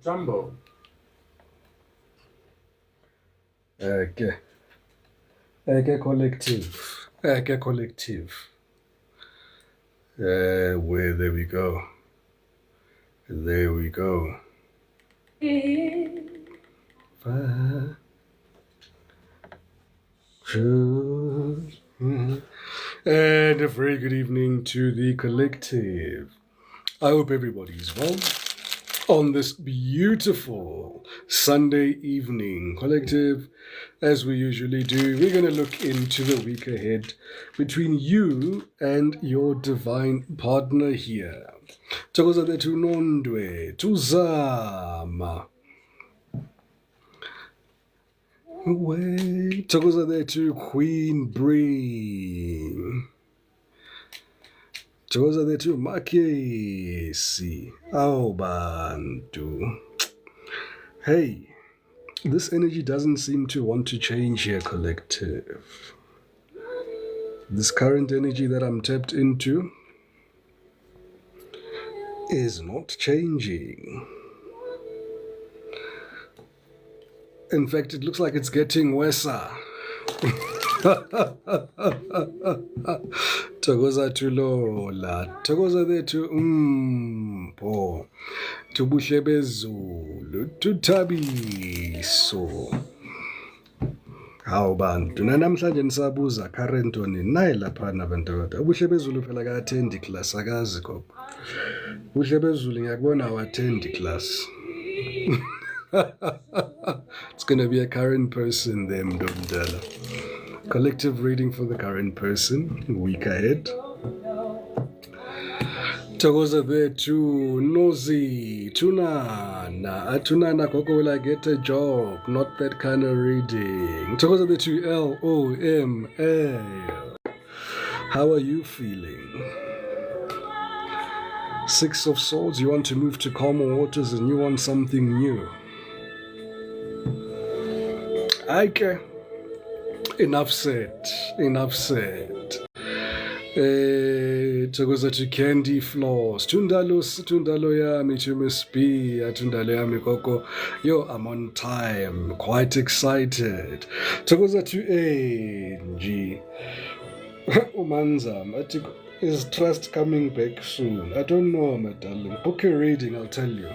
Jumbo. Okay. Okay, collective. Okay, collective. Where there we go. There we go. And a very good evening to the collective. I hope everybody's well on this beautiful Sunday evening. Collective, as we usually do, we're going to look into the week ahead between you and your divine partner here. Thokoza lethu Nondwe, tuzama. Wait, thokoza lethu Queen Bree. Thokoza lethu Makesi. Awubantu. Hey, this energy doesn't seem to want to change here, collective. This current energy that I'm tapped into is not changing. In fact, it looks like it's getting worse. Thokoza to Lola, thokoza lethu Mpho, tubuhle bezulu, tuthabiso. Hawu bantu, namhlanje nisabuza current one naye laphana abantu kodwa. Ubuhle bezulu phela ka-attend class akazi gogo. Ubuhle bezulu ngiyakubona awu-attend class. It's going to be a current person there, Mdomdala. Collective reading for the current person, week ahead. Thokoza bethu Nozi, Tunana. Tunana Koko, will I get a job? Not that kind of reading. Thokoza bethu LOMA. How are you feeling? Six of Swords, you want to move to calmer waters and you want something new. Okay. Enough said. Thokoza to Candy Floss. Tundalo yami to Miss B. Tundalo yami Koko. Yo, I'm on time. Quite excited. Thokoza to Angie. Umanzam. Is trust coming back soon? I don't know, my darling. Book a reading, I'll tell you.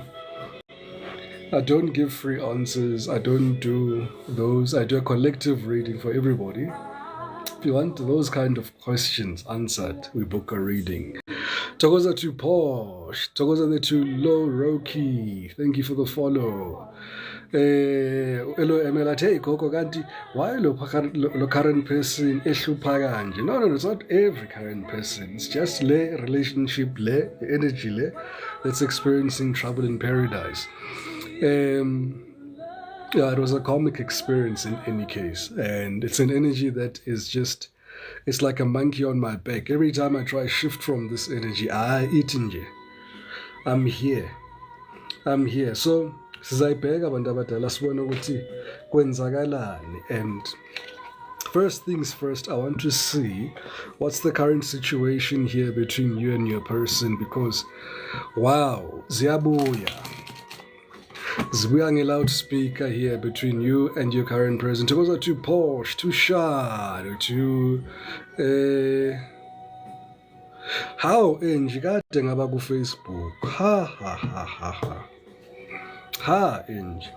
I don't give free answers. I don't do those. I do a collective reading for everybody. If you want those kind of questions answered, we book a reading. Thokoza to Posh. Thokoza to Low Roki. Thank you for the follow. Hello, Emela. Hey, Coco Ganti. Why lo current person ehlupha kanje? No, it's not every current person. It's just le relationship, le energy, le that's experiencing trouble in paradise. Yeah, it was a karmic experience in any case, and it's an energy that is just, it's like a monkey on my back. Every time I try to shift from this energy, I'm here. So sizayibheka abantu abadala sibone ukuthi kwenzakalani. And first things first, I want to see what's the current situation here between you and your person, because wow, ziyabuya loudspeaker here between you and your current person. Thokoza to Porsche, to Shad, to how Angie kade ngaba ku Facebook. Ha Angie.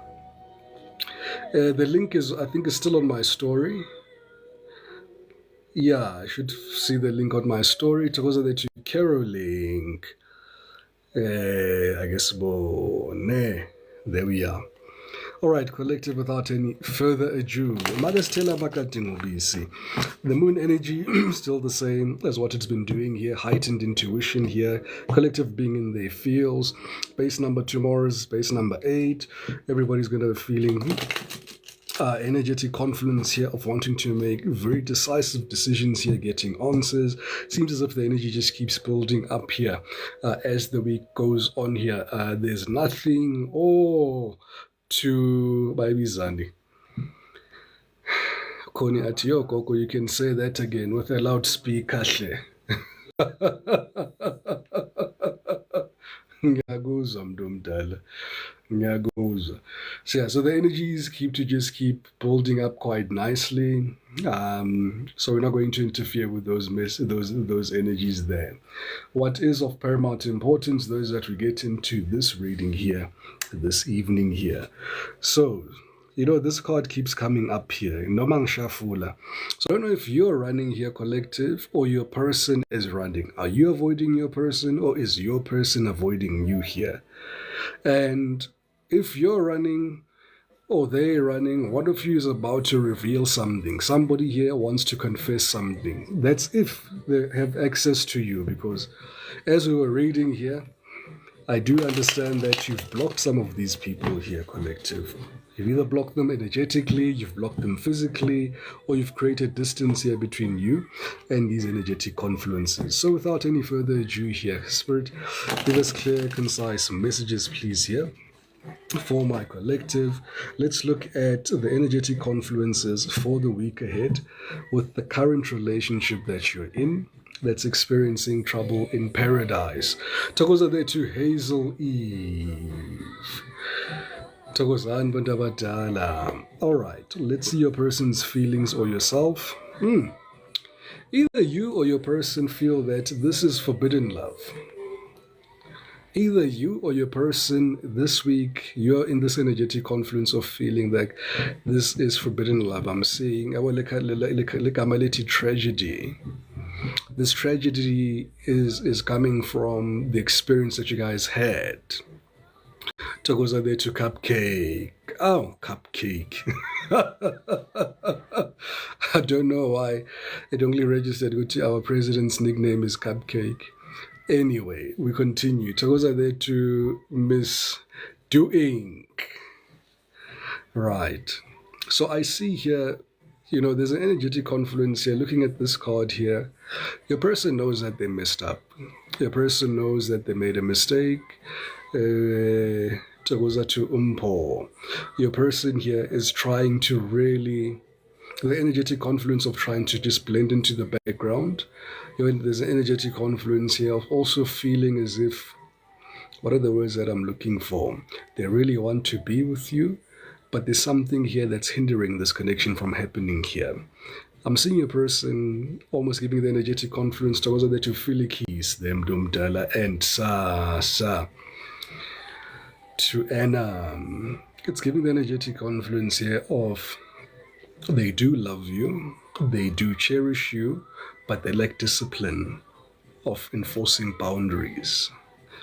The link is, I think, is still on my story. Yeah, I should see the link on my story. Thokoza to Carol link. I guess there we are. All right, collective, without any further ado, the moon energy still the same as what it's been doing here. Heightened intuition here. Collective being in their fields. Base number tomorrow is base number 8. Everybody's going to be feeling energetic confidence here of wanting to make very decisive decisions here, getting answers. Seems as if the energy just keeps building up here as the week goes on here. There's nothing to Baibizani. Koni atiyo Koko, you can say that again with a loudspeaker. Ngiyakuzwa mntu omdala. Ngiyakuzwa. So yeah, so the energies keep building up quite nicely. So we're not going to interfere with those energies there. What is of paramount importance, though, is that we get into this reading here, this evening here. So, this card keeps coming up here. Nomang Shafula. So I don't know if you're running here, collective, or your person is running. Are you avoiding your person, or is your person avoiding you here? And if you're running or they're running, one of you is about to reveal something. Somebody here wants to confess something. That's if they have access to you, because as we were reading here, I do understand that you've blocked some of these people here, collective. You've either blocked them energetically, you've blocked them physically, or you've created distance here between you and these energetic confluences. So without any further ado here, Spirit, give us clear, concise messages, please, here for my collective. Let's look at the energetic confluences for the week ahead with the current relationship that you're in that's experiencing trouble in paradise. Thokoza there to Hazel Eve. Thokozani bantu abadala. All right, let's see your person's feelings or yourself. Either you or your person feel that this is forbidden love. Either you or your person this week, you're in this energetic confluence of feeling like this is forbidden love. I'm seeing tragedy. This tragedy is coming from the experience that you guys had. Togoza there to Cupcake. Oh, Cupcake. I don't know why it only registered with our president's nickname is Cupcake. Anyway, we continue. Togoza there to Miss Doing. Right. So I see here, there's an energetic confluence here. Looking at this card here, your person knows that they messed up. Your person knows that they made a mistake. Togoza to Umpo. Your person here is trying to really, the energetic confluence of trying to just blend into the background. There's an energetic confluence here of also feeling as if, what are the words that I'm looking for? They really want to be with you, but there's something here that's hindering this connection from happening here. I'm seeing a person almost giving the energetic confluence towards the to Filikis, them Dumdala and Sa to Anna. It's giving the energetic confluence here of they do love you, they do cherish you, but they lack discipline of enforcing boundaries.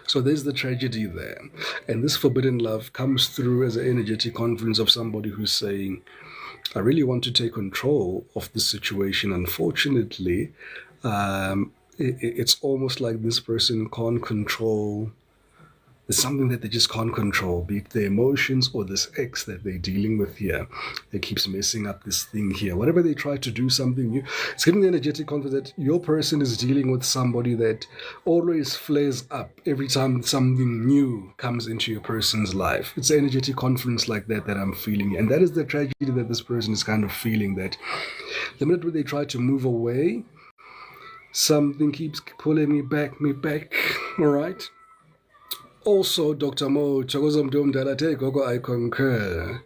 So there's the tragedy there. And this forbidden love comes through as an energetic confluence of somebody who's saying, I really want to take control of the situation. Unfortunately, it's almost like this person can't control. There's something that they just can't control, be it their emotions or this ex that they're dealing with here. It keeps messing up this thing here. Whenever they try to do something new, it's giving the energetic confidence that your person is dealing with somebody that always flares up every time something new comes into your person's life. It's an energetic confidence like that I'm feeling. And that is the tragedy that this person is kind of feeling, that the minute when they try to move away, something keeps pulling me back, all right? Also, Dr. Mo, I concur.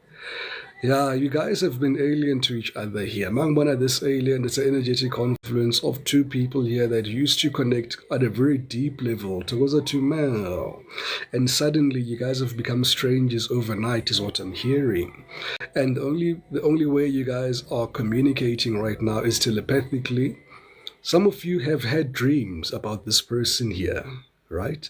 Yeah, you guys have been alien to each other here. Mangbana, this alien, it's an energetic confluence of two people here that used to connect at a very deep level. Togoza to Mel. And suddenly you guys have become strangers overnight is what I'm hearing. And the only way you guys are communicating right now is telepathically. Some of you have had dreams about this person here. Right?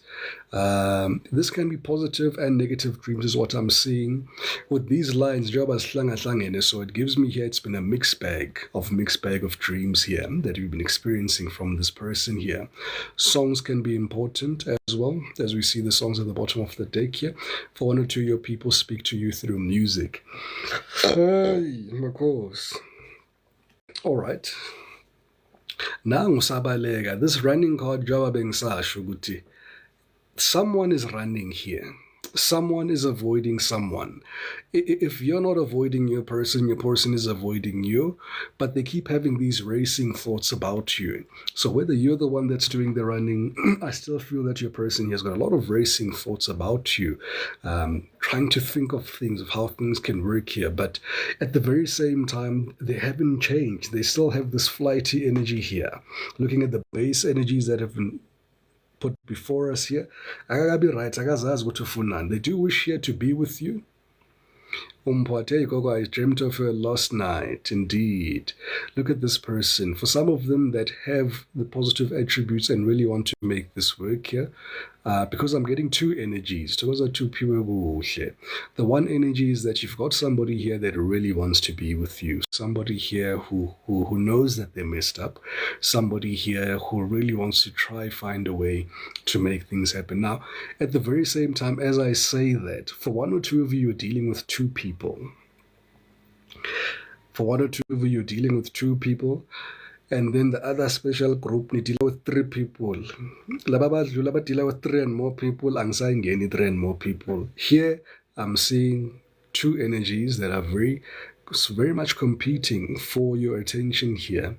This can be positive and negative dreams is what I'm seeing. With these lines, so it gives me here, it's been a mixed bag of dreams here that we've been experiencing from this person here. Songs can be important as well, as we see the songs at the bottom of the deck here. For one or two of your people speak to you through music. Of course. All right. Now, this running card, someone is running here. someone is avoiding someone. If you're not avoiding your person is avoiding you, but they keep having these racing thoughts about you. So whether you're the one that's doing the running, I still feel that your person has got a lot of racing thoughts about you, trying to think of things, of how things can work here. But at the very same time, they haven't changed. They still have this flighty energy here. Looking at the base energies that have been put before us here, akakabi right, akazazi ukuthi ufunani. They do wish here to be with you. I dreamt of her last night. Indeed. Look at this person. For some of them that have the positive attributes and really want to make this work here, because I'm getting two energies. Those are two people. The one energy is that you've got somebody here that really wants to be with you. Somebody here who knows that they messed up. Somebody here who really wants to try find a way to make things happen. Now, at the very same time, as I say that, for one or two of you, you're dealing with two people. For one or two of you, you're dealing with two people. And then the other special group, you deal with three people. Laba deal with three and more people, and saying any three and more people. Here, I'm seeing two energies that are very much competing for your attention here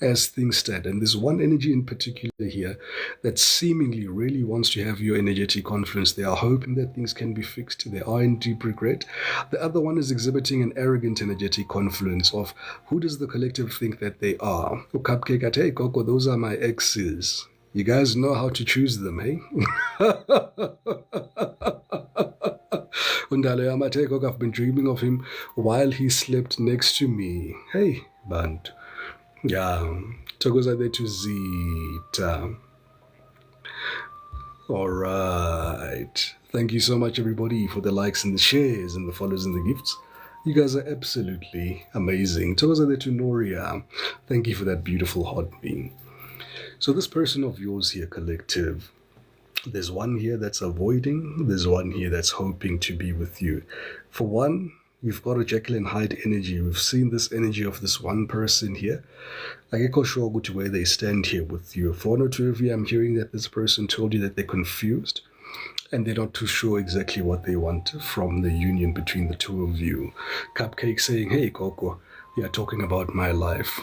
as things stand. And there's one energy in particular here that seemingly really wants to have your energetic confluence. They are hoping that things can be fixed. They are in deep regret. The other one is exhibiting an arrogant energetic confluence of who does the collective think that they are. Cupcake at, hey, Coco, those are my exes. You guys know how to choose them, hey? I've been dreaming of him while he slept next to me. Hey, Bantu. Yeah, thokozani to Zita. All right. Thank you so much, everybody, for the likes and the shares and the follows and the gifts. You guys are absolutely amazing. Thokozani to Noria. Thank you for that beautiful heartbeat. So this person of yours here, collective, there's one here that's avoiding. There's one here that's hoping to be with you. For one, you've got a Jekyll and Hyde energy. We've seen this energy of this one person here. I get sure to where they stand here with you. For one or two of you, I'm hearing that this person told you that they're confused and they're not too sure exactly what they want from the union between the two of you. Cupcake saying, hey, Coco, you're talking about my life.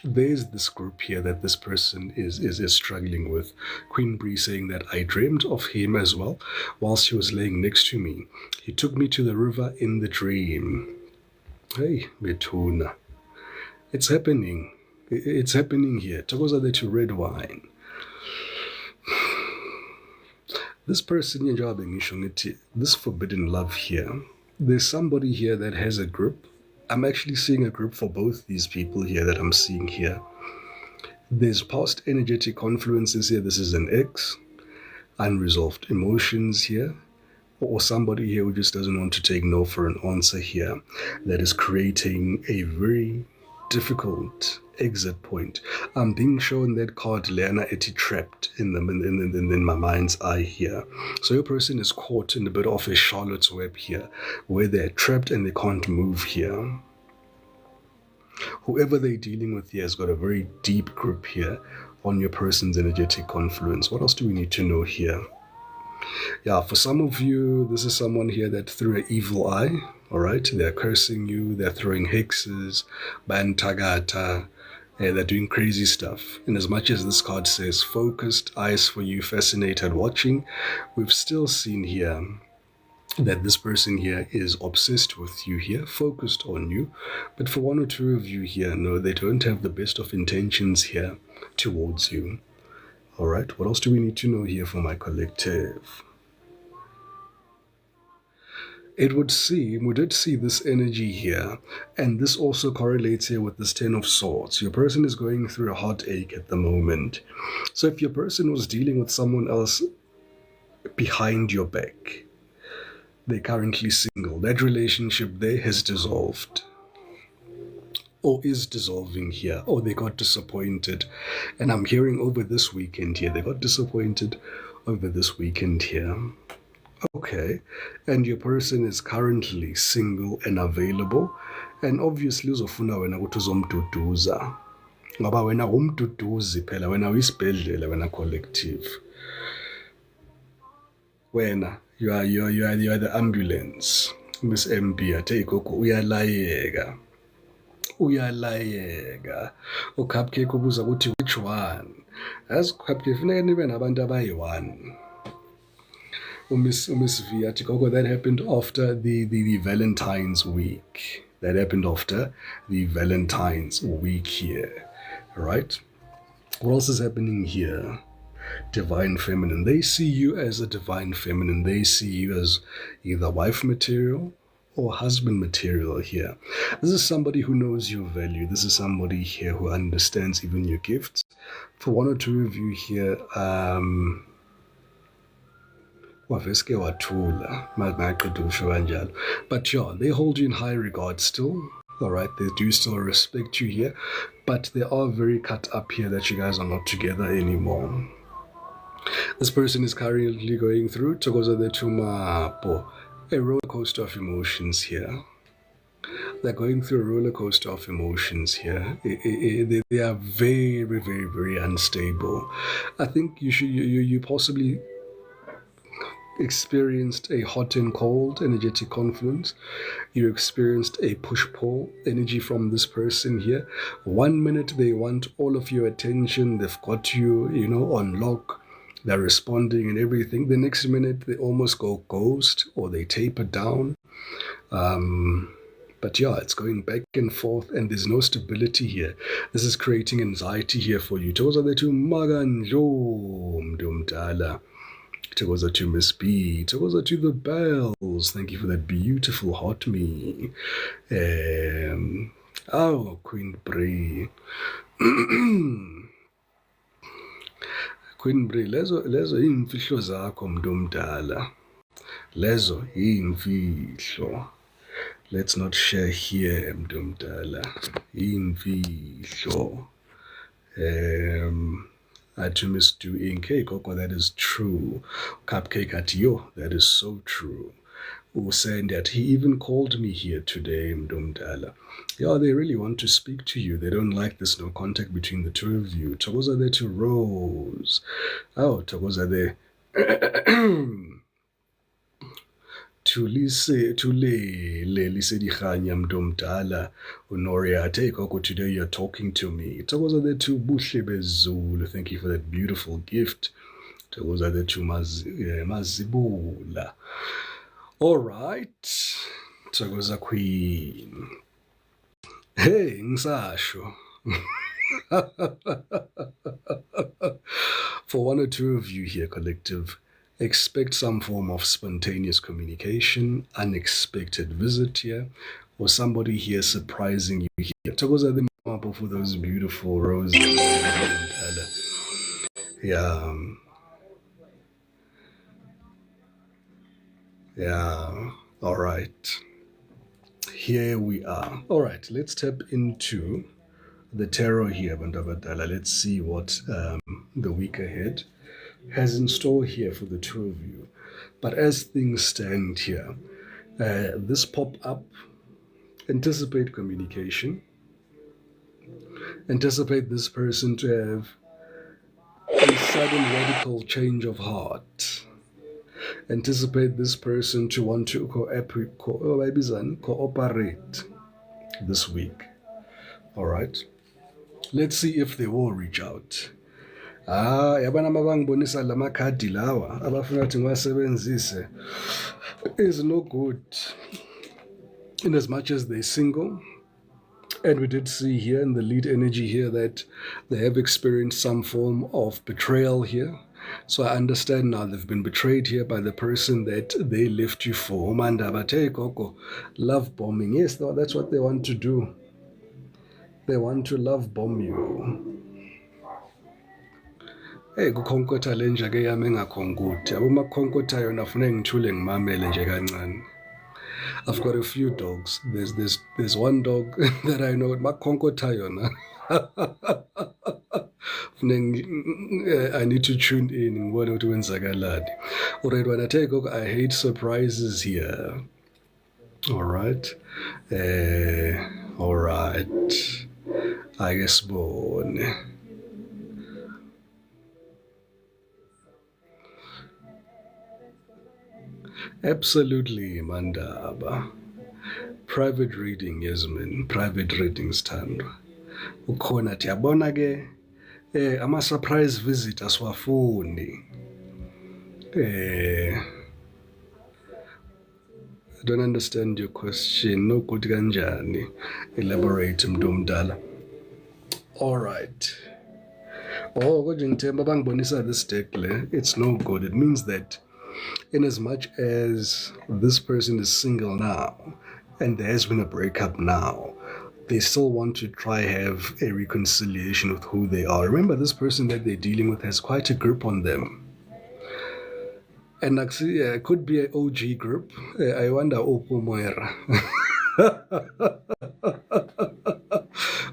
There's this group here that this person is struggling with. Queen Bree saying that I dreamed of him as well whilst he was laying next to me. He took me to the river in the dream. Hey, Betuna. It's happening. It's happening here. Thokozani to red wine. This person, this forbidden love here. There's somebody here that has a group. I'm actually seeing a group for both these people here that I'm seeing here. There's past energetic confluences here. This is an ex, unresolved emotions here, or somebody here who just doesn't want to take no for an answer here. That is creating a very difficult exit point. I'm being shown that card, Leana Eti, trapped in my mind's eye here. So your person is caught in a bit of a Charlotte's web here, where they're trapped and they can't move here. Whoever they're dealing with here has got a very deep grip here on your person's energetic confluence. What else do we need to know here? Yeah, for some of you, this is someone here that threw an evil eye. All right, they're cursing you, they're throwing hexes, bantagata, they're doing crazy stuff. And as much as this card says focused eyes for you, fascinated watching, we've still seen here that this person here is obsessed with you here, focused on you. But for one or two of you here, no, they don't have the best of intentions here towards you. All right, what else do we need to know here for my collective? It would seem, we did see this energy here, and this also correlates here with this Ten of Swords. Your person is going through a heartache at the moment. So if your person was dealing with someone else behind your back, they're currently single. That relationship there has dissolved, or is dissolving here, or they got disappointed. And I'm hearing over this weekend here, they got disappointed over this weekend here. Okay, and your person is currently single and available, and obviously uzofuna wena ukuthi uzomduduza ngoba wena umduduzi phela, wena uyisibhedlela, wena collective. Wena, you are the ambulance. Miss MP, athe gogo uyalayeka. Uyalayeka. Ucupcake ubuza ukuthi which one? As Cupcake funeka nibe nabantu abayi-one. Miss V athi gogo, that happened after the Valentine's week. That happened after the Valentine's week here. Right? What else is happening here? Divine feminine. They see you as a divine feminine. They see you as either wife material or husband material here. This is somebody who knows your value. This is somebody here who understands even your gifts. For one or two of you here, waveske wathula mangaqeda ukusho kanjalo, but yeah, they hold you in high regard still. All right, they do still respect you here, but they are very cut up here that you guys are not together anymore. This person is currently going through a roller coaster of emotions here. They're going through a roller coaster of emotions here. They are very, very, very unstable. I think you possibly experienced a hot and cold energetic confluence. You experienced a push-pull energy from this person here. 1 minute they want all of your attention. They've got you, on lock. They're responding and everything. The next minute they almost go ghost or they taper down. But yeah, it's going back and forth and there's no stability here. This is creating anxiety here for you. Toza the two Maganjo Mdumdala. Toza to Miss B. Toza to the bells. Thank you for that beautiful hot me. Queen Bray. Queen Bray, lezo iy'mfihlo zakho mntu omdala. Lezo iy'mfihlo. Let's not share here, mntu omdala. Iy'mfihlo. To Miss Do Ink, hey Coco, that is true. Cupcake at yo, that is so true. Saying that he even called me here today, Mdumdala. Yeah, they really want to speak to you. They don't like this no contact between the two of you. Togoza there to Rose. Oh, Togoza there. To lise di khanya Mdumdala. Unoria, take Coco, today you're talking to me. Togoza there to Bushle Bezulu. Thank you for that beautiful gift. Togoza there to Mazibula. All right, Togoza Queen. Hey, ngisasho. For one or two of you here, collective, expect some form of spontaneous communication, unexpected visit here, or somebody here surprising you here. Togoza the map for those beautiful roses. Yeah. Yeah, all right. Here we are. All right, let's tap into the tarot here, Bandavadala. Let's see what the week ahead has in store here for the two of you. But as things stand here, this pop-up, anticipate communication. Anticipate this person to have a sudden radical change of heart. Anticipate this person to want to cooperate this week. All right. Let's see if they will reach out. Yabana mabangibonisa lama khadi lawa abafuna ukuthi ngiwasebenzise is no good in as much as they're single. And we did see here in the lead energy here that they have experienced some form of betrayal here. So I understand now they've been betrayed here by the person that they left you for. Love bombing. Yes, that's what they want to do. They want to love bomb you. Hey, kukhonkotha le nje ke yami engakhonkuthi. Yabo makhonkotha yona afuna ngithule ngimamele nje kancane. I've got a few dogs. There's one dog that I know, makhonkotha yona. I need to tune in ngibone ukuthi wenzakalani. Alright, when I take over, I hate surprises here. Alright. Alright. I guess bone. Absolutely, Mandaba. Private reading, yes man. Private readings thandwa. Ukhona nti yabona ke ama-surprise visit asiwafuni. I don't understand your question. No good kanjani. Elaborate mntu omdala. All right. Oh, kodwa ngithemba bangibonisa this deck le. It's no good. It means that in as much as this person is single now and there has been a breakup now, they still want to try have a reconciliation with who they are. Remember, this person that they're dealing with has quite a grip on them. And actually, it could be an OG group. I wonder, Opo Moira.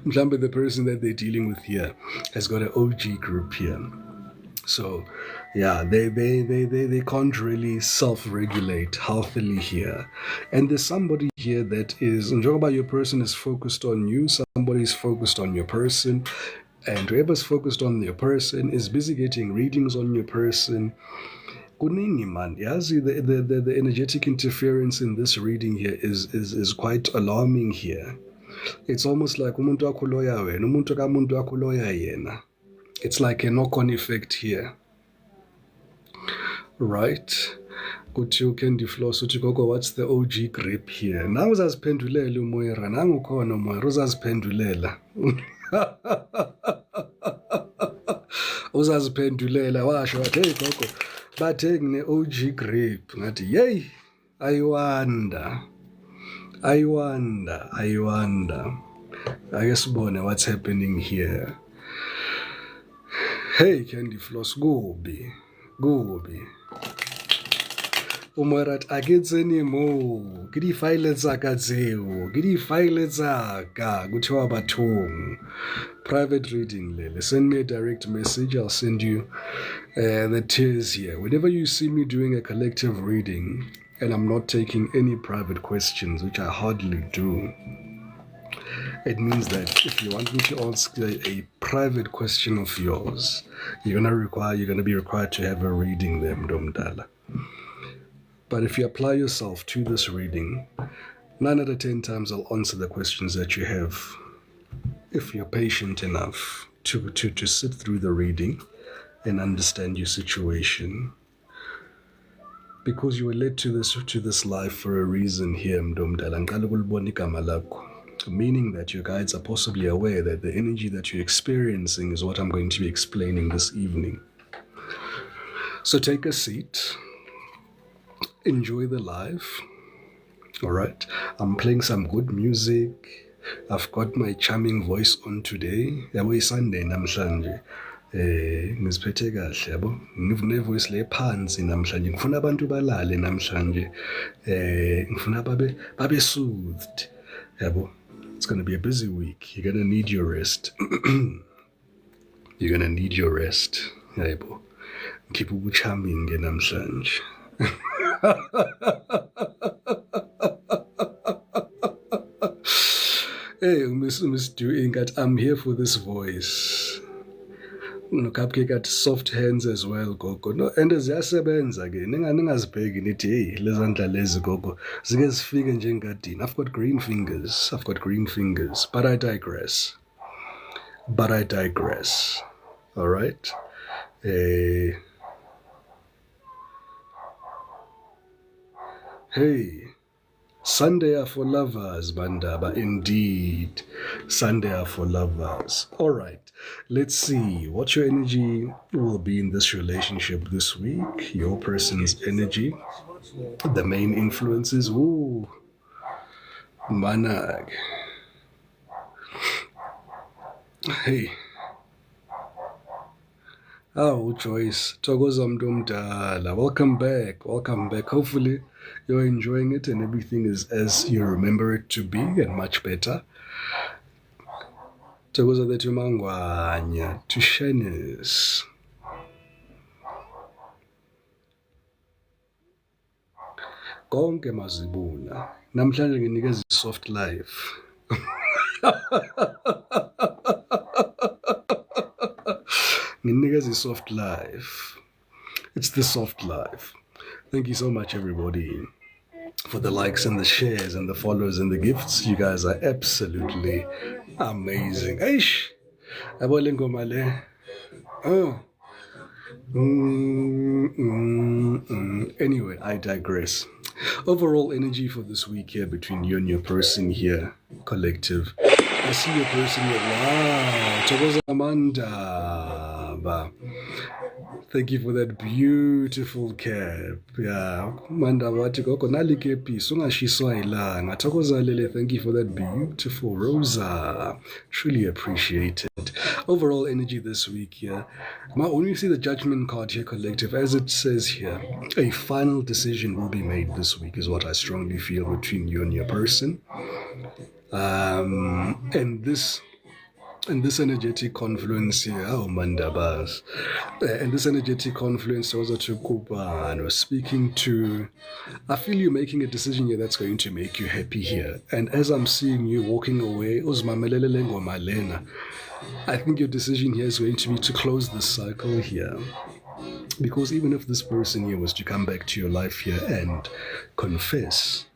Mhlambe, the person that they're dealing with here has got an OG group here. So, yeah, they can't really self-regulate healthily here. And there's somebody here that is, njengoba your person is focused on you, somebody is focused on your person, and whoever's focused on your person is busy getting readings on your person. Kuningi man, yazi the energetic interference in this reading here is quite alarming here. It's almost like umuntu akuloya wena, umuntu kamuntu akuloya yena. It's like a knock-on effect here. Right? Kuthi uCandy Floss uthi gogo, what's the OG grip here? Nangu uzaziphendulela uMoira, nangu khona uMoira uzaziphendulela. Uzaziphendulela washo wathi, hey gogo, bathe ngine-OG grip. Ngathi, yey, I wonder. I guess sibone what's happening here. Hey Candy Floss, kubi. Umoira athi akitsi anymore. Ke di-file tsaka tseo, ke di-file tsaka, kuthiwa bathong. Private reading lele. Send me a direct message. I'll send you the tiers here. Whenever you see me doing a collective reading and I'm not taking any private questions, which I hardly do, it means that if you want me to ask a private question of yours, you're gonna be required to have a reading there, Mdomdala. But if you apply yourself to this reading, 9 out of 10 times I'll answer the questions that you have. If you're patient enough to sit through the reading and understand your situation. Because you were led to this life for a reason here, Mdomdala. Meaning that your guides are possibly aware that the energy that you're experiencing is what I'm going to be explaining this evening. So take a seat. Enjoy the live. All right. I'm playing some good music. I've got my charming voice on today. Yabo Sunday namhlanje. Ngiziphethe kahle yabo. Nginevoice le phansi namhlanje. Ngifuna abantu balale namhlanje. Ngifuna babe soothed. Yabo. It's going to be a busy week. You're going to need your rest. You're going to need your rest. Yabo. Keep charming namhlanje. Hey, Miss doing that. I'm here for this voice. No cupcake at soft hands as well, gogo. No, and ziyasebenza ke. Ningazibheki nithi hey, lezandla lezi gogo. Zike zifike njengadini. I've got green fingers. But I digress. All right. Hey, Sunday are for lovers, Bandaba. Indeed, Sunday are for lovers. All right, let's see what your energy will be in this relationship this week. Your person's energy, the main influences. Ooh, Manag. Hey. Oh, Joyce. Thokoza mntu omdala. Welcome back. Hopefully, you're enjoying it and everything is as you remember it to be and much better. Thokoza lethu mangwanya. Tushenis. Konke mazibula. Namhlanje nginikeza soft life. Nginikeza soft life. It's the soft life. Thank you so much, everybody, for the likes and the shares and the follows and the gifts. You guys are absolutely amazing. Aish, abolengo male. Oh. Anyway, I digress. Overall energy for this week here between you and your person here, collective. I see your person here. Wow, Thokoza Amanda. Thank you for that beautiful cap. Yeah, Manda wathi gogo nalikepisi ungashiswa ilanga. Thokozalele, thank you for that beautiful rosa. Truly appreciate it. Overall energy this week here. When you see the judgment card here, collective, as it says here, a final decision will be made this week is what I strongly feel between you and your person. And this energetic confluence here, oh mandabas, and this energetic confluence also to Kuban was speaking to, I feel you making a decision here that's going to make you happy here. And as I'm seeing you walking away, I think your decision here is going to be to close this cycle here. Because even if this person here was to come back to your life here and confess,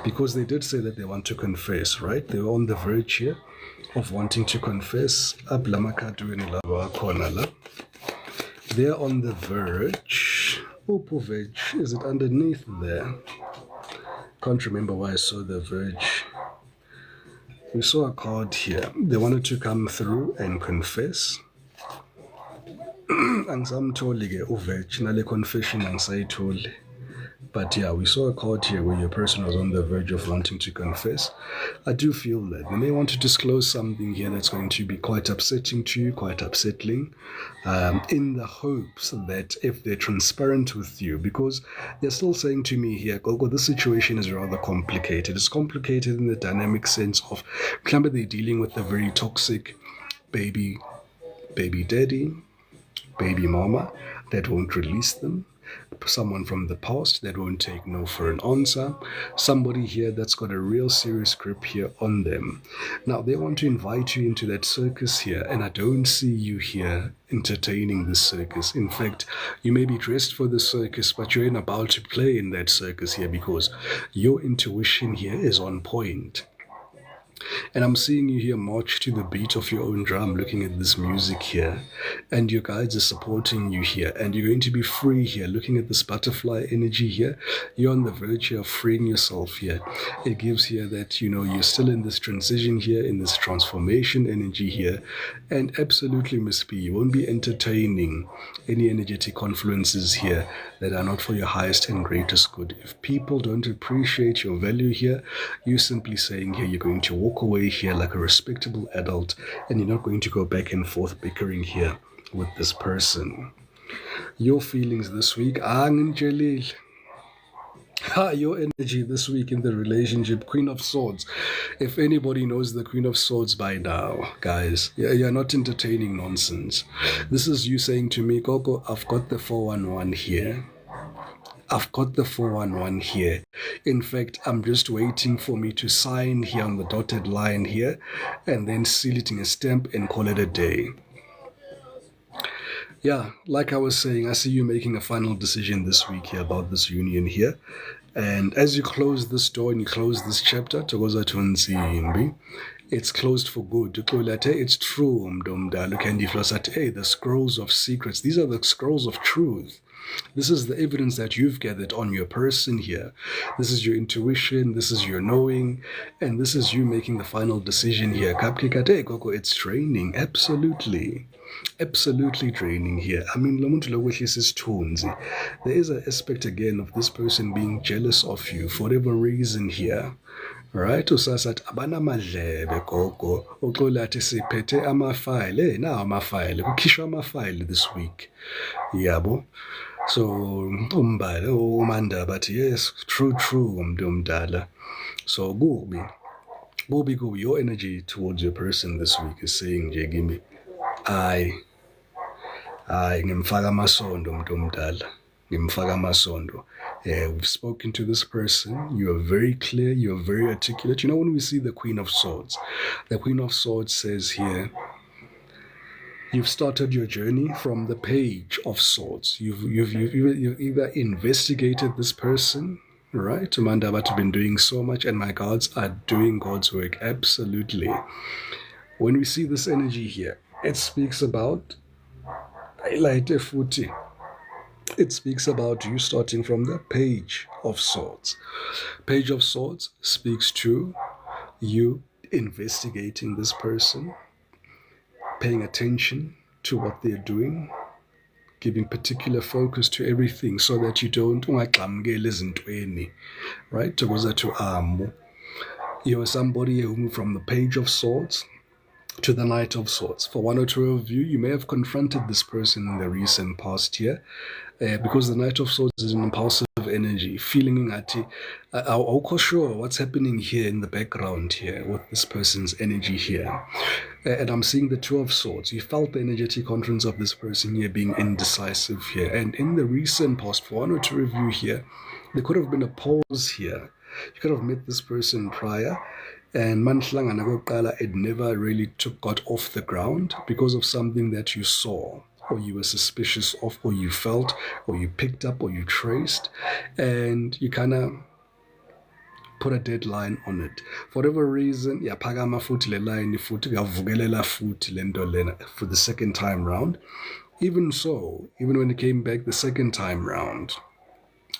because they did say that they want to confess, right? They were on the verge here of wanting to confess. They're on the verge. Is it underneath there? Can't remember why I saw the verge. We saw a card here. They wanted to come through and confess. Angisamtholi ke uverge nale confession angisayitholi. But yeah, we saw a card here where your person was on the verge of wanting to confess. I do feel that they may want to disclose something here that's going to be quite upsetting to you, quite upsetting, in the hopes that if they're transparent with you, because they're still saying to me here, Gogo, this situation is rather complicated. It's complicated in the dynamic sense of, remember, they're dealing with a very toxic baby daddy, baby mama that won't release them, someone from the past that won't take no for an answer, somebody here that's got a real serious grip here on them. Now they want to invite you into that circus here, and I don't see you here entertaining this circus. In fact, you may be dressed for the circus, but you're about to play in that circus here because your intuition here is on point. And I'm seeing you here march to the beat of your own drum, looking at this music here. And your guides are supporting you here. And you're going to be free here, looking at this butterfly energy here. You're on the verge here of freeing yourself here. It gives here that, you're still in this transition here, in this transformation energy here. And absolutely must be. You won't be entertaining any energetic confluences here that are not for your highest and greatest good. If people don't appreciate your value here, you're simply saying here you're going to walk away here like a respectable adult, and you're not going to go back and forth bickering here with this person. Your feelings this week, your energy this week in the relationship, Queen of Swords. If anybody knows the Queen of Swords by now, guys, you're not entertaining nonsense. This is you saying to me, Coco, I've got the 411 here. I've got the 411 here. In fact, I'm just waiting for me to sign here on the dotted line here and then seal it in a stamp and call it a day. Yeah, like I was saying, I see you making a final decision this week here about this union here. And as you close this door and you close this chapter, it's closed for good. It's true, the scrolls of secrets. These are the scrolls of truth. This is the evidence that you've gathered on your person here. This is your intuition, this is your knowing, and this is you making the final decision here. It's draining, absolutely draining here. I mean, there is an aspect again of this person being jealous of you for whatever reason here. Right, usasathi abanamadlebe gogo uxola athi siphethe amafayile nawo amafayile kukhishwa amafayile this week yabo. So umanda bathi yes, true umuntu omdala. So kubi your energy towards your person this week is saying nje kimi ngimfaka amasondo umuntu omdala, ngimfaka amasondo. We've spoken to this person. You are very clear. You are very articulate. When we see the Queen of Swords says here, You've started your journey from the Page of Swords. You've either investigated this person, right? Mandabat have been doing so much, and my gods are doing God's work. Absolutely. When we see this energy here, it speaks about it speaks about you starting from the Page of Swords. Page of Swords speaks to you investigating this person, paying attention to what they're doing, giving particular focus to everything so that you don't ungagxamukeli ezintweni, right? You're somebody who moved from the Page of Swords to the Knight of Swords. For one or two of you, you may have confronted this person in the recent past year, because the Knight of Swords is an impulsive energy, feeling at I'm sure what's happening here in the background here with this person's energy here. And I'm seeing the Two of Swords. You felt the energetic conference of this person here being indecisive here. And in the recent past, for one or two of you here, there could have been a pause here. You could have met this person prior, and manhlangana kokuqala, it never really got off the ground because of something that you saw, or you were suspicious of, or you felt, or you picked up, or you traced, and you kind of put a deadline on it. For whatever reason, yaphakama futhi le line futhi yavukelela futhi lento lena for the second time round. Even so, even when it came back the second time round,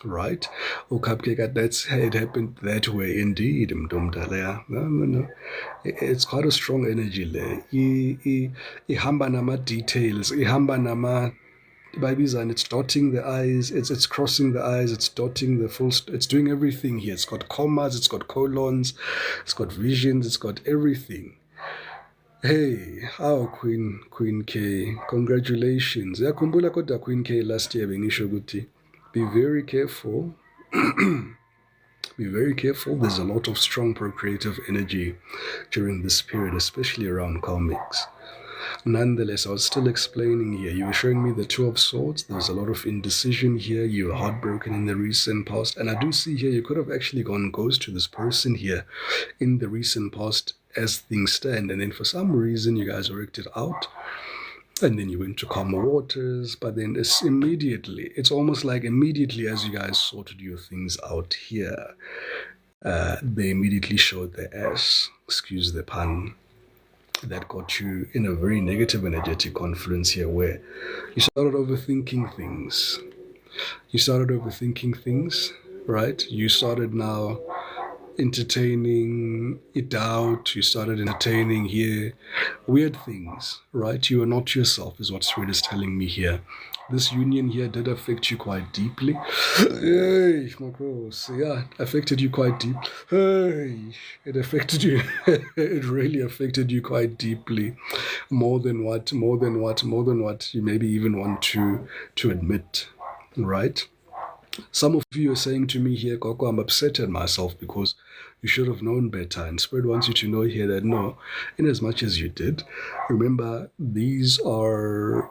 right? That's it happened that way indeed. No. It's quite a strong energy there. Ihamba nama details, ihamba nama and it's dotting the I's, it's crossing the I's, it's dotting the full, it's doing everything here. It's got commas, it's got colons, it's got visions, it's got everything. Hey, how Queen K, congratulations. Yakhumbula kodwa Queen K last year bengisho ukuthi be very careful. Be very careful. There's a lot of strong procreative energy during this period, especially around karmics. Nonetheless, I was still explaining here. You were showing me the Two of Swords. There's a lot of indecision here. You were heartbroken in the recent past. And I do see here you could have actually gone ghost to this person here in the recent past as things stand. And then for some reason, you guys worked it out. And then you went to calmer waters, but then it's almost like immediately as you guys sorted your things out here, they immediately showed their ass, excuse the pun, that got you in a very negative energetic confluence here where you started overthinking things. Right? You started now entertaining doubt. You started entertaining here weird things, right? You are not yourself is what Spirit is telling me here. This union here did affect you quite deeply. Hey, affected you quite deep. Hey, it affected you. It really affected you quite deeply. More than what you maybe even want to admit, right? Some of you are saying to me here, Koko, I'm upset at myself because you should have known better. And Spirit wants you to know here that no, in as much as you did, remember, these are,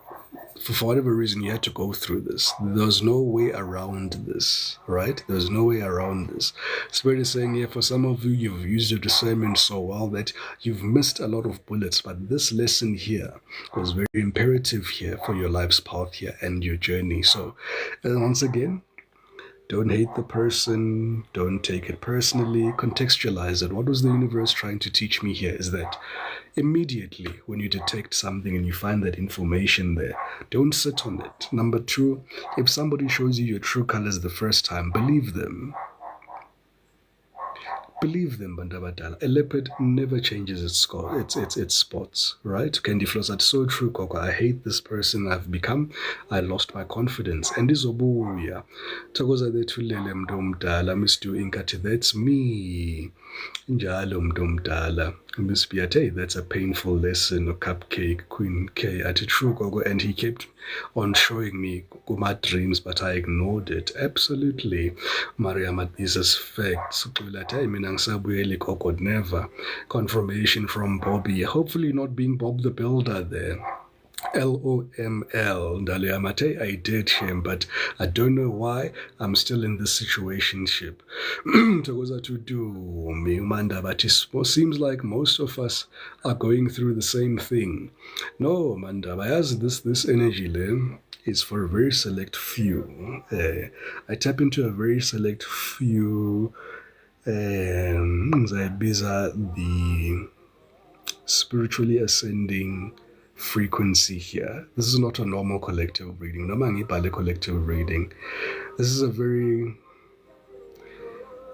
for whatever reason, you had to go through this. There's no way around this, right? There's no way around this. Spirit is saying here, for some of you, you've used your discernment so well that you've missed a lot of bullets. But this lesson here was very imperative here for your life's path here and your journey. So, once again, don't hate the person. Don't take it personally. Contextualize it. What was the universe trying to teach me here is that immediately when you detect something and you find that information there, don't sit on it. Number two, if somebody shows you your true colors the first time, believe them. Believe them, Bandabadala. A leopard never changes its spots, right? Candy Floss, that's so true, Koko. I hate this person I've become. I lost my confidence. And izobuya. Takoza dethulele mdomdala, Mr. Inkati, that's me. Njalo mdomdala. Miss Piate, that's a painful lesson. A cupcake, Queen K, at a true Koko. And he kept on showing me my dreams, but I ignored it. Absolutely. Mariam, these are facts. Never. Confirmation from Bobby. Hopefully not being Bob the Builder there. LOML. Ndaluyamate, I did him, but I don't know why I'm still in this situationship. Togoza to do me umanda, but it seems like most of us are going through the same thing. No, Manda, as this energy le is for a very select few. I tap into a very select few. These are the spiritually ascending frequency here. This is not a normal collective reading. No mangibhale collective reading. This is a very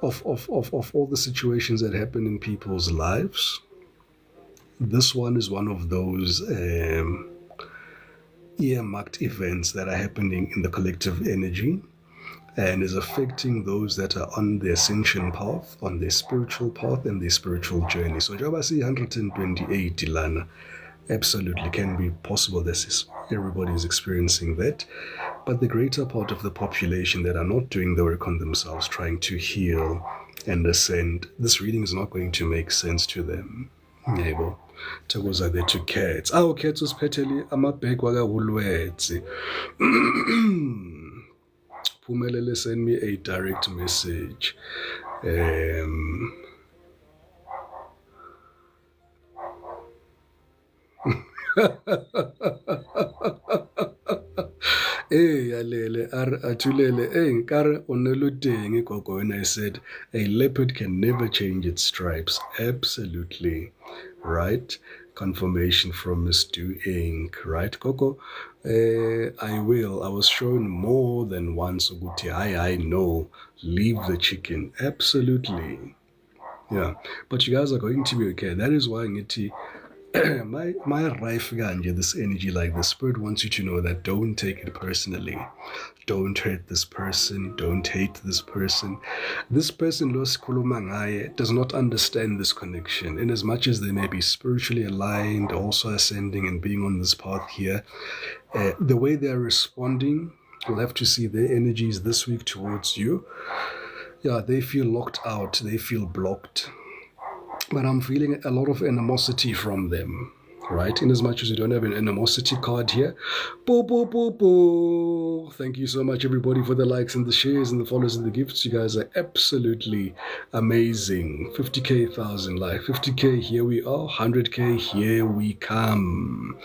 of all the situations that happen in people's lives. This one is one of those earmarked events that are happening in the collective energy and is affecting those that are on the ascension path, on their spiritual path and their spiritual journey. So njengoba see 128 lana, absolutely can be possible that everybody is experiencing that. But the greater part of the population that are not doing the work on themselves, trying to heal and ascend, this reading is not going to make sense to them. Yebo. Thokoza the two cats. Cats usiphethele amabhegi wakahulwetsi. Phumelele, send me a direct message. Alele athulele nkare oneludenge gogo when I said a leopard can never change its stripes. Absolutely. Right? Confirmation from Miss Do Inc. Right, Coco? I will. I was shown more than once. Uguti, I know. Leave the chicken. Absolutely. Yeah. But you guys are going to be okay. That is why Ngiti, my rife ganja, this energy, like the spirit wants you to know that don't take it personally. Don't hurt this person. Don't hate this person. This person, Los Kulumangaye, does not understand this connection. In as much as they may be spiritually aligned, also ascending and being on this path here, the way they are responding, you'll have to see their energies this week towards you. Yeah, they feel locked out. They feel blocked. But I'm feeling a lot of animosity from them, right? In as much as you don't have an animosity card here. Boo, boo, boo, boo. Thank you so much, everybody, for the likes and the shares and the follows and the gifts. You guys are absolutely amazing. 50K, 1,000 like 50K, here we are. 100K, here we come.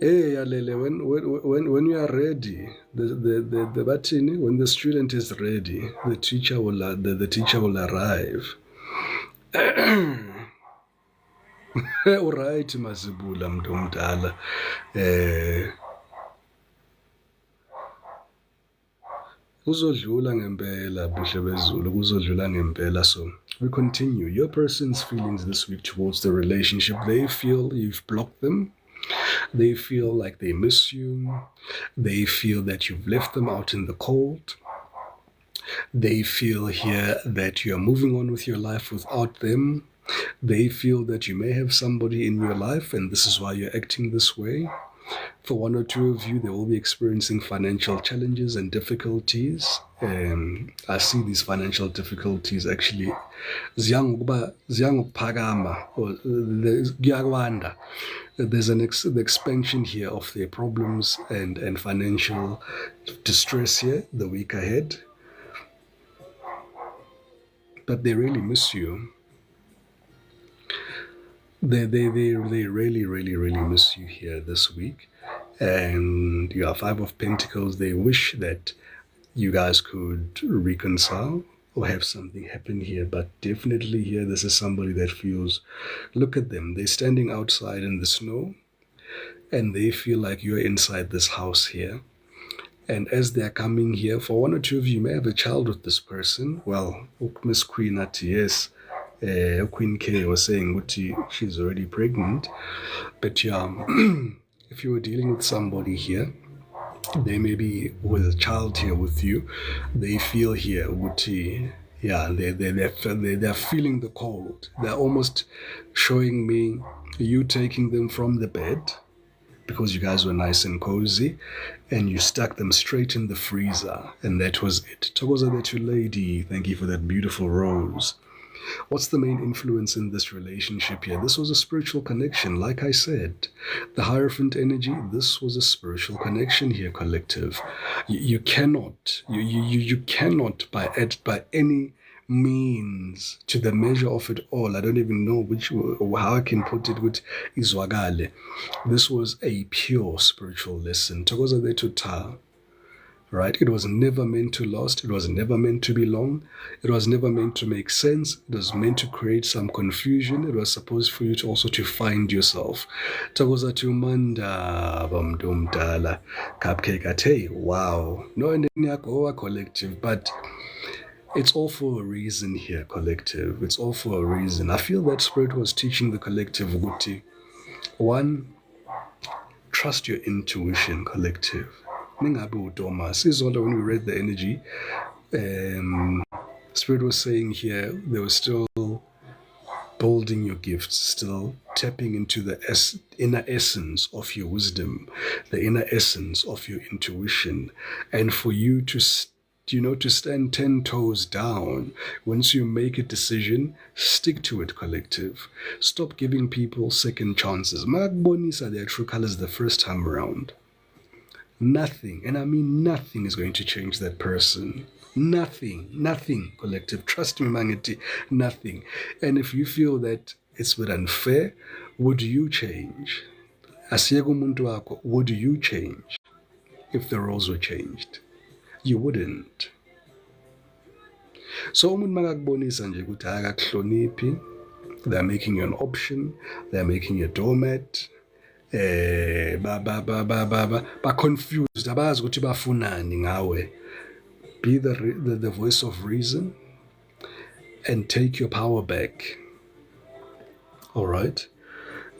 Hey, Alele, when you are ready, the button, when the student is ready, the teacher will arrive. Alright, Mazibula Mdumdala. Kuzodlula ngempela, buhle bezulu, kuzodlula ngempela. So we continue. Your person's feelings this week towards the relationship, they feel you've blocked them. They feel like they miss you. They feel that you've left them out in the cold. They feel here that you're moving on with your life without them. They feel that you may have somebody in your life and this is why you're acting this way. For one or two of you, they will be experiencing financial challenges and difficulties. I see these financial difficulties actually ziyangokupakama or kuyakwanda. There's the expansion here of their problems and financial distress here the week ahead. But they really miss you. They really, really, really miss you here this week. And you have 5 of Pentacles. They wish that you guys could reconcile or have something happen here. But definitely here, this is somebody that feels, look at them. They're standing outside in the snow and they feel like you're inside this house here. And as they're coming here, for one or two of you, you may have a child with this person. Well, Miss Queen at yes. Queen K was saying she's already pregnant. But yeah, if you were dealing with somebody here, they may be with a child here with you. They feel here, yeah, they're feeling the cold. They're almost showing me you taking them from the bed because you guys were nice and cozy and you stuck them straight in the freezer and that was it. Thokoza that you lady, thank you for that beautiful rose. What's the main influence in this relationship here? This was a spiritual connection, like I said. The Hierophant energy, this was a spiritual connection here, collective. You cannot, you cannot by any means, to the measure of it all. I don't even know how I can put it with izwagale. This was a pure spiritual lesson. Tokoza de tuta. Right? It was never meant to last. It was never meant to be long. It was never meant to make sense. It was meant to create some confusion. It was supposed for you to also to find yourself. Tagoza tumanda bamdumdala cupcake ate. Wow. No, and then collective, but it's all for a reason here, collective. It's all for a reason. I feel that Spirit was teaching the collective Guti. One, trust your intuition, collective. Sizolo, when we read the energy, Spirit was saying here, they were still building your gifts, still tapping into the inner essence of your wisdom, the inner essence of your intuition, and for you to to stand 10 toes down. Once you make a decision, stick to it, collective. Stop giving people second chances. Magbonisa their true colors the first time around. Nothing, and I mean nothing, is going to change that person. Nothing, collective. Trust me, Mangeti, nothing. And if you feel that it's a bit unfair, would you change? Asiyego muntu wako, would you change if the roles were changed? You wouldn't. So umuntu makakubonisa nje ukuthi akakuhloniphi, they're making you an option, they're making you a doormat, ba confused, abazi ukuthi bafunani ngawe. Be the voice of reason and take your power back. All right.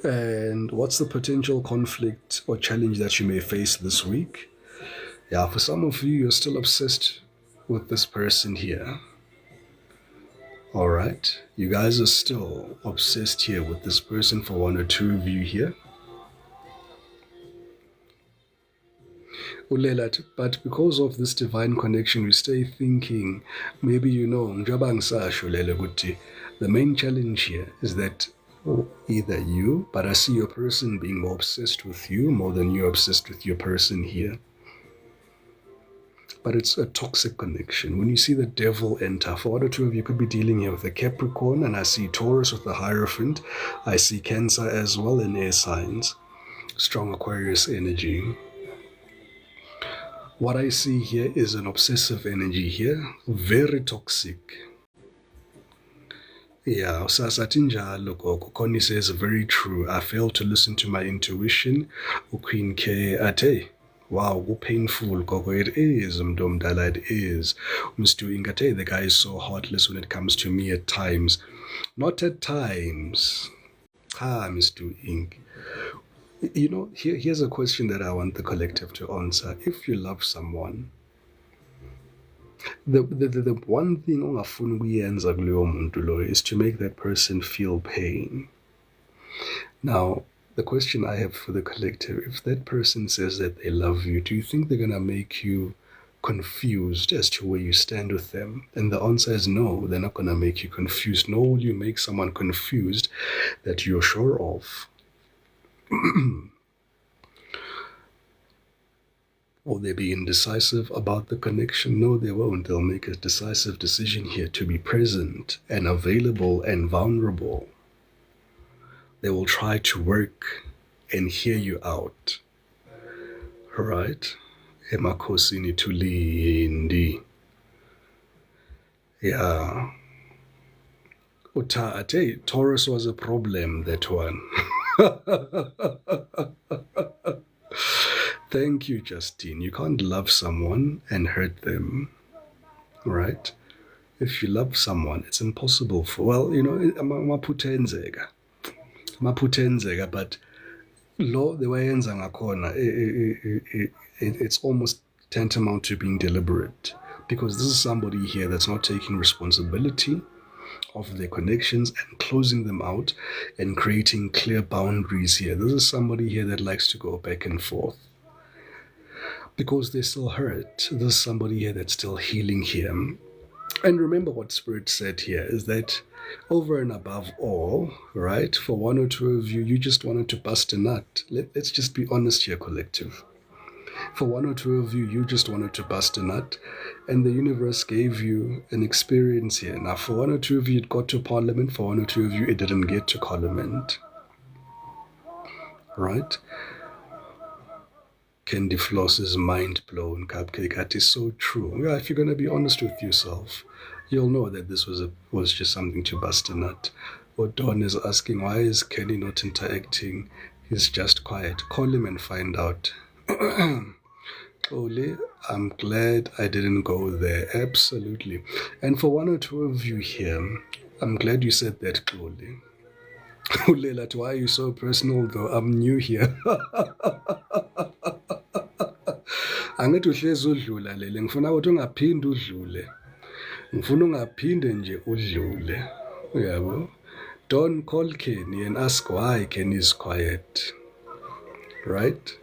And what's the potential conflict or challenge that you may face this week? Yeah, for some of you, you're still obsessed with this person here. All right. You guys are still obsessed here with this person, for one or two of you here. But because of this divine connection, we stay thinking, maybe the main challenge here is that either you, but I see your person being more obsessed with you more than you're obsessed with your person here. But it's a toxic connection. When you see the devil enter, for one or two of you could be dealing here with a Capricorn, and I see Taurus with the Hierophant. I see Cancer as well in air signs. Strong Aquarius energy. What I see here is an obsessive energy here, very toxic. Yeah, Sasatinja Connie says very true. I failed to listen to my intuition. Queen K Ate. Wow, painful Gogo. It is, Mdomdala, it is. Mr. Ingate, the guy is so heartless when it comes to me at times. Not at times. Mr. Ink. Here's a question that I want the collective to answer. If you love someone, the one thing ongafuni kuyenza kuleyo muntu lo is to make that person feel pain. Now, the question I have for the collective, if that person says that they love you, do you think they're going to make you confused as to where you stand with them? And the answer is no, they're not going to make you confused. Nor will you make someone confused that you're sure of. Will they be indecisive about the connection? No, they won't. They'll make a decisive decision here to be present and available and vulnerable. They will try to work and hear you out. Right? Emakosini tulindi. Yeah. Ate, Taurus was a problem, that one. Thank you, Justine. You can't love someone and hurt them, right? If you love someone, it's impossible for, maputenzega, but lo the way it's almost tantamount to being deliberate, because this is somebody here that's not taking responsibility of their connections and closing them out and creating clear boundaries here. This is somebody here that likes to go back and forth because they're still hurt. This is somebody here that's still healing here. And remember what Spirit said here is that Over and above all, right, for one or two of you, you just wanted to bust a nut. Let's just be honest here, collective. For one or two of you, you just wanted to bust a nut, and the universe gave you an experience here. Now, for one or two of you, it got to Parliament. For one or two of you, it didn't get to Parliament. Right? Candy Floss is mind blown. Cupcake, that is so true. Yeah, if you're gonna be honest with yourself, you'll know that this was just something to bust a nut. Or Don is asking, why is Kenny not interacting? He's just quiet. Call him and find out. Ole, I'm glad I didn't go there. Absolutely. And for one or two of you here, I'm glad you said that, Ole. Ole, why are you so personal though? I'm new here. Angithi uhlezi udlula lele, ngifuna ukuthi ungaphindi udlule. Ngifuna ungaphinde nje udlule. Uyabo? Don't call Kenny and ask why Kenny is quiet. Right?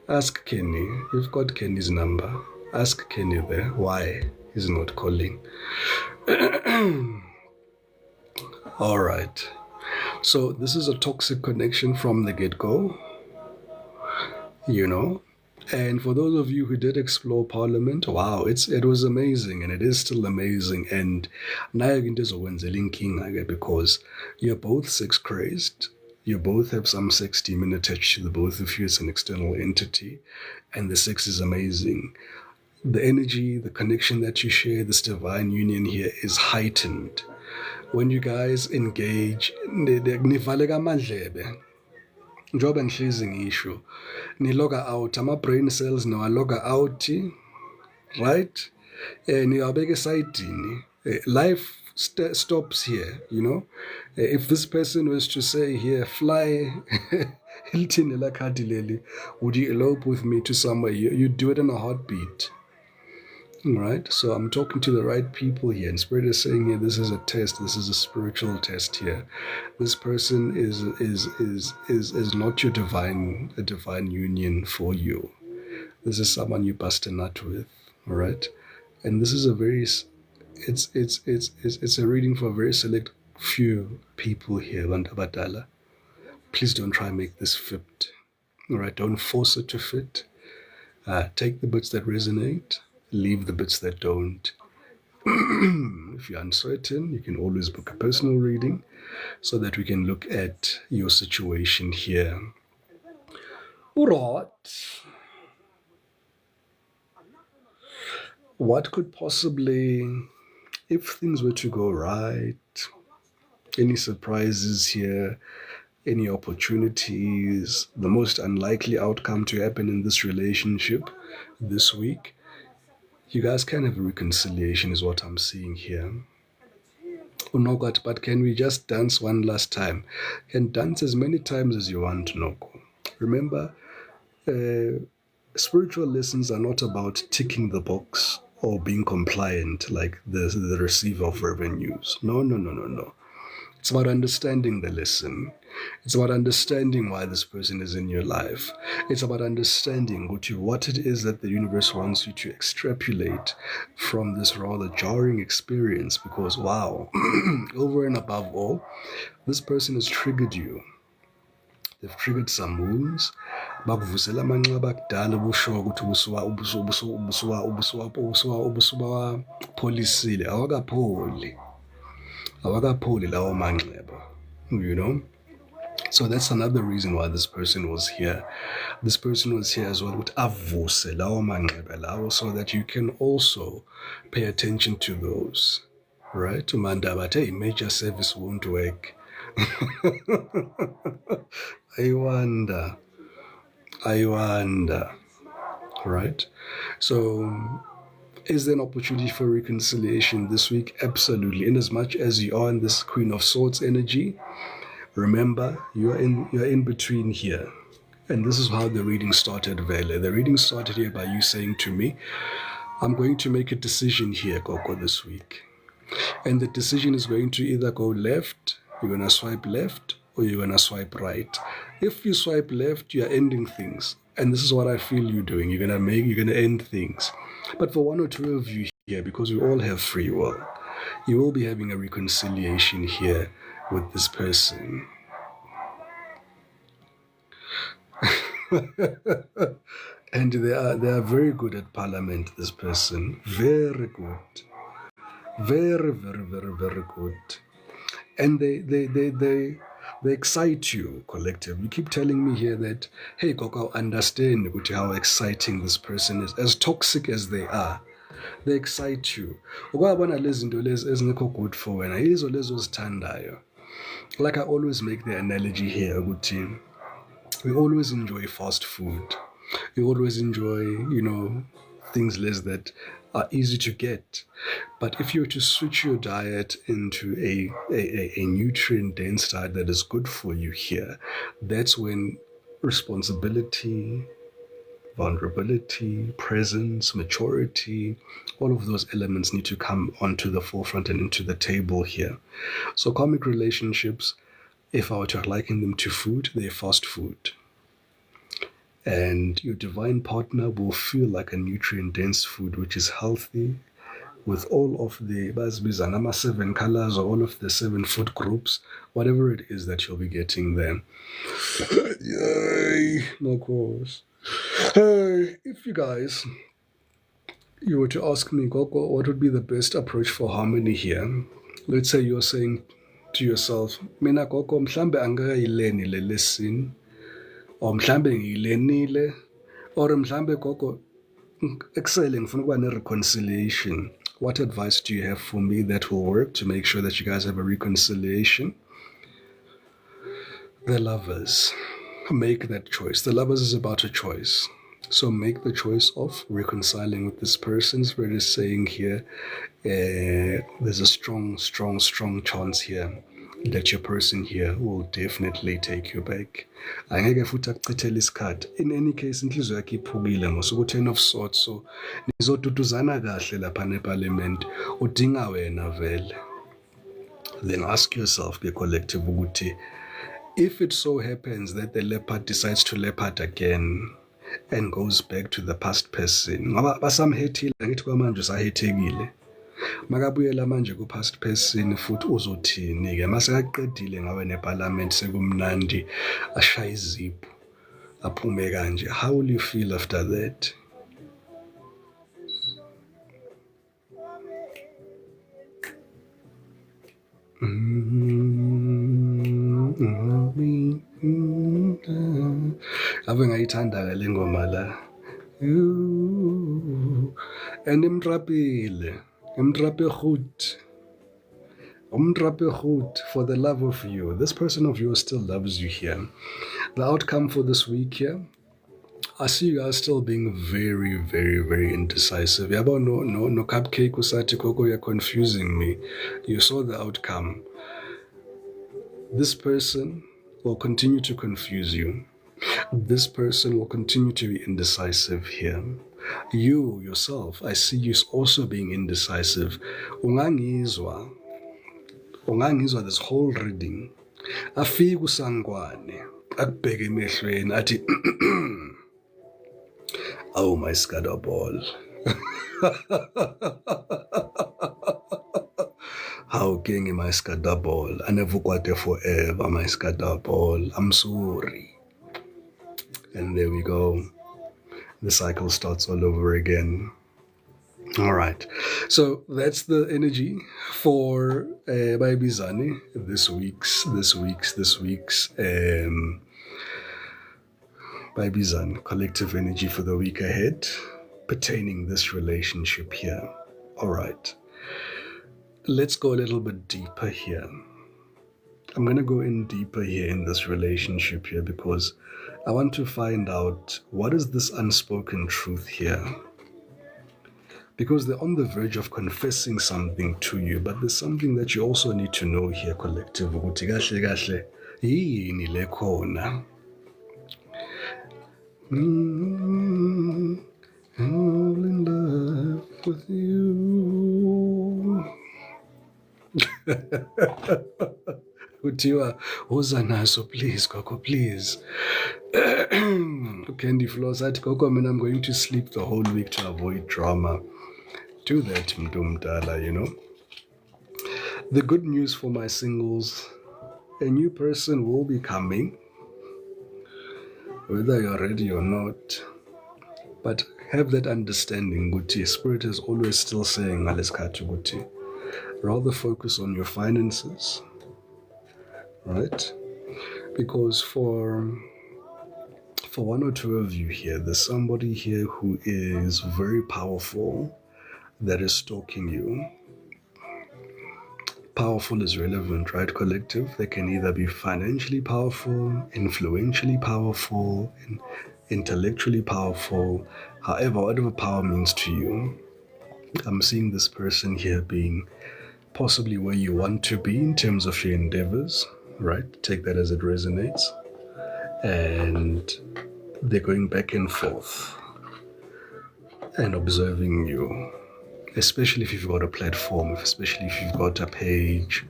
Ask Kenny. You've got Kenny's number. Ask Kenny there why he's not calling. All right. So this is a toxic connection from the get-go. You know? And for those of you who did explore Parliament, wow, it was amazing, and it is still amazing. And nayo into ezokwenzela inkinga because you're both sex crazed. You both have some sex demon attached to the both of you. It's an external entity, and the sex is amazing. The energy, the connection that you share, this divine union here is heightened. When you guys engage, nivaleka amandlebe. Njoba ngihlezi ngisho, niloga out, ama-brain cells niwaloga out, right? Niwabeka esayidini. Life stops here, you know? If this person was to say here, fly, Hilton Lili, would you elope with me to somewhere? You'd do it in a heartbeat. Right? So I'm talking to the right people here. And Spirit is saying here, this is a test. This is a spiritual test here. This person is not your divine union for you. This is someone you bust a nut with. All right? And this is a very it's a reading for a very select few people here, Bantabadala. Please don't try and make this fit. All right? Don't force it to fit. Take the bits that resonate. Leave the bits that don't. If you're uncertain, you can always book a personal reading so that we can look at your situation here. All right. What could possibly, if things were to go right, any surprises here, any opportunities, the most unlikely outcome to happen in this relationship this week, you guys can have a reconciliation is what I'm seeing here. Unogat, but can we just dance one last time? Can dance as many times as you want, Noko. Remember, spiritual lessons are not about ticking the box or being compliant like the receiver of revenues. No. It's about understanding the lesson. It's about understanding why this person is in your life. It's about understanding what it is that the universe wants you to extrapolate from this rather jarring experience because, wow, over and above all, this person has triggered you. They've triggered some wounds. Bakuvusela amanxeba akudala ubusho ukuthi ubusuwa pholisile awakapholi lawo manxeba, you know. So that's another reason why this person was here. This person was here as well with avuse lawo manxeba lawo, so that you can also pay attention to those, right? Umanda but hey, major service won't work. I wonder, right? So is there an opportunity for reconciliation this week? Absolutely. In as much as you are in this Queen of Swords energy, remember, you're in between here. And this is how the reading started, Vele. The reading started here by you saying to me, I'm going to make a decision here, Koko, this week. And the decision is going to either go left, you're going to swipe left, or you're going to swipe right. If you swipe left, you're ending things. And this is what I feel you're doing. You're going to end things. But for one or two of you here, because we all have free will, You will be having a reconciliation here with this person. And they are very good at parliament, this person. Very good. Very, very, very, very good. And they excite you, collective. You keep telling me here that, hey, Koko, understand how exciting this person is, as toxic as they are. They excite you. Ukwabona lezi zinto lezi ezingekho good for wena yizo lezo ozithandayo. Like I always make the analogy here, ukuthi we always enjoy fast food. We always enjoy, things less that are easy to get. But if you were to switch your diet into a nutrient dense diet that is good for you here, that's when responsibility, vulnerability, presence, maturity, all of those elements need to come onto the forefront and into the table here. So karmic relationships, if I were to liken them to food, they're fast food. And your divine partner will feel like a nutrient-dense food, which is healthy, with all of the 7 colors or all of the 7 food groups, whatever it is that you'll be getting there. Yay, no course. If you guys, you were to ask me, Gogo, what would be the best approach for harmony here? Let's say you're saying to yourself, Mina Gogo, mhlambe angakayileni le lesson, or mhlambe ngiyilenile, or mhlambe Gogo, excelling ngifuna ukuba ne-reconciliation. What advice do you have for me that will work to make sure that you guys have a reconciliation? The lovers, make that choice. The lovers is about a choice. So make the choice of reconciling with this person. Spirit is saying here, there's a strong chance here that your person here will definitely take you back. Angeke futhi akuchithele isikhathi. In any case, inhliziyo yakhe iphukile ngosuku 10 of swords, so nizoduduzana kahle lapha neparliament, udinga wena vele. Then ask yourself, ke collective, ukuthi if it so happens that the leopard decides to leopard again and goes back to the past person, ngoba basamhethile, ngithi kwamanje usahethekile. Makabuyela manje ku-past person futhi uzothini-ke masekaqedile ngawe neparlament sekumnandi ashaya izipho aphume kanje. How will you feel after that? Ave ngayithanda-ke le ngoma la. And imrapile for the love of you. This person of yours still loves you here. The outcome for this week here, I see you guys still being very, very, very indecisive. Yabo no cupcake usati Koko, you're confusing me. You saw the outcome. This person will continue to confuse you. This person will continue to be indecisive here. You yourself, I see you also being indecisive. Ungangizwa this whole reading. Afike usangwane, akubheke emehlweni athi oh my scatter ball. How king my scatter ball? I never got there forever, my scatter ball. I'm sorry. And there we go. The cycle starts all over again. All right. So that's the energy for Baibizani this week's Baibizan collective energy for the week ahead pertaining this relationship here. All right. Let's go a little bit deeper here. I'm going to go in deeper here in this relationship here because I want to find out what is this unspoken truth here. Because they're on the verge of confessing something to you, but there's something that you also need to know here, collective. Ukuthi kahle kahle yini le khona. All in love with you. Kuthiwa woza naso, please Gogo, please. Candy Floss athi Gogo, I'm going to sleep the whole week to avoid drama. Do that, mntu mdala, The good news for my singles, a new person will be coming, whether you're ready or not. But have that understanding, Guti. Spirit is always still saying, Aleskatu Guti. Rather focus on your finances, right? Because for one or two of you here, there's somebody here who is very powerful that is stalking you. Powerful is relevant, right, collective? They can either be financially powerful, influentially powerful, intellectually powerful, however, whatever power means to you. I'm seeing this person here being possibly where you want to be in terms of your endeavors, right? Take that as it resonates. And they're going back and forth and observing you, especially if you've got a platform, especially if you've got a page,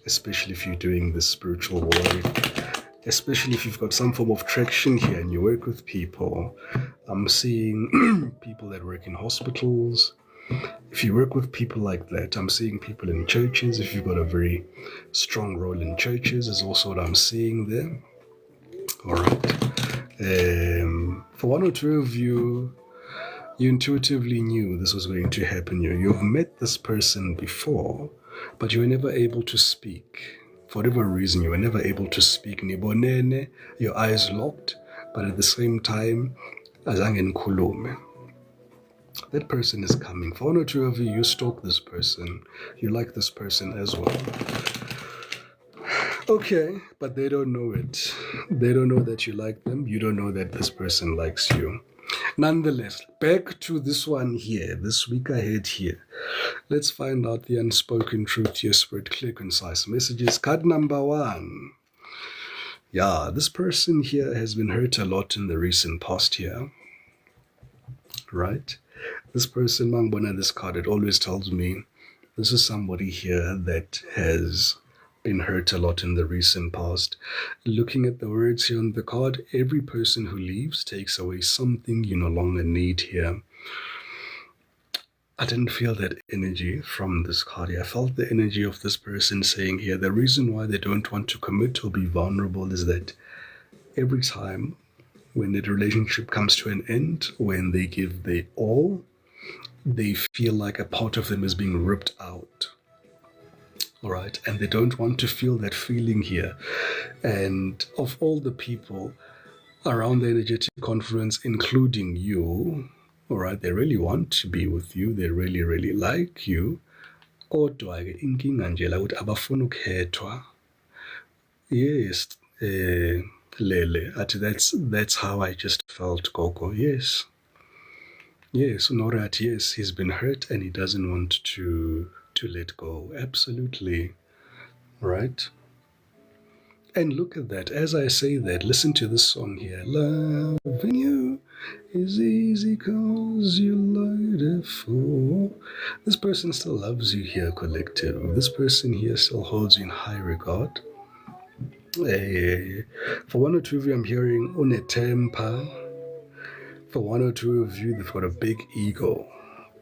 especially if you're doing this spiritual work, especially if you've got some form of traction here and you work with people. I'm seeing people that work in hospitals. If you work with people like that, I'm seeing people in churches. If you've got a very strong role in churches, is also what I'm seeing there. All right. For one or two of you, you intuitively knew this was going to happen. You've met this person before, but you were never able to speak. For whatever reason, you were never able to speak. Nibonene, your eyes locked, but at the same time, azange nikhulume. That person is coming. For one or two of you, you stalk this person. You like this person as well. Okay, but they don't know it. They don't know that you like them. You don't know that this person likes you. Nonetheless, back to this one here, this week ahead here. Let's find out the unspoken truth here, Spirit. Clear, concise messages. Card number 1. Yeah, this person here has been hurt a lot in the recent past here. Right? This person, Mangbona, this card, it always tells me this is somebody here that has been hurt a lot in the recent past. Looking at the words here on the card, every person who leaves takes away something you no longer need here. I didn't feel that energy from this card here. I felt the energy of this person saying here, the reason why they don't want to commit or be vulnerable is that every time when that relationship comes to an end, when they give their all, they feel like a part of them is being ripped out. All right, and they don't want to feel that feeling here. And of all the people around the energetic confluence, including you, all right, they really want to be with you. They really, really like you. Kodwa ke inkinga nje la ukuthi abafuna ukukhethwa. Yes, Lele, that's how I just felt, Gogo. Yes, Norat, yes, he's been hurt and he doesn't want to let go. Absolutely. Right? And look at that. As I say that, listen to this song here. Loving you is easy cause you light it for. This person still loves you here, collective. This person here still holds you in high regard. For one or two of you, I'm hearing unetempa. For one or two of you, they've got a big ego.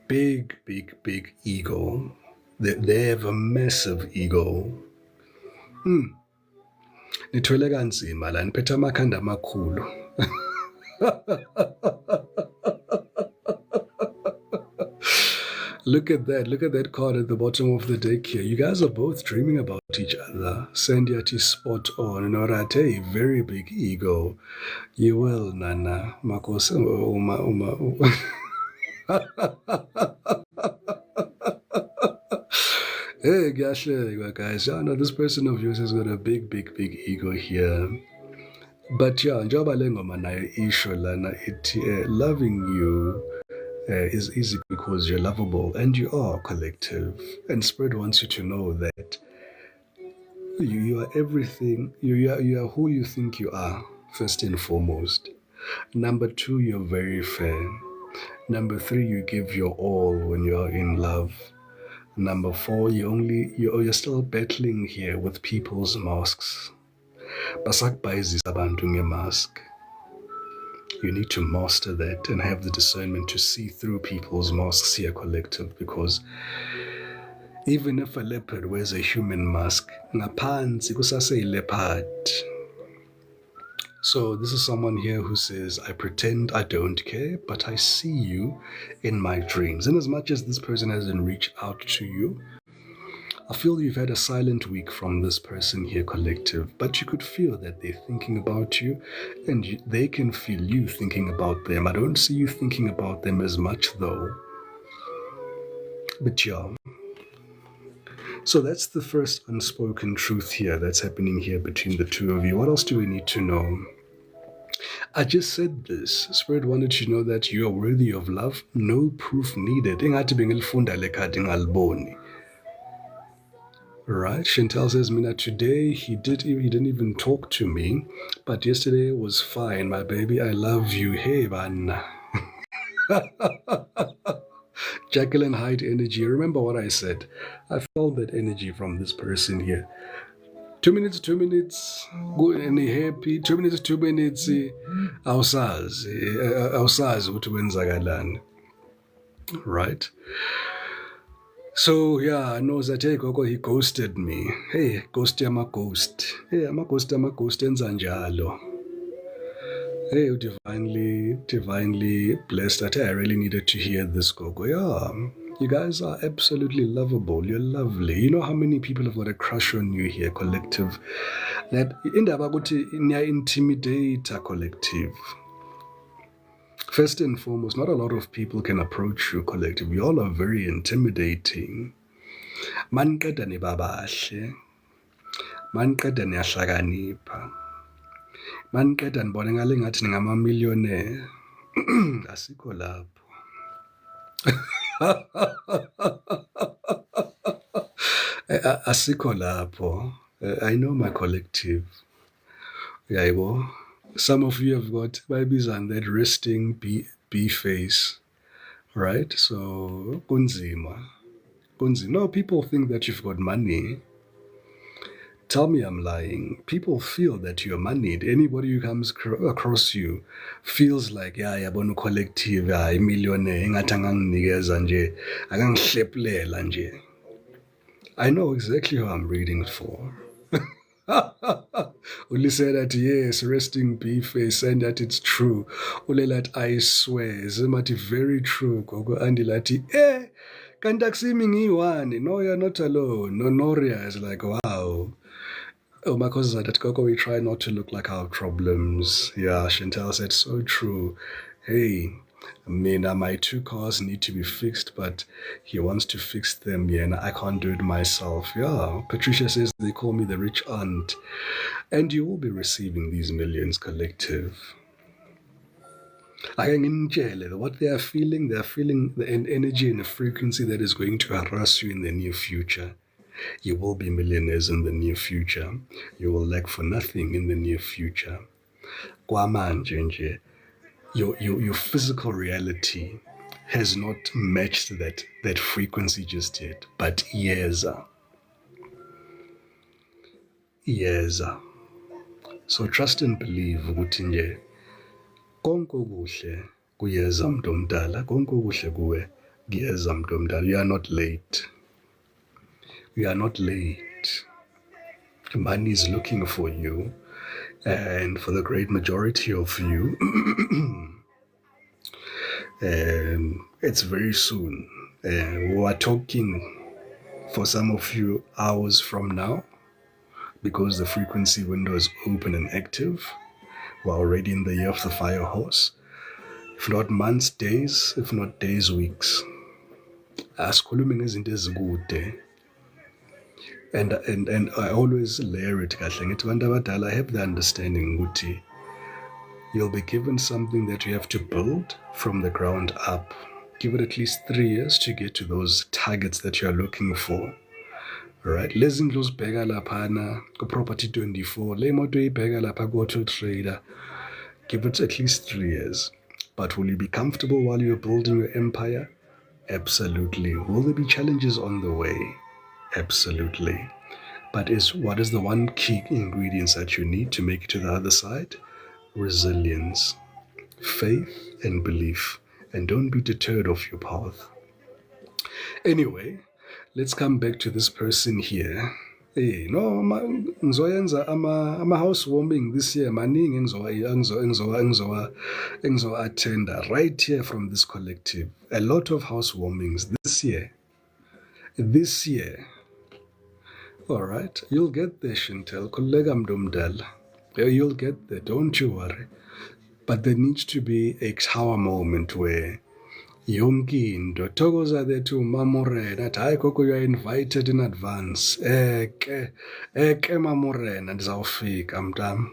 Big ego. They have a massive ego. Nithwele kanzima la niphethe amakhanda amakhulu. Look at that card at the bottom of the deck here. You guys are both dreaming about each other. Sandyati spot on. Norate, very big ego. You will, Nana. Makos uma. Hey, guys. Yeah, no, this person of yours has got a big ego here. But yeah, njoba lengoma nayo isho lana loving you is easy because you're lovable and you are collective. And Spirit wants you to know that you are everything. You are who you think you are, first and foremost. Number 2, you're very fair. Number 3, you give your all when you are in love. Number 4, you're still battling here with people's masks. Basakubhayizisa abantu ngemask. You need to master that and have the discernment to see through people's masks here, collective, because Even if a leopard wears a human mask, ngaphansi kusase leopard. So this is someone here who says, I pretend I don't care, but I see you in my dreams. And as much as this person hasn't reached out to you, I feel you've had a silent week from this person here, collective, but you could feel that they're thinking about you and they can feel you thinking about them. I don't see you thinking about them as much though. But yeah. So that's the first unspoken truth here that's happening here between the two of you. What else do we need to know? I just said this. Spirit wanted you to know that you are worthy of love. No proof needed. Ingathi bengilifunda le khadi ngaliboni. Right? Chantel says, Mina, today he didn't even talk to me, but yesterday was fine. My baby, I love you. Hey, man. Jacqueline Hyde energy. Remember what I said. I felt that energy from this person here. 2 minutes, 2 minutes, go and happy. 2 minutes, 2 minutes. Awusazi ukuthi wenzakalani. Right? So yeah, I know that hey Gogo, he ghosted me. Hey, ghost yama ghost. Hey, ama ghost enza njalo. Hey, divinely blessed that I really needed to hear this, Gogo. Yeah, you guys are absolutely lovable. You're lovely. You know how many people have got a crush on you here, collective. That indaba ukuthi niya intimidate collective. First and foremost, not a lot of people can approach you, collective. You all are very intimidating. Maniqeda nibabahle. Maniqeda niyahlakanipha. Maniqeda nibone ngale ngathi ningamamillionaire. Asikho lapho. Asikho lapho. I know my collective. Yaibo. Some of you have got babies on that resting B face, right? So kunzima. No, people think that you've got money. Tell me I'm lying. People feel that you're moneyed. Anybody who comes across you feels like, yeah, yabona collective, yeah, millionaire, ingathi anganginikeza nje, akangihleplela nje. I know exactly who I'm reading for. Uli said that yes, resting B face, and that it's true. Ule that I swear, Zimati very true. Gogo Andy Lati, kanti akusimi ngiyi-one. No, you're not alone. No, Noria is like, wow. Oh, my cousin said that Gogo, we try not to look like our problems. Yeah, Chantel said, so true. Hey, my 2 cars need to be fixed, but he wants to fix them, yeah, and I can't do it myself. Yeah, Patricia says they call me the rich aunt. And you will be receiving these millions, collective. What they're feeling an energy and a frequency that is going to harass you in the near future. You will be millionaires in the near future. You will lack for nothing in the near future. Your physical reality has not matched that frequency just yet, but years. So trust and believe ukuthi nje konke okuhle kuyeza umuntu omdala, konke okuhle kuwe kuyeza umuntu omdala. You are not late. You are not late. Money is looking for you, and for the great majority of you, it's very soon. We are talking for some of you hours from now, because the frequency window is open and active. We're already in the year of the fire horse. If not months, days, if not days, weeks. Asikhulume ngezinto ezikude. And I always layer it kahle ngithi abantu abadala, I have the understanding ukuthi you'll be given something that you have to build from the ground up. Give it at least 3 years to get to those targets that you're looking for. Right? Lezi ndlu uzibheka laphana ku-Property 24, le moto uyibheka lapha ku-Auto Trader. Give it at least 3 years. But will you be comfortable while you're building your empire? Absolutely. Will there be challenges on the way? Absolutely. But what is the one key ingredients that you need to make it to the other side? Resilience, faith, and belief. And don't be deterred off your path. Anyway, let's come back to this person here. Hey, no, ngizoyenza ama housewarming this year maningi engizowa attenda right here from this collective. A lot of housewarmings this year. This year. All right, you'll get there, Chantel. Kollega mdumdala. You'll get there, don't you worry. But there needs to be a shower moment where yonke into thokoza that umamorena athi hayi gogo, you are invited in advance. Eke mamorena ndizawufika mntam.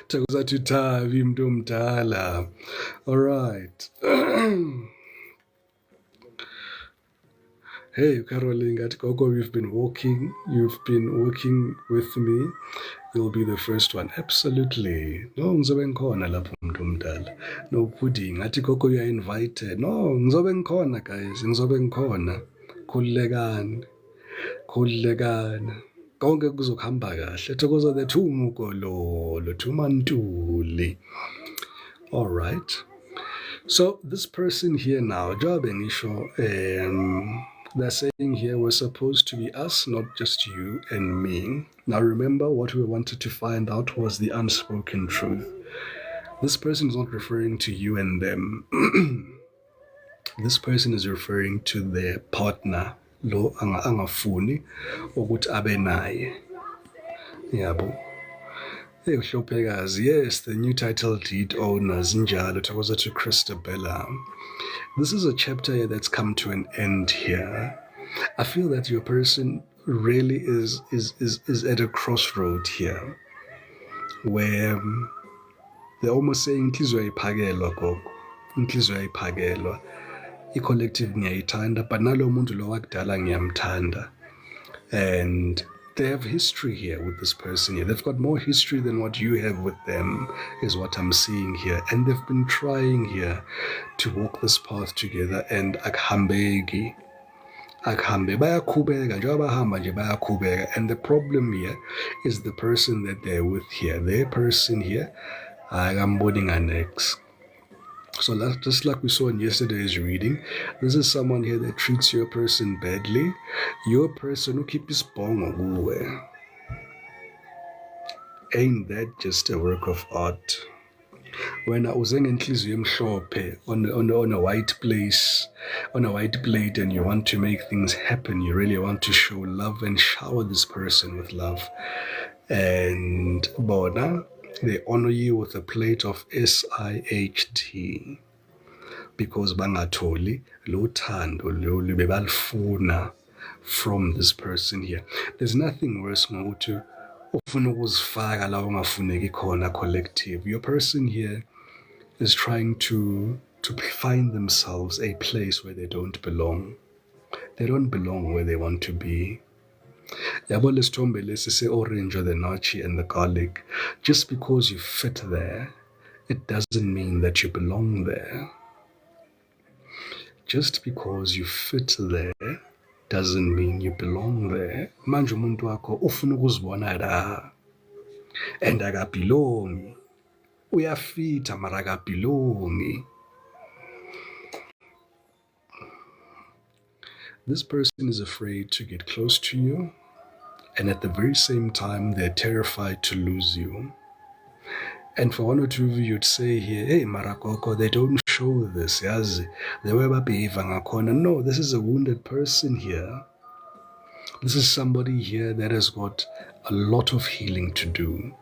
Thokoza athi Thabi mntu omdala. All right. Hey, Caroline, at Gogo, you've been working with me. You'll be the first one. Absolutely. No, ngizobe ngikhona lapho umuntu omdala. No pudding. Athi Gogo, you are invited. No, ngizobe ngikhona guys. Ngizobe ngikhona. Khululekani. Konke kuzokuhamba kahle. Thokoza the thumukolo, thumantuli. All right. So this person here now, Job and Isho, they're saying here we're supposed to be us, not just you and me. Now remember, what we wanted to find out was the unspoken truth. This person is not referring to you and them. This person is referring to their partner, lo angafuni ukuthi abe naye. Yabo. Hey, yes, the new title deed owners, Njalo, Thokoza to Christabella. This is a chapter here that's come to an end here. I feel that your person really is at a crossroad here, where they're almost saying inhliziyo ayiphakelwa gogo, inhliziyo ayiphakelwa, i-collective ngiyayithanda, but nalo muntu lo wakudala ngiyamthanda. And they have history here with this person here. They've got more history than what you have with them, is what I'm seeing here. And they've been trying here to walk this path together, and akuhambeki. Bayaqhubeka njengoba bahamba nje bayaqhubeka. And the problem here is the person that they're with here. Their person here, akamboni nganex. So just like we saw in yesterday's reading, this is someone here that treats your person badly. Your person who keep his bongo kuwe. Ain't that just a work of art? When I was in emhlophe on a white place, on a white plate, and you want to make things happen, you really want to show love and shower this person with love. And bona, they honor you with a plate of SIHT, because bangatholi lo thando lo bebalifuna from this person here. There's nothing worse ngokuthi ufuna ukuzifaka la ungafuneki khona collective. Your person here is trying to find themselves a place where they don't belong. They don't belong where they want to be. Yabo lesithombe lesi se-orange or the nachi and the garlic. Just because you fit there, it doesn't mean that you belong there. Just because you fit there doesn't mean you belong there. Manje umuntu wakho ufuna ukuzibona la, and akabelongi. Uyafita mara akabelongi. This person is afraid to get close to you, and at the very same time, they're terrified to lose you. And for one or two of you, you'd say here, hey, Marakoko, they don't show this, yazi. They were behaving ngakona. No, this is a wounded person here. This is somebody here that has got a lot of healing to do.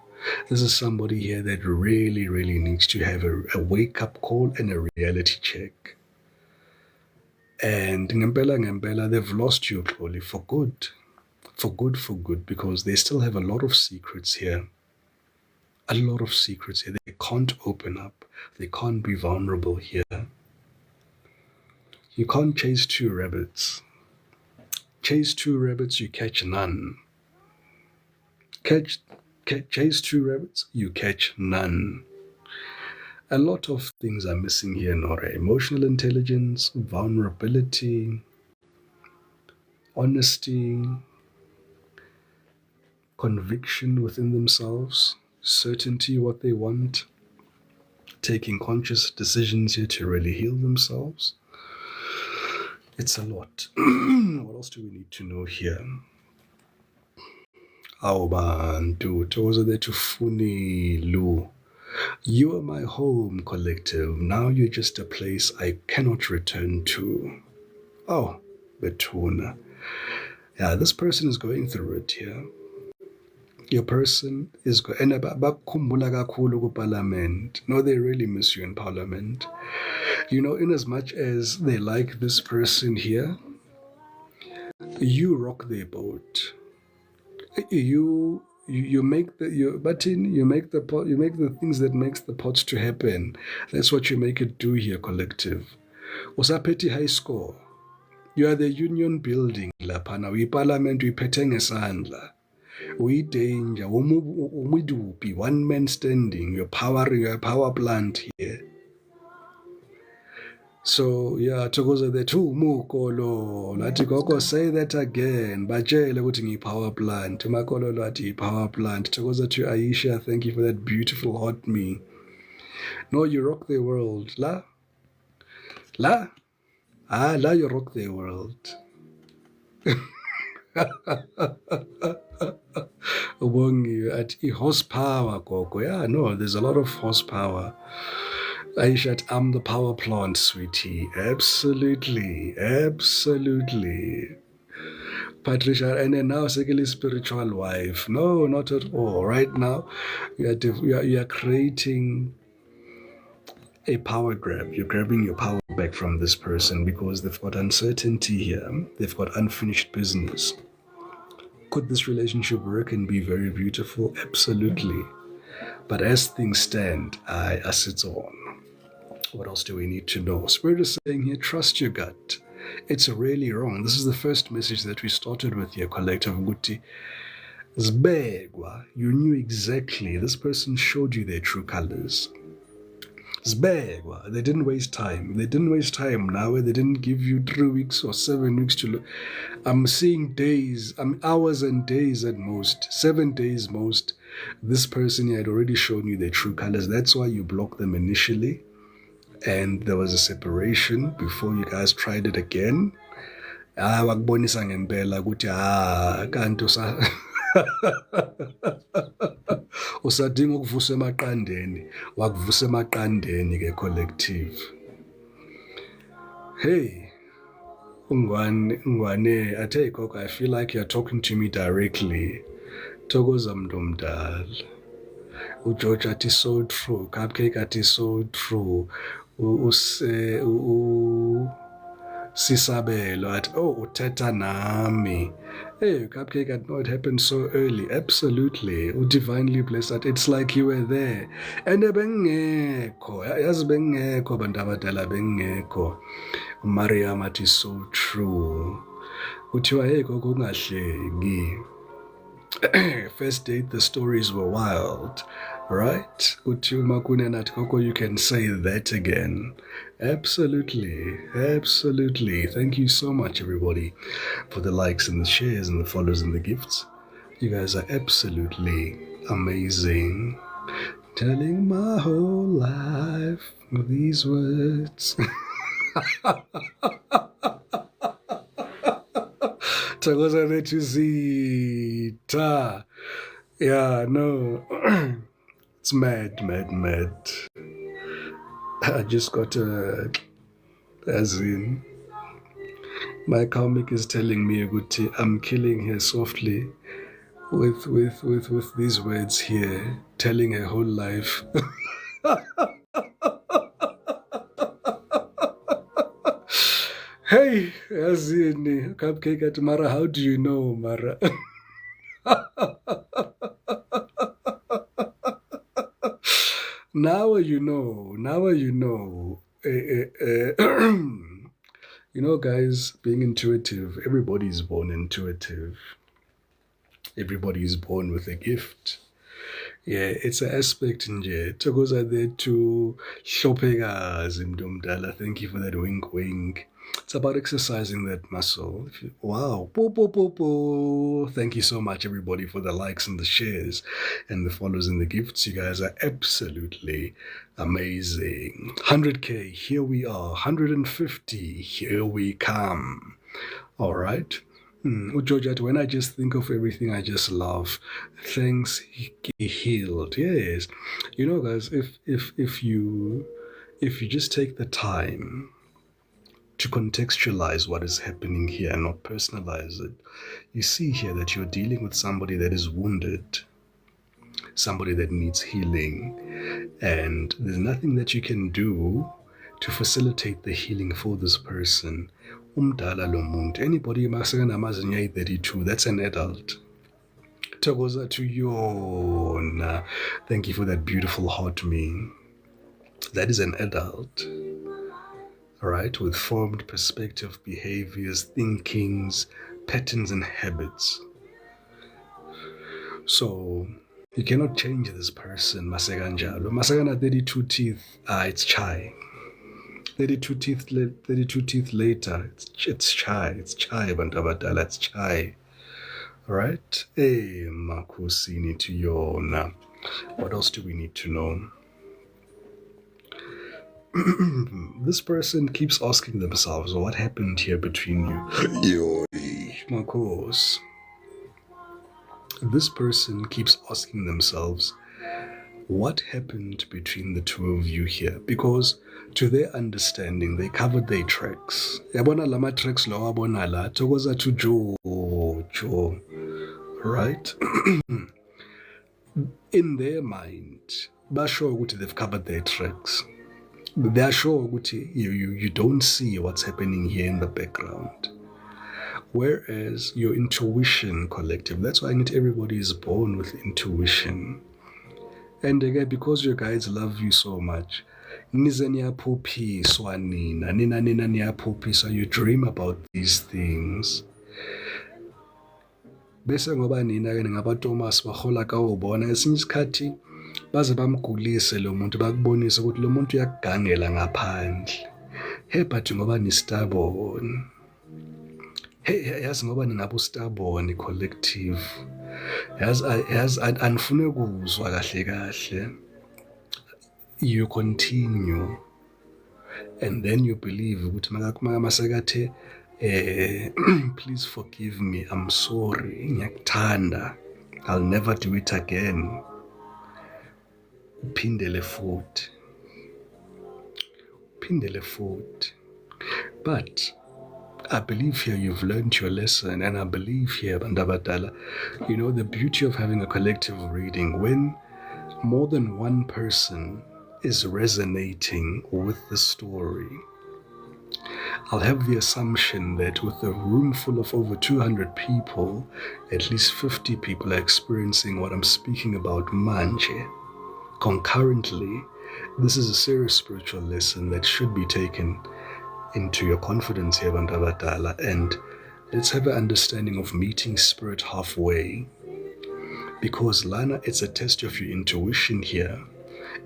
This is somebody here that really, really needs to have a wake-up call and a reality check. And ngempela, they've lost you, Chloe, for good. For good, because they still have a lot of secrets here. A lot of secrets here. They can't open up. They can't be vulnerable here. You can't chase two rabbits. Chase two rabbits, you catch none. Chase two rabbits, you catch none. A lot of things are missing here, Nora. Emotional intelligence, vulnerability, honesty, conviction within themselves, certainty what they want, taking conscious decisions here to really heal themselves. It's a lot. What else do we need to know here? Awubantu thokoza lethu Funilu. You are my home, collective. Now you're just a place I cannot return to. Oh, Betuna. Yeah, this person is going through it here. Your person is going, and bakhumbula kakhulu ku-parliament. No, they really miss you in parliament. You know, in as much as they like this person here, you rock their boat. You make the you make the pot, you make the things that makes the pots to happen. That's what you make it do here, collective. Usaphethe high score. You are the union building laphana. Parliament uyiphethe ngesandla. Uyi-danger. Umudupi. One man standing. You're a power plant here. So yeah, thokoza the two mukolo lathi gogo, say that again. Batshele ukuthi ngiyi-power plant. Makolo lathi power plant. Thokoza to Aisha, thank you for that beautiful hot me. No, you rock the world. La you rock the world. Ubongiwe at horsepower gogo. Yeah, no, there's a lot of horsepower. Aisha, I'm the power plant, sweetie. Absolutely. Patricia, and then now secondly spiritual wife. No, not at all. Right now, you are creating a power grab. You're grabbing your power back from this person because they've got uncertainty here. They've got unfinished business. Could this relationship work and be very beautiful? Absolutely. But as things stand, I sit on. What else do we need to know? Spirit is saying here, trust your gut. It's really wrong. This is the first message that we started with here, collective Guti. Zbegwa, you knew exactly. This person showed you their true colors. Zbegwa, they didn't waste time. Now they didn't give you 3 weeks or 7 weeks to look. I'm seeing days, hours and days at most, 7 days most. This person had already shown you their true colors. That's why you blocked them initially. And there was a separation before you guys tried it again. Wakubonisa ngempela ukuthi kanti usadinga ukuvusa emaqandeni. Wakuvusa emaqandeni ke collective. Hey, Ungwane, I tell you, Coco, I feel like you're talking to me directly. Thokoza mntu mdala. uGeorge athi so true, Cupcake athi so true, Sisabelo athi oh uthetha nami. Hey, Cupcake, I know it happened so early. Absolutely. Divinely blessed that it's like you were there. And bengekho, yazi bengekho abantu abadala bengekho. Mariam athi so true. Kuthiwa hey gogo ungahleki. First date, the stories were wild, right? Koko, you can say that again. Absolutely. Thank you so much, everybody, for the likes and the shares and the follows and the gifts. You guys are absolutely amazing. Telling my whole life with these words. Thokoza lethu Zita. Yeah, no. It's mad. I just got as in, my comic is telling me, Guti, I'm killing her softly with these words here, telling her whole life. Hey, as in, Cupcake at Mara, how do you know, Mara? Now you know. You know, guys, being intuitive, everybody's born intuitive. Everybody's born with a gift. Yeah, it's an aspect nje. Thokoza there to Shopega Zimdumdala. Thank you for that wink. It's about exercising that muscle. Wow. Boo, boo, boo, boo. Thank you so much, everybody, for the likes and the shares and the follows and the gifts. You guys are absolutely amazing. 100K, here we are. 150, here we come. All right. Georgia, when I just think of everything I just love, thanks healed. Yes. You know, guys, if you just take the time to contextualize what is happening here and not personalize it, you see here that you're dealing with somebody that is wounded, somebody that needs healing, and there's nothing that you can do to facilitate the healing for this person. Umdala lo muntu, anybody masekanamazinga ayi-32, that's an adult. Thokoza to yona. Thank you for that beautiful heart me. That is an adult. All right, with formed perspective, behaviors, thinkings, patterns, and habits. So you cannot change this person, Maseganjalo. Masagana 32 teeth, it's chai. 32 teeth later, it's chai. It's chai, Bantabadala, it's chai. All right? Hey, Makusini to Yona. What else do we need to know? This person keeps asking themselves, what happened here between you? Marcos. This person keeps asking themselves, what happened between the two of you here? Because to their understanding, they covered their tracks. Yabona lama tracks lo abona la tokoza to Joe. Right? In their mind, basho ukuthi they've covered their tracks. They are sure ukuthi you don't see what's happening here in the background. Whereas your intuition collective, that's why not everybody is born with intuition. And again, because your guides love you so much, you dream about these things. Bese ngoba nina ke ngabaThomas bahola ka ubona esinye isikhathi baze bamgulise lo muntu bakubonise ukuthi lo muntu uyakugangela ngaphandle. Hey but ngoba ni stubborn. Hey yazi ngoba ningabu stubborn collective. Yazi anifune ukuzwa kahle kahle. You continue and then you believe ukuthi masekathe please forgive me, I'm sorry, ngiyakuthanda, I'll never do it again. Phindele futhi. But I believe here you've learned your lesson, and I believe here, Bandabadala, you know, the beauty of having a collective reading, when more than one person is resonating with the story, I'll have the assumption that with a room full of over 200 people, at least 50 people are experiencing what I'm speaking about manje. Concurrently, this is a serious spiritual lesson that should be taken into your confidence here, Bandabatala, and let's have an understanding of meeting spirit halfway. Because Lana, it's a test of your intuition here.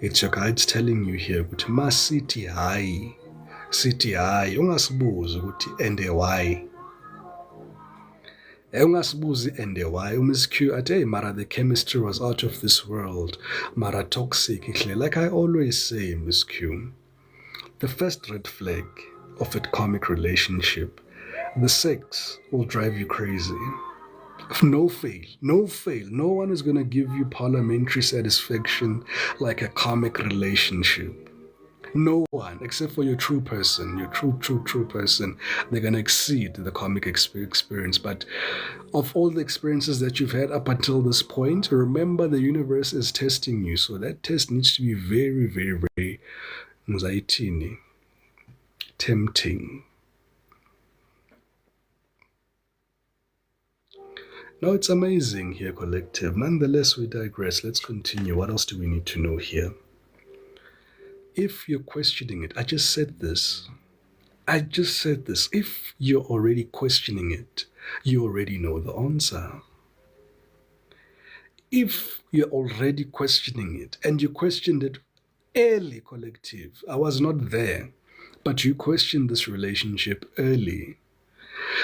It's your guides telling you here, but ma city high. City high, ungasibuzi ukuthi and why. Ungasibuzi and why. Miss Q at mara the chemistry was out of this world. Mara toxic. Like I always say, Miss Q, the first red flag of a karmic relationship, the sex will drive you crazy. No fail. No one is gonna give you parliamentary satisfaction like a karmic relationship. No one, except for your true person, your true person, they're going to exceed the karmic experience. But of all the experiences that you've had up until this point, remember the universe is testing you. So that test needs to be very, very, very anxiety, tempting. Now it's amazing here, collective. Nonetheless, we digress. Let's continue. What else do we need to know here? If you're questioning it, I just said this. If you're already questioning it, you already know the answer. If you're already questioning it and you questioned it early, collective, I was not there, but you questioned this relationship early.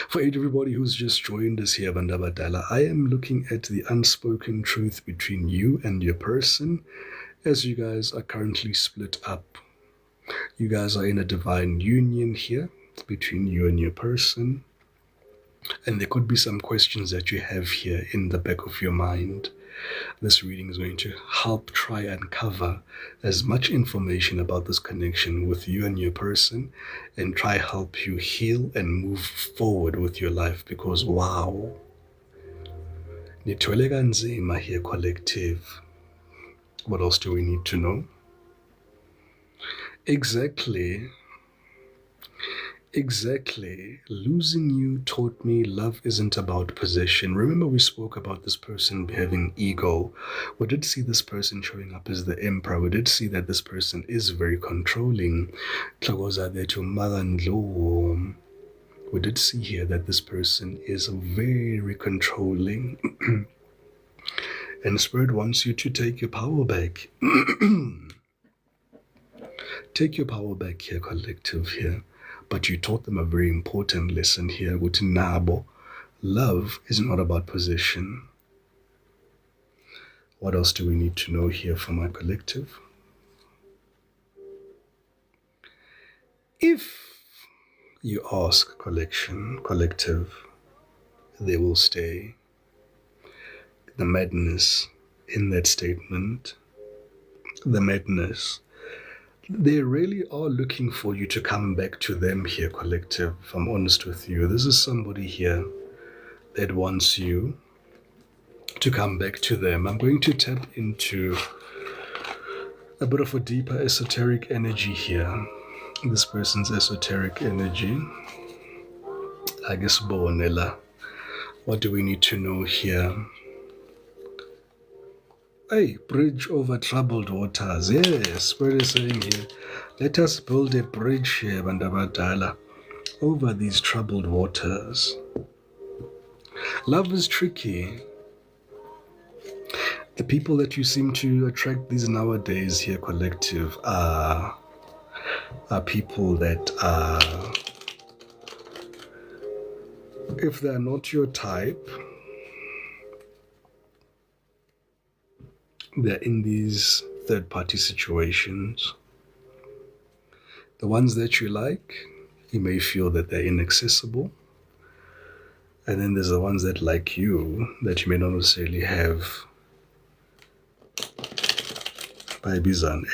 For everybody who's just joined us here, Bandabadala, I am looking at the unspoken truth between you and your person as you guys are currently split up. You guys are in a divine union here between you and your person. And there could be some questions that you have here in the back of your mind. This reading is going to help try and cover as much information about this connection with you and your person and try help you heal and move forward with your life, because wow, nithwele kanzima here, collective. What else do we need to know? Exactly. Losing you taught me love isn't about possession. Remember, we spoke about this person having ego. We did see this person showing up as the emperor. We did see that this person is very controlling. We did see here that this person is very controlling. And Spirit wants you to take your power back. Take your power back here, collective here. But you taught them a very important lesson here. Nabo, love is not about possession. What else do we need to know here for my collective? If you ask collective, they will stay. The madness in that statement, the madness. They really are looking for you to come back to them here, collective. If I'm honest with you, this is somebody here that wants you to come back to them. I'm going to tap into a bit of a deeper esoteric energy here. This person's esoteric energy. I guess Bonella. What do we need to know here? Hey, bridge over troubled waters. Yes, Spirit is saying here, let us build a bridge here, Bandabadala, over these troubled waters. Love is tricky. The people that you seem to attract these nowadays here, collective, are people that are, if they're not your type, they're in these third-party situations. The ones that you like, you may feel that they're inaccessible. And then there's the ones that like you, that you may not necessarily have a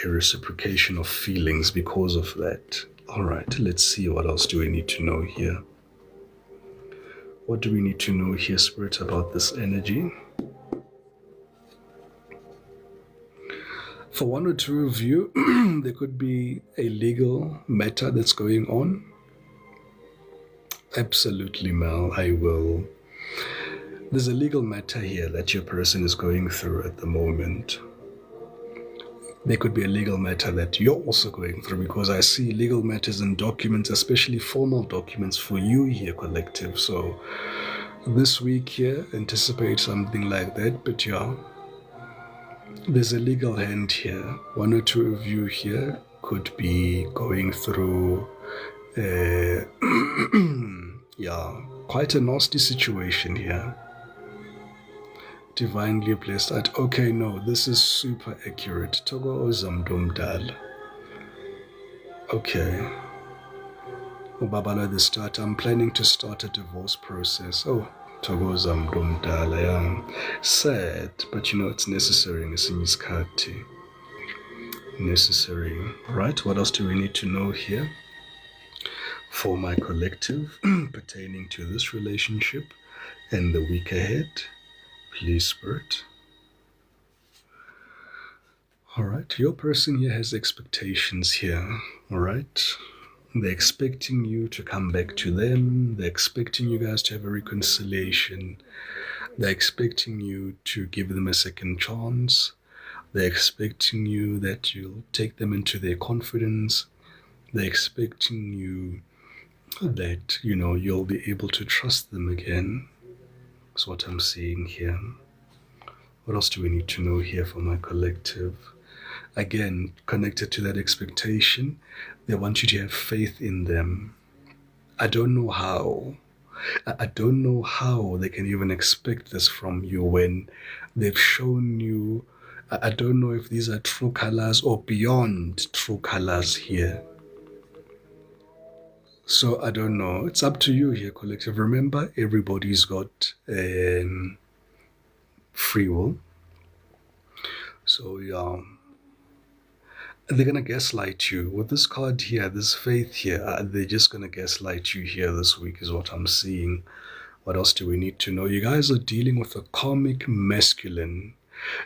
reciprocation of feelings because of that. All right, let's see, what else do we need to know here? What do we need to know here, Spirit, about this energy? For one or two of you, there could be a legal matter that's going on. Absolutely, Mel, I will. There's a legal matter here that your person is going through at the moment. There could be a legal matter that you're also going through, because I see legal matters and documents, especially formal documents for you here, collective. So this week here, anticipate something like that, but yeah. There's a legal hand here. One or two of you here could be going through, quite a nasty situation here. Divinely blessed at, okay, no, this is super accurate. Togo Zamdumdal. Okay. Ubabala the start. I'm planning to start a divorce process. Oh. Sad, but it's necessary. Necessary. Right, what else do we need to know here for my collective pertaining to this relationship and the week ahead? Please, Spirit. All right, your person here has expectations here. All right. They're expecting you to come back to them. They're expecting you guys to have a reconciliation. They're expecting you to give them a second chance. They're expecting you that you'll take them into their confidence. They're expecting you that, you'll be able to trust them again. That's what I'm seeing here. What else do we need to know here for my collective? Again, connected to that expectation, they want you to have faith in them. I don't know how. I don't know how they can even expect this from you when they've shown you. I don't know if these are true colors or beyond true colors here. So I don't know. It's up to you here, collective. Remember, everybody's got free will. So yeah, they're gonna gaslight you with this card here, this faith here. They're just gonna gaslight you here this week, is what I'm seeing. What else do we need to know? You guys are dealing with a karmic masculine.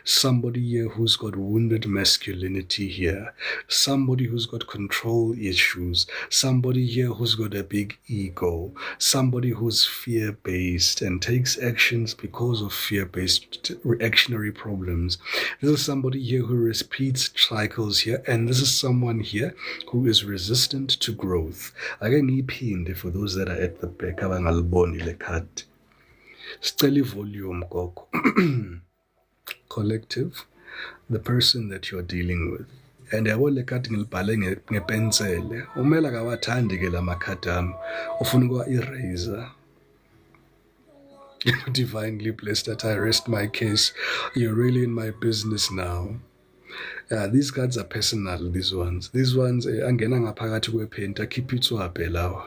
Somebody here who's got wounded masculinity here. Somebody who's got control issues. Somebody here who's got a big ego. Somebody who's fear-based and takes actions because of fear-based reactionary problems. This is somebody here who repeats cycles here, and this is someone here who is resistant to growth. Akengiyiphinde for those that are at the back abangaliboni le card. Sicela volume gogo. Collective, the person that you're dealing with. And yabo le card ngilibhale ngepensele. Umela kawathandi ke la makhadi ami. Ufuna ukwa eraser. Divinely blessed that I rest my case. You're really in my business now. These cards are personal, these ones. These ones, angena ngaphakathi kwepaint, akhipha itswabe lawa.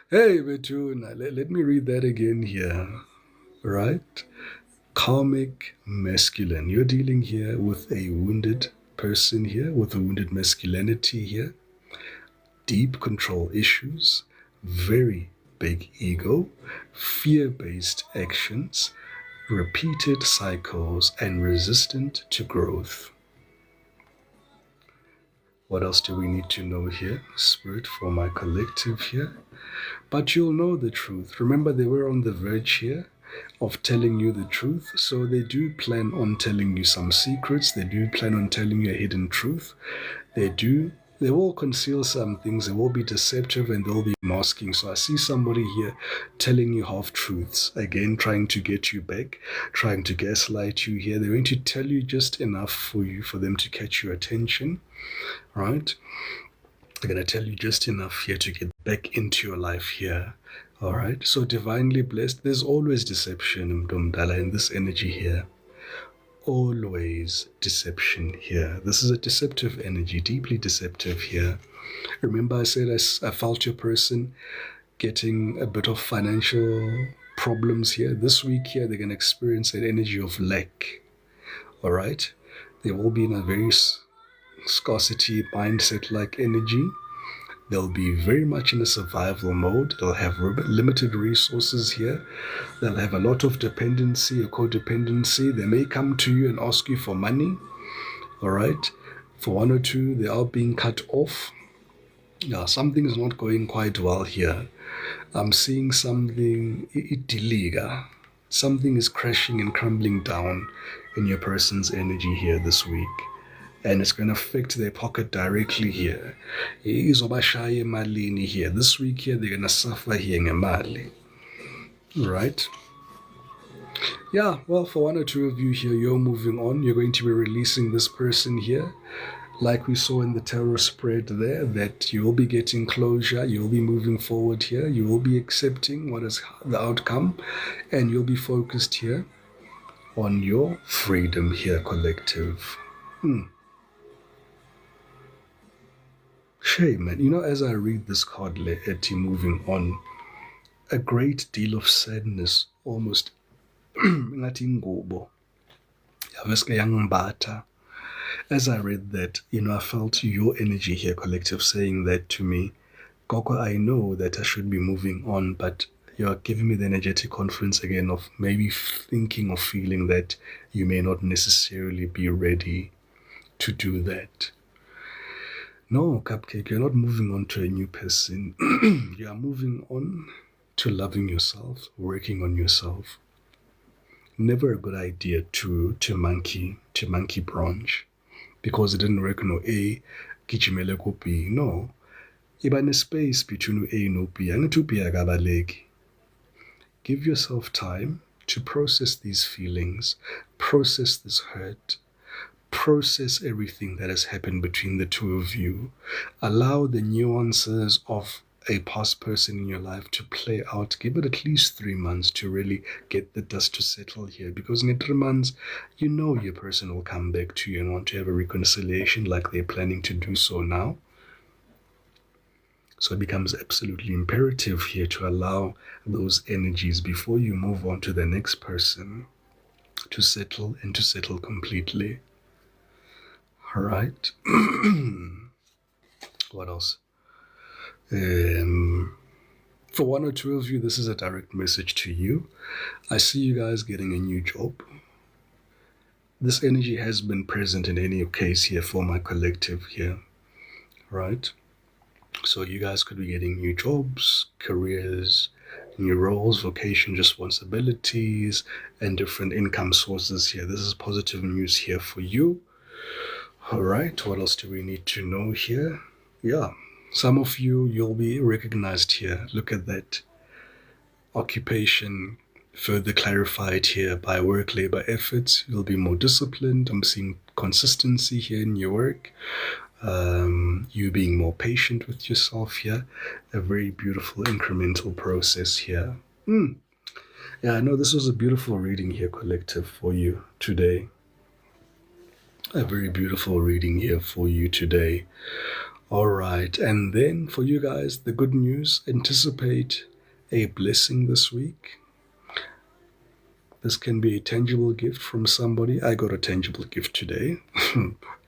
Hey, Betuna, let me read that again here. Right? Karmic masculine. You're dealing here with a wounded person here, with a wounded masculinity here. Deep control issues, very big ego, fear-based actions, repeated cycles, and resistant to growth. What else do we need to know here? Spirit for my collective here. But you'll know the truth. Remember, they were on the verge here of telling you the truth. So they do plan on telling you some secrets. They do plan on telling you a hidden truth. They will conceal some things. They will be deceptive and they'll be masking. So I see somebody here telling you half-truths. Again, trying to get you back, trying to gaslight you here. They're going to tell you just enough for them to catch your attention. Right? They're going to tell you just enough here to get back into your life here. All right? So divinely blessed. There's always deception, Mdumdala, in this energy here. Always deception here. This is a deceptive energy, deeply deceptive here. Remember I said I felt your person getting a bit of financial problems here. This week here, they're going to experience an energy of lack. All right? They will be in a very scarcity mindset like energy. They'll be very much in a survival mode. They'll have limited resources here. They'll have a lot of dependency or codependency. They may come to you and ask you for money. All right. For one or two, they are being cut off. Yeah, something is not going quite well here. I'm seeing something itiliga. Something is crashing and crumbling down in your person's energy here this week. And it's going to affect their pocket directly here. Izobashaya emalini here. This week here, they're going to suffer here ngemali. Right? Yeah, well, for one or two of you here, you're moving on. You're going to be releasing this person here. Like we saw in the Taurus spread there, that you will be getting closure. You will be moving forward here. You will be accepting what is the outcome. And you'll be focused here on your freedom here, collective. Shame, man. You know, as I read this card, Eti, moving on, a great deal of sadness, almost ngathi ingubo. Yaveske yangimbata. As I read that, you know, I felt your energy here, collective, saying that to me. Koko, I know that I should be moving on, but you're giving me the energetic confidence again of maybe thinking or feeling that you may not necessarily be ready to do that. No, Cupcake, you're not moving on to a new person. You are moving on to loving yourself, working on yourself. Never a good idea to monkey branch, because it didn't work no A, gijimele ku B. No. Iba ne space between A no B. Angithi B akabaleki. Give yourself time to process these feelings, process this hurt, process everything that has happened between the two of you. Allow the nuances of a past person in your life to play out. Give it at least 3 months to really get the dust to settle here, because in 3 months, you know your person will come back to you and want to have a reconciliation like they're planning to do so now. So it becomes absolutely imperative here to allow those energies before you move on to the next person to settle and to settle completely. All right. What else? For one or two of you, this is a direct message to you. I see you guys getting a new job. This energy has been present in any case here for my collective here, right? So you guys could be getting new jobs, careers, new roles, vocation, responsibilities, and different income sources here. This is positive news here for you. All right, what else do we need to know here? Yeah, some of you, you'll be recognized here. Look at that. Occupation further clarified here by work labor efforts. You'll be more disciplined. I'm seeing consistency here in your work. You being more patient with yourself here. A very beautiful incremental process here. Yeah, I know this was a beautiful reading here, collective, for you today. A very beautiful reading here for you today. All right, and then for you guys, the good news, anticipate a blessing this week. This can be a tangible gift from somebody. I got a tangible gift today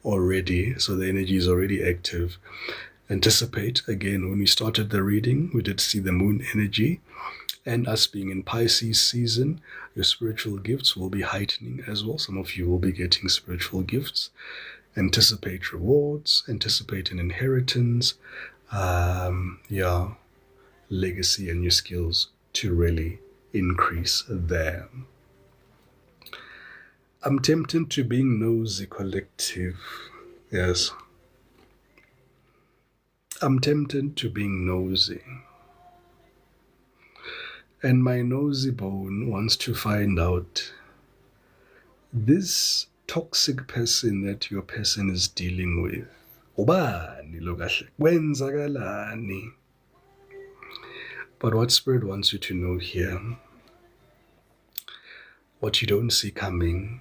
already, so the energy is already active. Anticipate, again, when we started the reading, we did see the moon energy, and us being in Pisces season, your spiritual gifts will be heightening as well. Some of you will be getting spiritual gifts. Anticipate rewards, anticipate an inheritance, legacy and your skills to really increase there. I'm tempted to being nosy, collective. Yes. I'm tempted to being nosy. And my nosy bone wants to find out this toxic person that your person is dealing with. Ubani lo kahle? Kwenzakalani? But what Spirit wants you to know here, what you don't see coming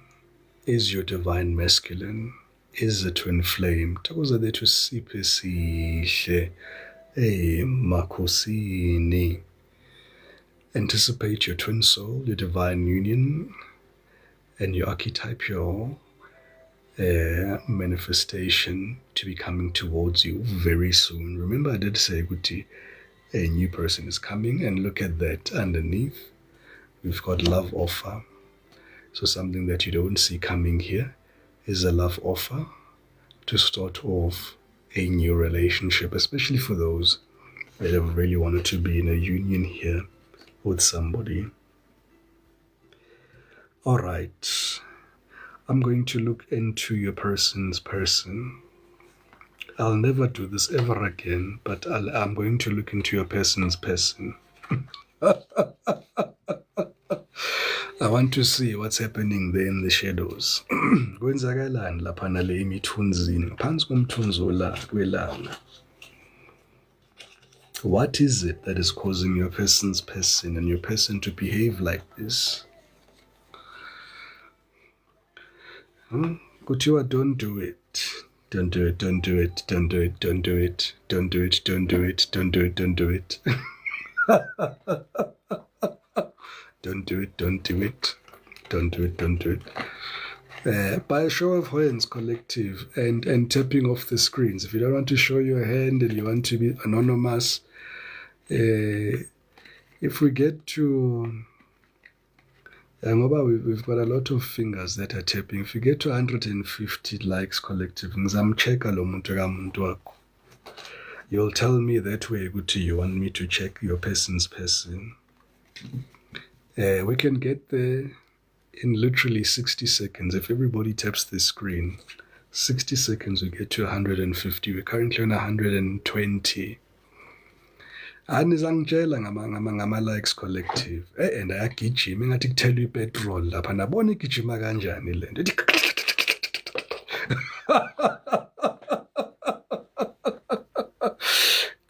is your divine masculine, is the twin flame. Takuza dethu siphe sihle. Makosini. Anticipate your twin soul, your divine union, and your archetypal manifestation to be coming towards you very soon. Remember, I did say, Guti, a new person is coming, and look at that underneath. We've got love offer. So something that you don't see coming here is a love offer to start off a new relationship, especially for those that have really wanted to be in a union here with somebody. All right. I'm going to look into your person's person. I'll never do this ever again, but I'm going to look into your person's person. I want to see what's happening there in the shadows. Kwenzakalani lapha nale emithunzini ngaphansi komthunzi welanga. What is it that is causing your person's person and your person to behave like this? Kuthiwa, don't do it. Don't do it, don't do it, don't do it, don't do it, don't do it, don't do it, don't do it, don't do it. Don't do it, don't do it, don't do it, don't do it. By a show of hands, collective, and tapping off the screens. If you don't want to show your hand and you want to be anonymous, if we get to, we've got a lot of fingers that are tapping. If we get to 150 likes, collective, you'll tell me that way, Guti, you want me to check your person's person. We can get there in literally 60 seconds. If everybody taps the screen, 60 seconds we get to 150. We're currently on 120. Anizangitshela ngama-likes collective. And ayagijima engathi kuthelwa ipetrol lapha. Nabona igijima kanjani le nto.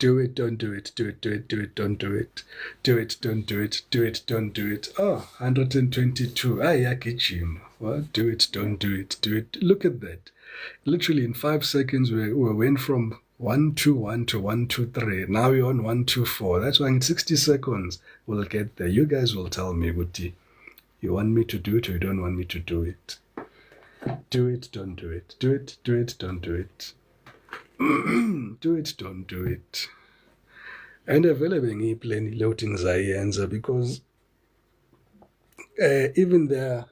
Do it, don't do it, do it, do it, do it, don't do it. Do it, don't do it, do it, don't do it. Oh, 122. Ayagijima. What? Do it, don't do it, do it. Look at that. Literally in 5 seconds, we went from 121 to 123. Now we're on 124. That's why in 60 seconds, we'll get there. You guys will tell me, Guti, you want me to do it or you don't want me to do it? Do it, don't do it. Do it, don't do it. Do it, don't do it. And vele bengiyiplanile ukuthi ngizayenza because even there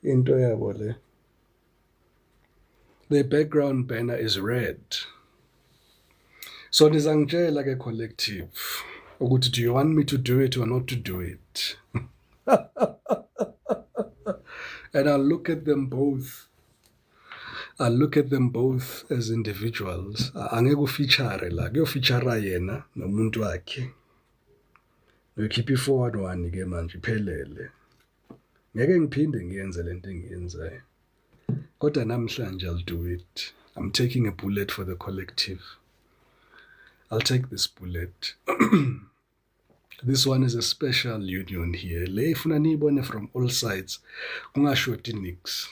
into yabo le, the background banner is red. So nizangitshela ke collective ukuthi do you want me to do it or not to do it? And I'll look at them both. I'll look at them both as individuals. Angeke ufeature la, kuyofeature yena nomuntu wakhe. Ngikhipha i-forward one ke manje iphelele. Ngeke ngiphinde ngiyenze lento engiyenzayo. Kodwa namhlanje I'll do it. I'm taking a bullet for the collective. I'll take this bullet. This one is a special union here. Le ifuna niyibone from all sides. Kungashoti nix.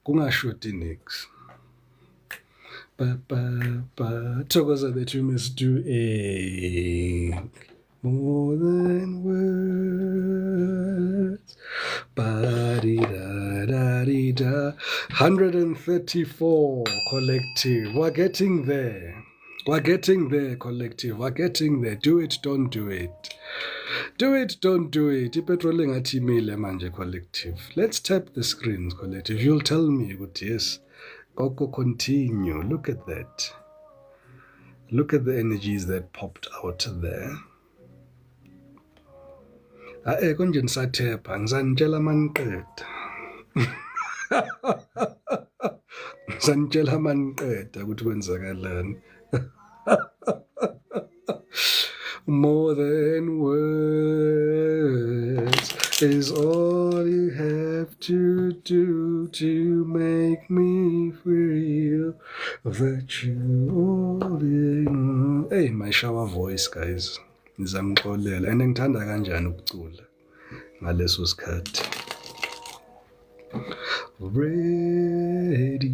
Kungashoti nix. Thokoza that you must do a more than words. Ba-di-da-da-di-da. 134 collective. We're getting there. We're getting there, collective. We're getting there. Do it, don't do it. Do it, don't do it. Ipetrolling at email manje, collective. Let's tap the screens, collective. You'll tell me, but yes. Go continue. Look at that. Look at the energies that popped out there. Konje nisatepha ngizanitshela maniqeda. Ngizanitshela maniqeda ukuthi kwenzakalani. More than words is all you have to do to make me feel that you all in. Hey, my shower voice, guys. Ngizamxolela and ngithanda kanjani ukucula ngaleso sikhathi. Ready,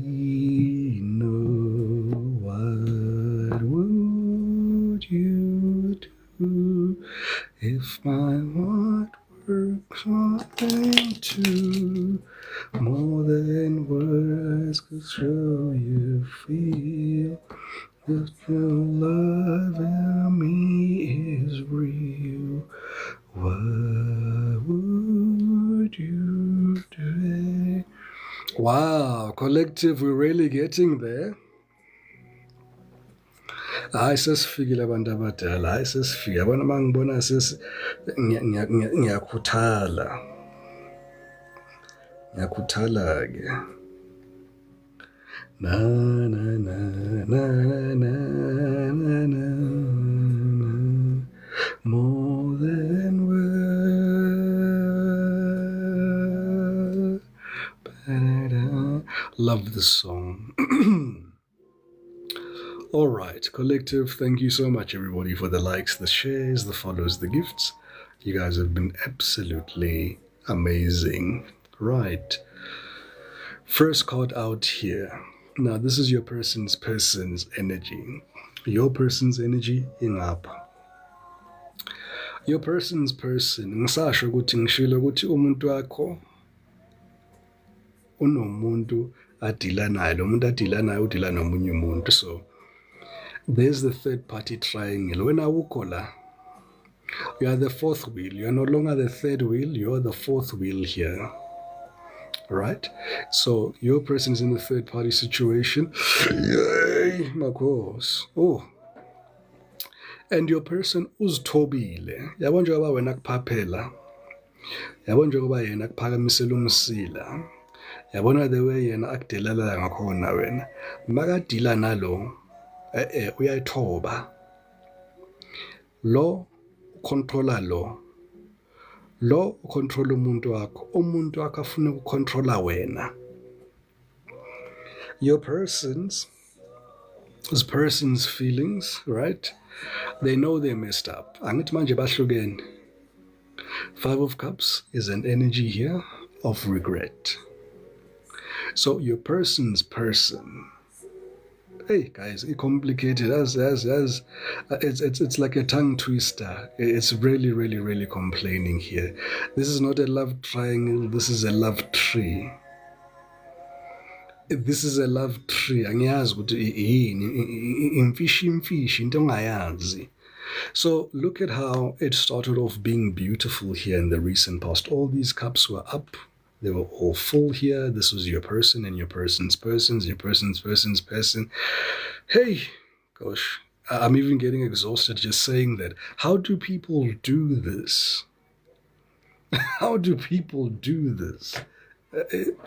know what would you do if my heart were something to more than words could show you feel that your love in me is real? What would you do? Wow, collective, we're really getting there. Hayi sesifikile abantu abadala, hayi sesifika. Yabona uma ngibona ngiyakhuthala. Ngiyakhuthala ke. Na na na na na na na. More than words. Love this song. All right, collective, thank you so much, everybody, for the likes, the shares, the follows, the gifts. You guys have been absolutely amazing. Right. First card out here. Now, this is your person's energy. Your person's energy ingapha. Your person's ngisasho ukuthi ngishilo ukuthi umuntu wakho unomuntu adila naye, lo muntu adila naye udila nomunye umuntu. So there's the third party triangle. When awukho la, you are the fourth wheel. You are no longer the third wheel, you are the fourth wheel here. Right? So your person is in the third party situation. Yay, my course. Oh. And your person uzithobile. Yabona njengoba wena kuphaphela. Yabona njengoba yena kuphakamisela umsila. yabona the way yena akudelela ngakhona wena makadila nalo uyayithoba lo controller lo ucontrola umuntu wakho afuna ukucontrola wena. Your person's feelings, right? They know they messed up. Angithi manje bahlukene. 5 of Cups is an energy here of regret. So your person's person. Hey guys, it's complicated as it's like a tongue twister. It's really complaining here. This is not a love triangle, this is a love tree. This is a love tree. Angiyazi ukuthi yini imfishi into ongayazi. So look at how it started off being beautiful here in the recent past. All these cups were up. They were all full here. This was your person and your person's persons, your person's person. Hey, gosh, I'm even getting exhausted just saying that. How do people do this? How do people do this?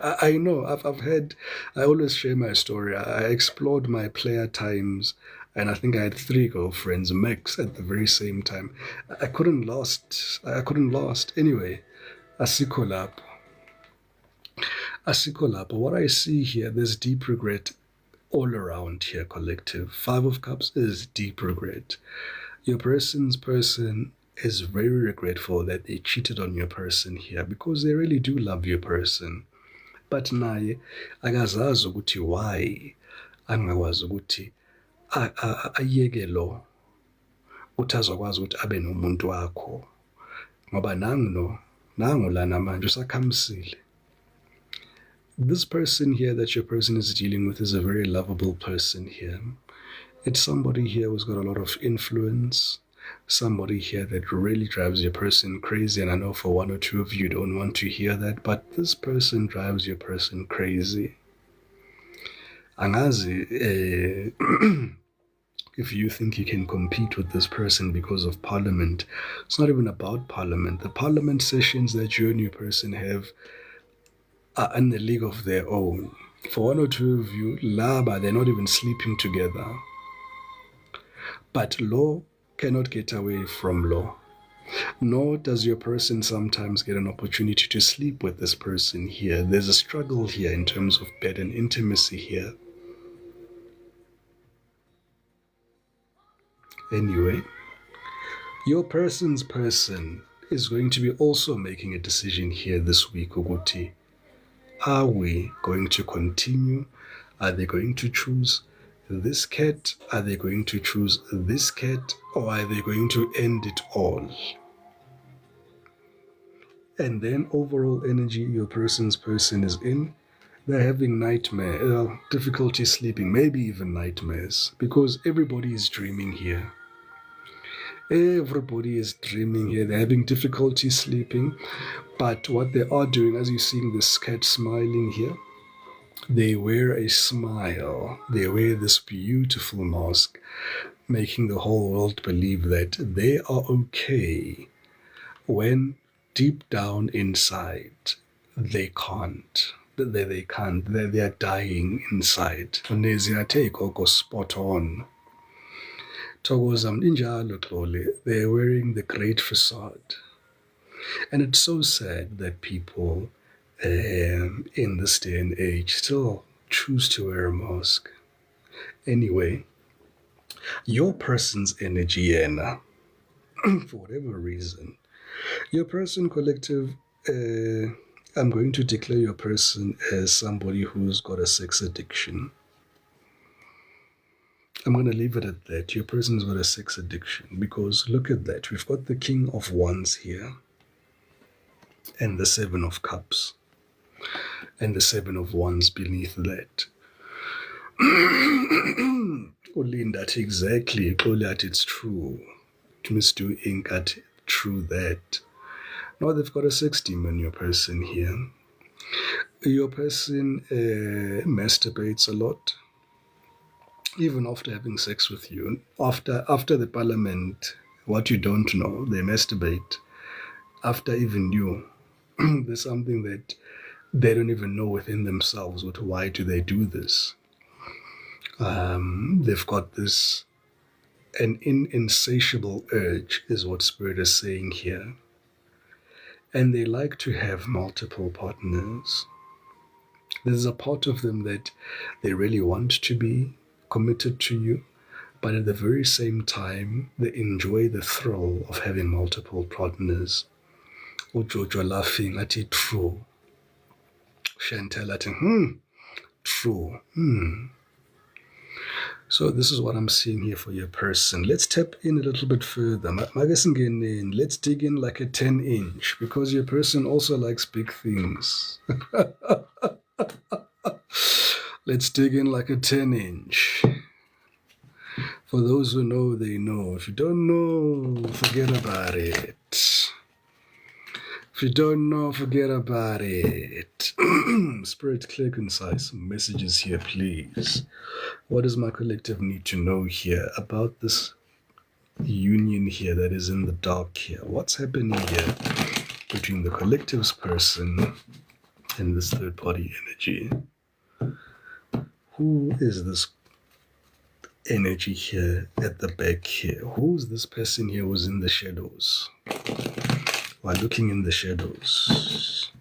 I know, I've had, I always share my story. I explored my player times, and I think I had 3 girlfriends, max, at the very same time. I couldn't last. Anyway, asikho lapho. What I see here, there's deep regret all around here, collective. 5 of Cups is deep regret. Your person's person is very regretful that they cheated on your person here because they really do love your person. But naye akazazi ukuthi why angakwazi ukuthi ayeke lo uthi azokwazi ukuthi abe nomuntu wakho ngoba nangu lana manje usakhamisile. This person here that your person is dealing with is a very lovable person here. It's somebody here who's got a lot of influence, somebody here that really drives your person crazy. And I know for 1 or 2 of you don't want to hear that, but this person drives your person crazy. Angazi, if you think you can compete with this person because of Parliament, it's not even about Parliament. The Parliament sessions that you and your person have are in a league of their own. For 1 or 2 of you, laba, they're not even sleeping together. But law cannot get away from law. Nor does your person sometimes get an opportunity to sleep with this person here. There's a struggle here in terms of bed and intimacy here. Anyway, your person's person is going to be also making a decision here this week, Uguti. Are we going to continue? Are they going to choose this cat? Are they going to choose this cat? Or are they going to end it all? And then overall energy your person's person is in. They're having nightmare, difficulty sleeping, maybe even nightmares, because everybody is dreaming here. Everybody is dreaming here. They're having difficulty sleeping. But what they are doing, as you're seeing this cat smiling here, they wear a smile. They wear this beautiful mask, making the whole world believe that they are okay when deep down inside they can't. They can't. They are dying inside. Spot on. They're wearing the great facade. And it's so sad that people in this day and age still choose to wear a mask. Anyway, your person's energy, Anna, for whatever reason, your person collective, I'm going to declare your person as somebody who's got a sex addiction. I'm going to leave it at that. Your person's got a sex addiction because look at that. We've got the King of Wands here and the 7 of Cups and the 7 of Wands beneath that. Ulinda, exactly. Goliath, it's true. Mr. Inkat, true that. Now they've got a sex demon, your person here. Your person masturbates a lot. Even after having sex with you, after the parliament, what you don't know, they masturbate. After even you, there's something that they don't even know within themselves why do they do this. They've got this, an insatiable urge is what Spirit is saying here. And they like to have multiple partners. There's a part of them that they really want to be committed to you, but at the very same time, they enjoy the thrill of having multiple partners. Ujojo laughing at it, true. Chantel at true. So this is what I'm seeing here for your person. Let's tap in a little bit further. Let's dig in like a 10-inch, because your person also likes big things. Let's dig in like a 10-inch. For those who know, they know. If you don't know, forget about it. If you don't know, forget about it. Spirit, clear, concise messages here, please. What does my collective need to know here about this union here that is in the dark here? What's happening here between the collective's person and this third party energy? Who is this energy here at the back here? Who's this person here who's in the shadows? While looking in the shadows.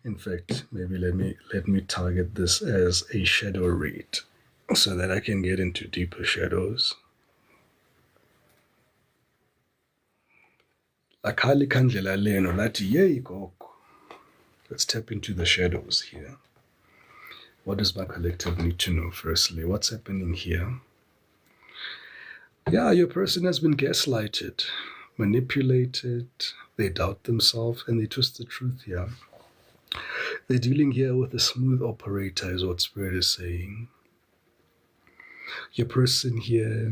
In fact, maybe let me target this as a shadow read so that I can get into deeper shadows. Lakali kandlela leno lati yey gogo. Let's tap into the shadows here. What does my collective need to know firstly? What's happening here? Yeah, your person has been gaslighted, manipulated, they doubt themselves, and they twist the truth here. They're dealing here with a smooth operator, is what Spirit is saying. Your person here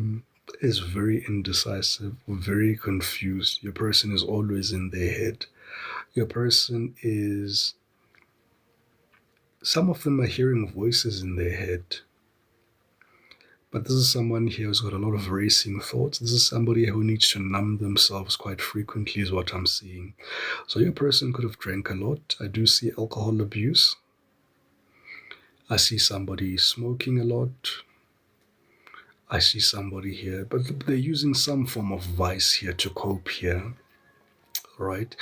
is very indecisive, very confused. Your person is always in their head. Your person is... Some of them are hearing voices in their head. But this is someone here who's got a lot of racing thoughts. This is somebody who needs to numb themselves quite frequently, is what I'm seeing. So your person could have drank a lot. I do see alcohol abuse. I see somebody smoking a lot. I see somebody here, but they're using some form of vice here to cope here. Right?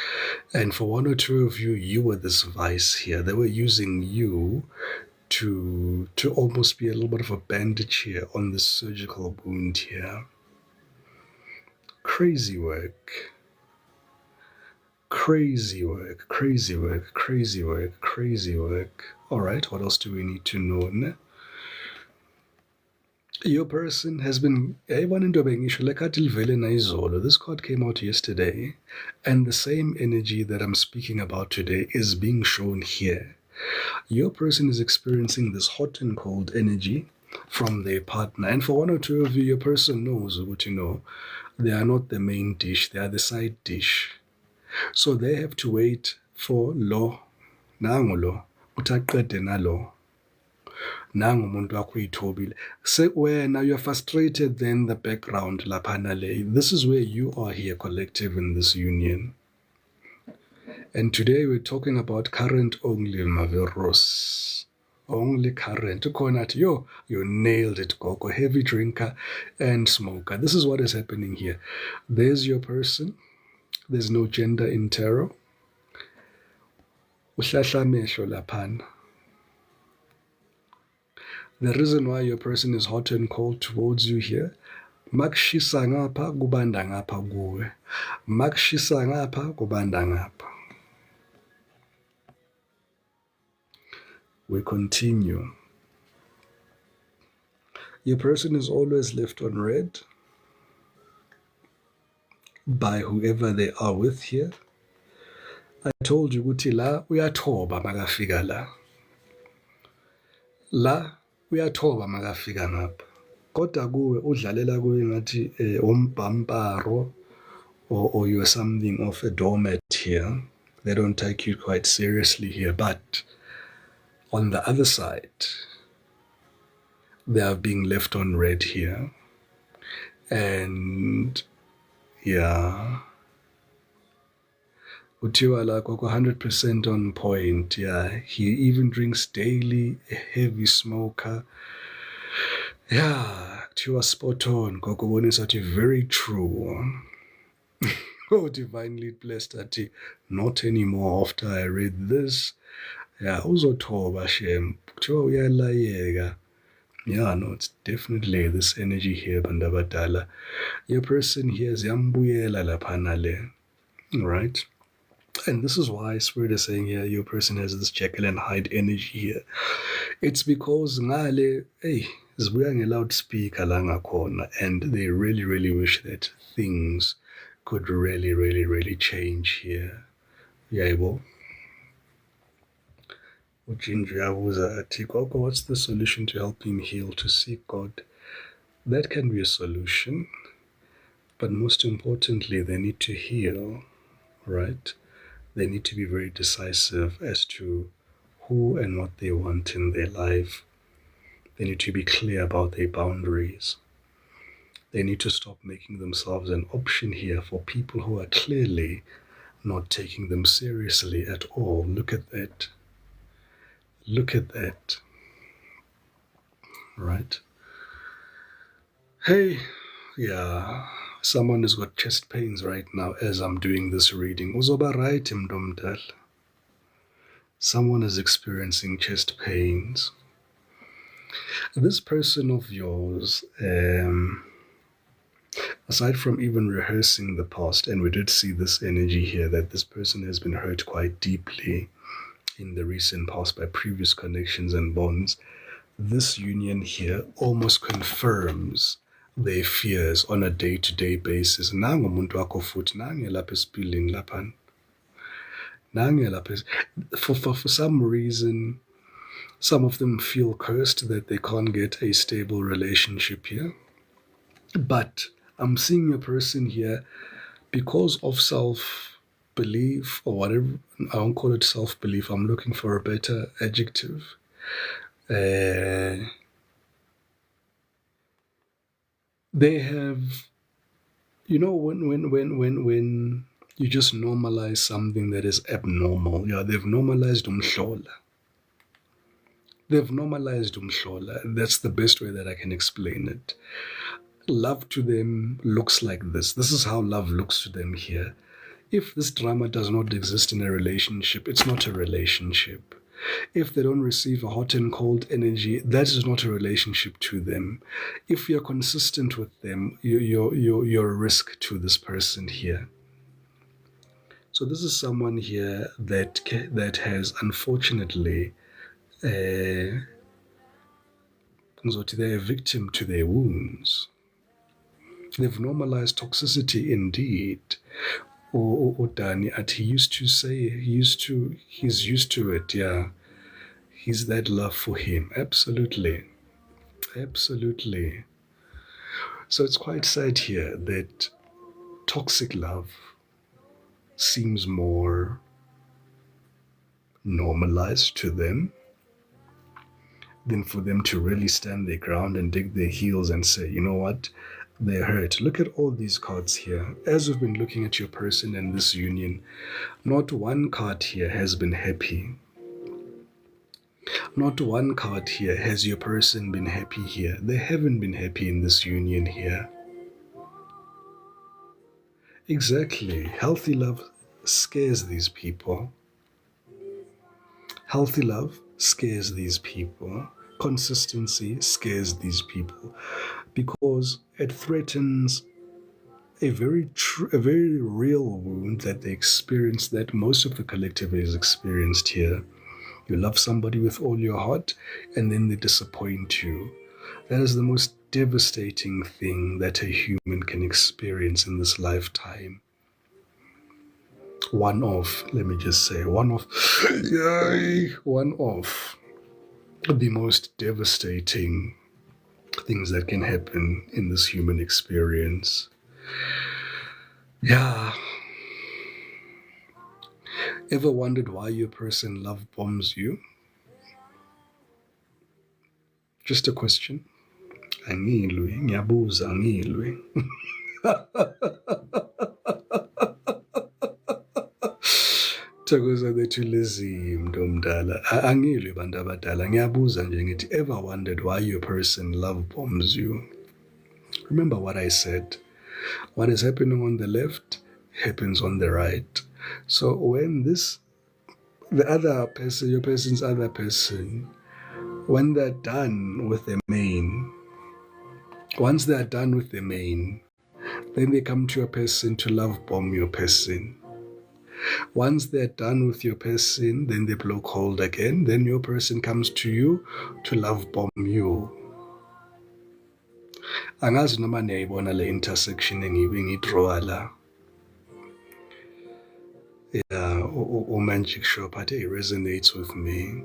And for one or two of you, you were this vice here. They were using you to almost be a little bit of a bandage here on this surgical wound here. Crazy work. Crazy work, crazy work, crazy work, crazy work. All right, what else do we need to know? Ne? Your person has been... This card came out yesterday, and the same energy that I'm speaking about today is being shown here. Your person is experiencing this hot and cold energy from their partner. And for one or two of you, your person knows what you know. They are not the main dish, they are the side dish. So they have to wait for lo, nangulo, utaqede nalo. Nangu umuntu wakho uyithobile. Now you're frustrated, then the background laphana le. This is where you are here, collective, in this union. And today we're talking about current only, Maveros. Only current. You nailed it, Coco. Heavy drinker and smoker. This is what is happening here. There's your person. There's no gender in tarot. The reason why your person is hot and cold towards you here, makshisa ngapha kubanda ngapha kuwe. Makshisa ngapha kubanda ngapha. We continue. Your person is always left on red by whoever they are with here. I told you ukuthi la uyathoba makafika la. La uyathoba makafika ngapha. Kodwa kuwe udlalela kuwe ngathi umbhamparo, or you're something of a doormat here. They don't take you quite seriously here, but on the other side, they are being left on red here. And yeah, Utiwa like 100% on point. Yeah, he even drinks daily, a heavy smoker. Yeah, Tiwa spot on. Kokobonisa ati very true. Oh, divinely blessed ati not anymore after I read this. Yeah, uzothoba shem. Kuthiwa uyalayeka. Yeah, no, it's definitely this energy here, Bandabadala. Your person here is Yambuyela Lapanale. Right? And this is why Spirit is saying here your person has this Jekyll and Hyde energy here. It's because ngale, hey, zibuya nge-loudspeaker la ngakhona, and they really, really wish that things could really, really, really change here. Yebo. Ujinju yabuza ati, Gogo, what's the solution to help him heal, to seek God? That can be a solution, but most importantly, they need to heal, right? They need to be very decisive as to who and what they want in their life. They need to be clear about their boundaries. They need to stop making themselves an option here for people who are clearly not taking them seriously at all. Look at that. Look at that. Right? Hey, yeah. Someone has got chest pains right now as I'm doing this reading. Uzoba right, Mdomdal. Someone is experiencing chest pains. This person of yours, aside from even rehearsing the past, and we did see this energy here that this person has been hurt quite deeply in the recent past by previous connections and bonds, this union here almost confirms their fears on a day-to-day basis. Nangumuntu wakho futhi nange lapha esipilini lapha. Nange lapha. For some reason, some of them feel cursed that they can't get a stable relationship here. But I'm seeing a person here because of self-belief or whatever. I don't call it self-belief. I'm looking for a better adjective. They have, when you just normalize something that is abnormal, yeah, they've normalized umhlola. They've normalized umhlola. That's the best way that I can explain it. Love to them looks like this. This is how love looks to them here. If this drama does not exist in a relationship, it's not a relationship. If they don't receive a hot and cold energy, that is not a relationship to them. If you're consistent with them, you're a risk to this person here. So this is someone here that has unfortunately, they're a victim to their wounds. They've normalized toxicity indeed. Or Danny, and he used to say he's used to it, yeah. He's that love for him. Absolutely. Absolutely. So it's quite sad here that toxic love seems more normalized to them than for them to really stand their ground and dig their heels and say, you know what, they're hurt. Look at all these cards here. As we've been looking at your person and this union, not one card here has been happy. Not one card here has your person been happy here. They haven't been happy in this union here. Exactly. Healthy love scares these people. Healthy love scares these people. Consistency scares these people because it threatens a very real wound that they experience, that most of the collective has experienced here. You love somebody with all your heart and then they disappoint you. That is the most devastating thing that a human can experience in this lifetime. One of the most devastating things that can happen in this human experience. Yeah. Ever wondered why your person love bombs you? Just a question. Angilwe, ngiyabuza angilwe. Thokoza lethu lezimo ntomdala. Angilwe bantu abadala. Ngiyabuza nje ngithi, ever wondered why your person love bombs you? Remember what I said. What is happening on the left happens on the right. So when the other person, your person's other person, when they're done with the main, once they're done with the main, then they come to your person to love bomb your person. Once they're done with your person, then they block hold again. Then your person comes to you to love bomb you. Angazi noma niyayibona le intersection engibe ngidraw la. Yeah, Magic Shop, it resonates with me.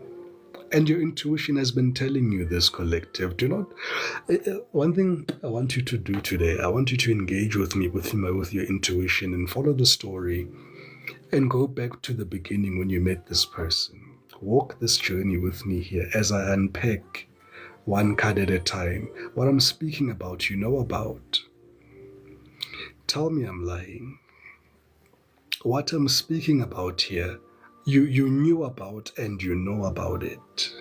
And your intuition has been telling you this, collective. Do not. One thing I want you to do today, I want you to engage with me, with your intuition, and follow the story, and go back to the beginning when you met this person. Walk this journey with me here as I unpack one card at a time. What I'm speaking about, you know about. Tell me I'm lying. What I'm speaking about here, you knew about and you know about it.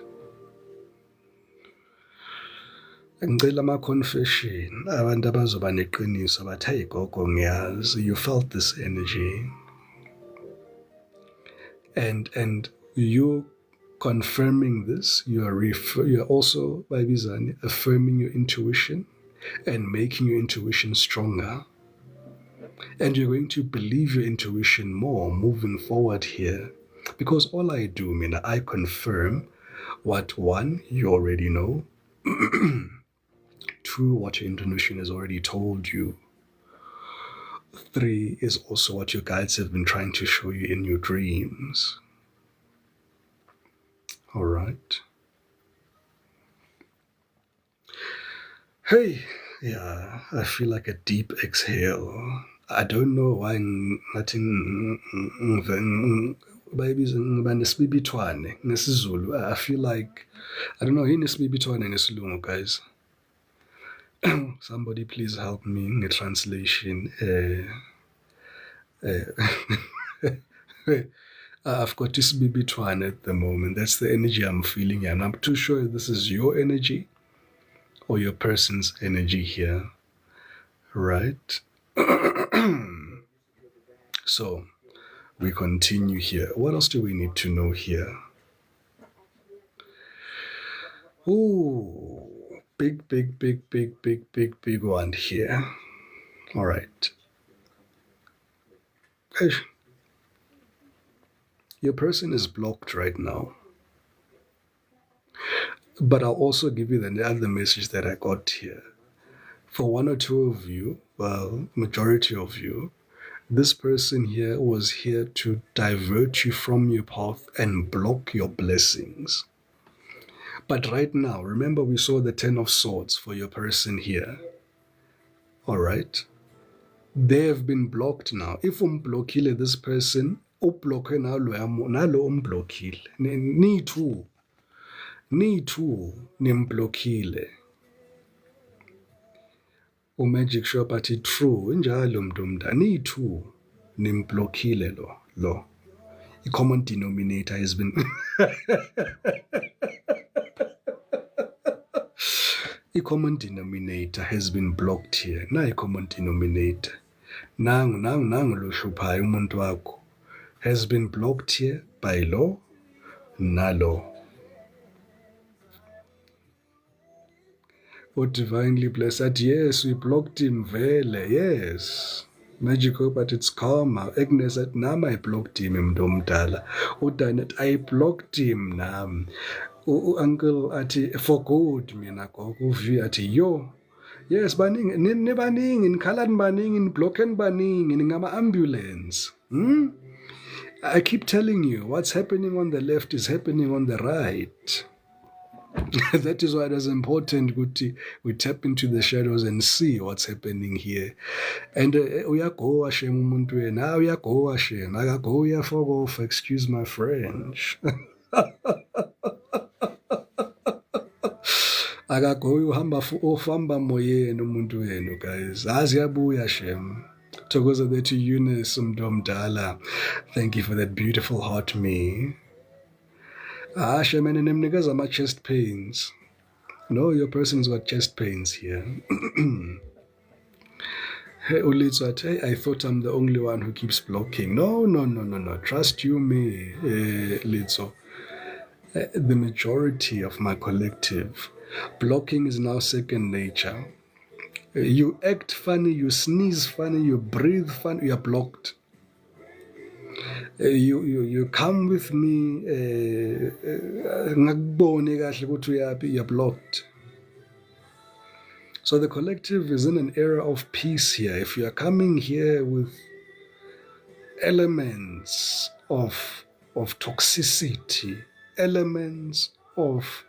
Ngicela ama-confession abantu abazoba neqiniso bathi hayi gogo ngiyazi, you felt this energy, and you confirming this, you're also bayibizani affirming your intuition and making your intuition stronger. And you're going to believe your intuition more moving forward here. Because all I do, I confirm what, one, you already know. Two, what your intuition has already told you. Three is also what your guides have been trying to show you in your dreams. All right. Hey, yeah, I feel like a deep exhale. I don't know why nothing babies nesibibithwane ngesizulu. I feel like, I don't know, yini nesibibithwane ngesilungu, guys. Somebody please help me in the translation. I've got isibibithwane at the moment. That's the energy I'm feeling, and I'm too sure this is your energy or your person's energy here, right? So we continue here. What else do we need to know here? Ooh, big one here. All right. Your person is blocked right now. But I'll also give you the other message that I got here. For one or two of you, well, majority of you, this person here was here to divert you from your path and block your blessings. But right now, remember we saw the 10 of Swords for your person here. All right? They have been blocked now. If umblockile this person, ublockwe nalo umblockile. Ni two nimblockile. Magic Shop athi true injalo mntumda, ni-two nimblockile lo. I-common denominator has been i-common denominator has been blocked here. Na i-common denominator nangu lo hluphayo umuntu wakho has been blocked here by lo nalo. Oh, divinely blessed. Yes, we blocked him vele. Yes. Magical, but it's karma. Agnes at nam I blocked him mntomdala. Udanet I blocked him nam. Uncle ati for good mina gogo vi ati yo. Yes, baning ne baning in kalan baning in blocken baning in ngama ambulance. I keep telling you what's happening on the left is happening on the right. That is why it is important we tap into the shadows and see what's happening here. And uyagoa shem umuntu wena, uyagoa shem, akagoa fuck off, excuse my French. Akagoa uhamba moyeni umuntu wenu, guys. Aziyabuya shem. Thokoza there to Eunice Umdomdala. Thank you for that beautiful heart me. Shaman and niggas are my chest pains. No, your person's got chest pains here. Hey, Ulitsat, hey, I thought I'm the only one who keeps blocking. No. Trust you me, Litso. The majority of my collective, blocking is now second nature. You act funny, you sneeze funny, you breathe funny, you're blocked. You come with me, you're blocked. So the collective is in an era of peace here. If you are coming here with elements of toxicity, elements of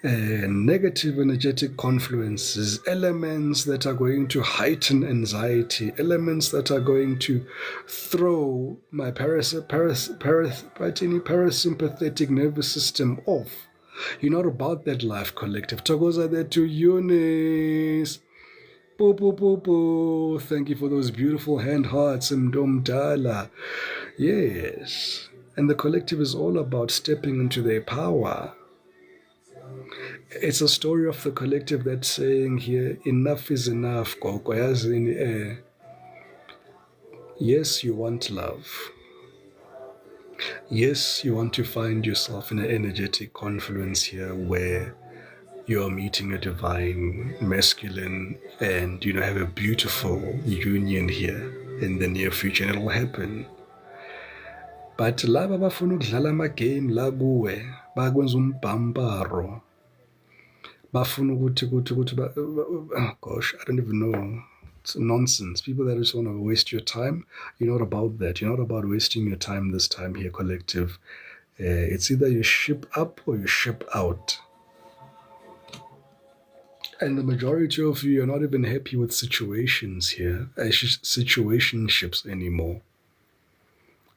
negative energetic confluences, elements that are going to heighten anxiety, elements that are going to throw my parasympathetic nervous system off. You're not about that life, collective. Togoza there to Eunice. Boo. Thank you for those beautiful hand hearts, Mdomdala. Yes. And the collective is all about stepping into their power. It's a story of the collective that's saying here, enough is enough, Gogo. Yes, you want love. Yes, you want to find yourself in an energetic confluence here where you're meeting a divine masculine and have a beautiful union here in the near future, and it'll happen. But laba bafuna ukudlala amagame la kuwe bakwenza umbhambaro bafuna ukuthi oh gosh, I don't even know. It's nonsense. People that just want to waste your time, you're not about that. You're not about wasting your time this time here, collective. It's either you ship up or you ship out. And the majority of you are not even happy with situations here, situationships anymore.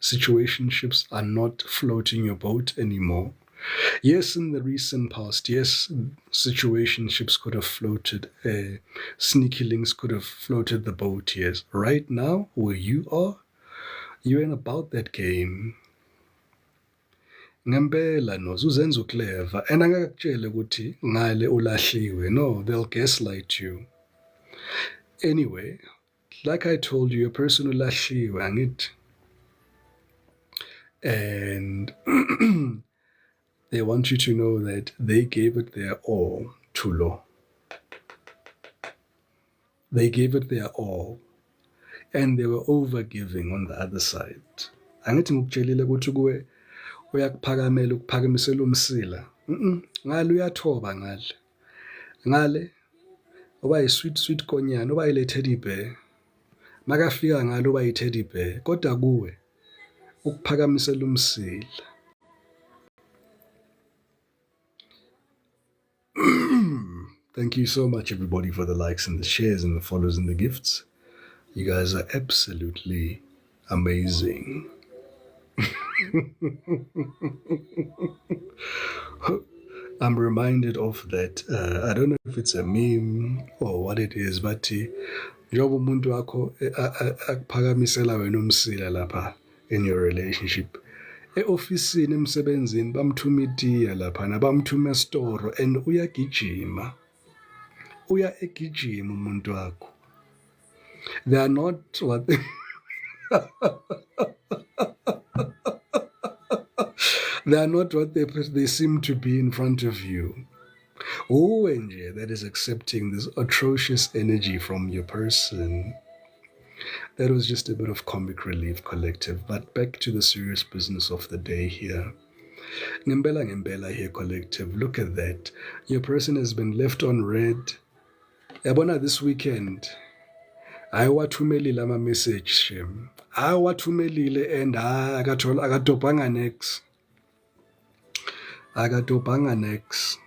Situationships are not floating your boat anymore. Yes, in the recent past, yes, situationships could have floated, sneaky links could have floated the boat, yes. Right now, where you are, you ain't about that game. Ngempela no uzenza uclever and angakutshela ukuthi ngale ulahliwe. No, they'll gaslight you. Anyway, like I told you, a person ulahliwe angithi. And they want you to know that they gave it their all to law. They gave it their all. And they were overgiving on the other side. Angithi ngikutshelile ukuthi kuwe uyakuphakamela ukuphakamisela umsila. Ngale uyathoba ngale uba yi-sweet konyana, uba yile teddy bear. Makafika ngalo uba yi-teddy bear, kodwa kuwe ukuphakamisela umsila. Thank you so much, everybody, for the likes and the shares and the follows and the gifts. You guys are absolutely amazing. I'm reminded of that. I don't know if it's a meme or what it is, but njengoba umuntu wakho akuphakamisela wena umsila lapha in your relationship. E-ofisini emsebenzini bamthuma itiya lapha nabamthuma estoro and uyagijima. Uya egijima umuntu wakho. They are not what they they are not what they seem to be in front of you. Nje that is accepting this atrocious energy from your person. That was just a bit of comic relief, collective. But back to the serious business of the day here. Ngempela here, collective. Look at that. Your person has been left on red. Yabona this weekend. Ayewathumelile ama-message shem. Ayewathumelile and akadobhanga next. Akadobhanga next.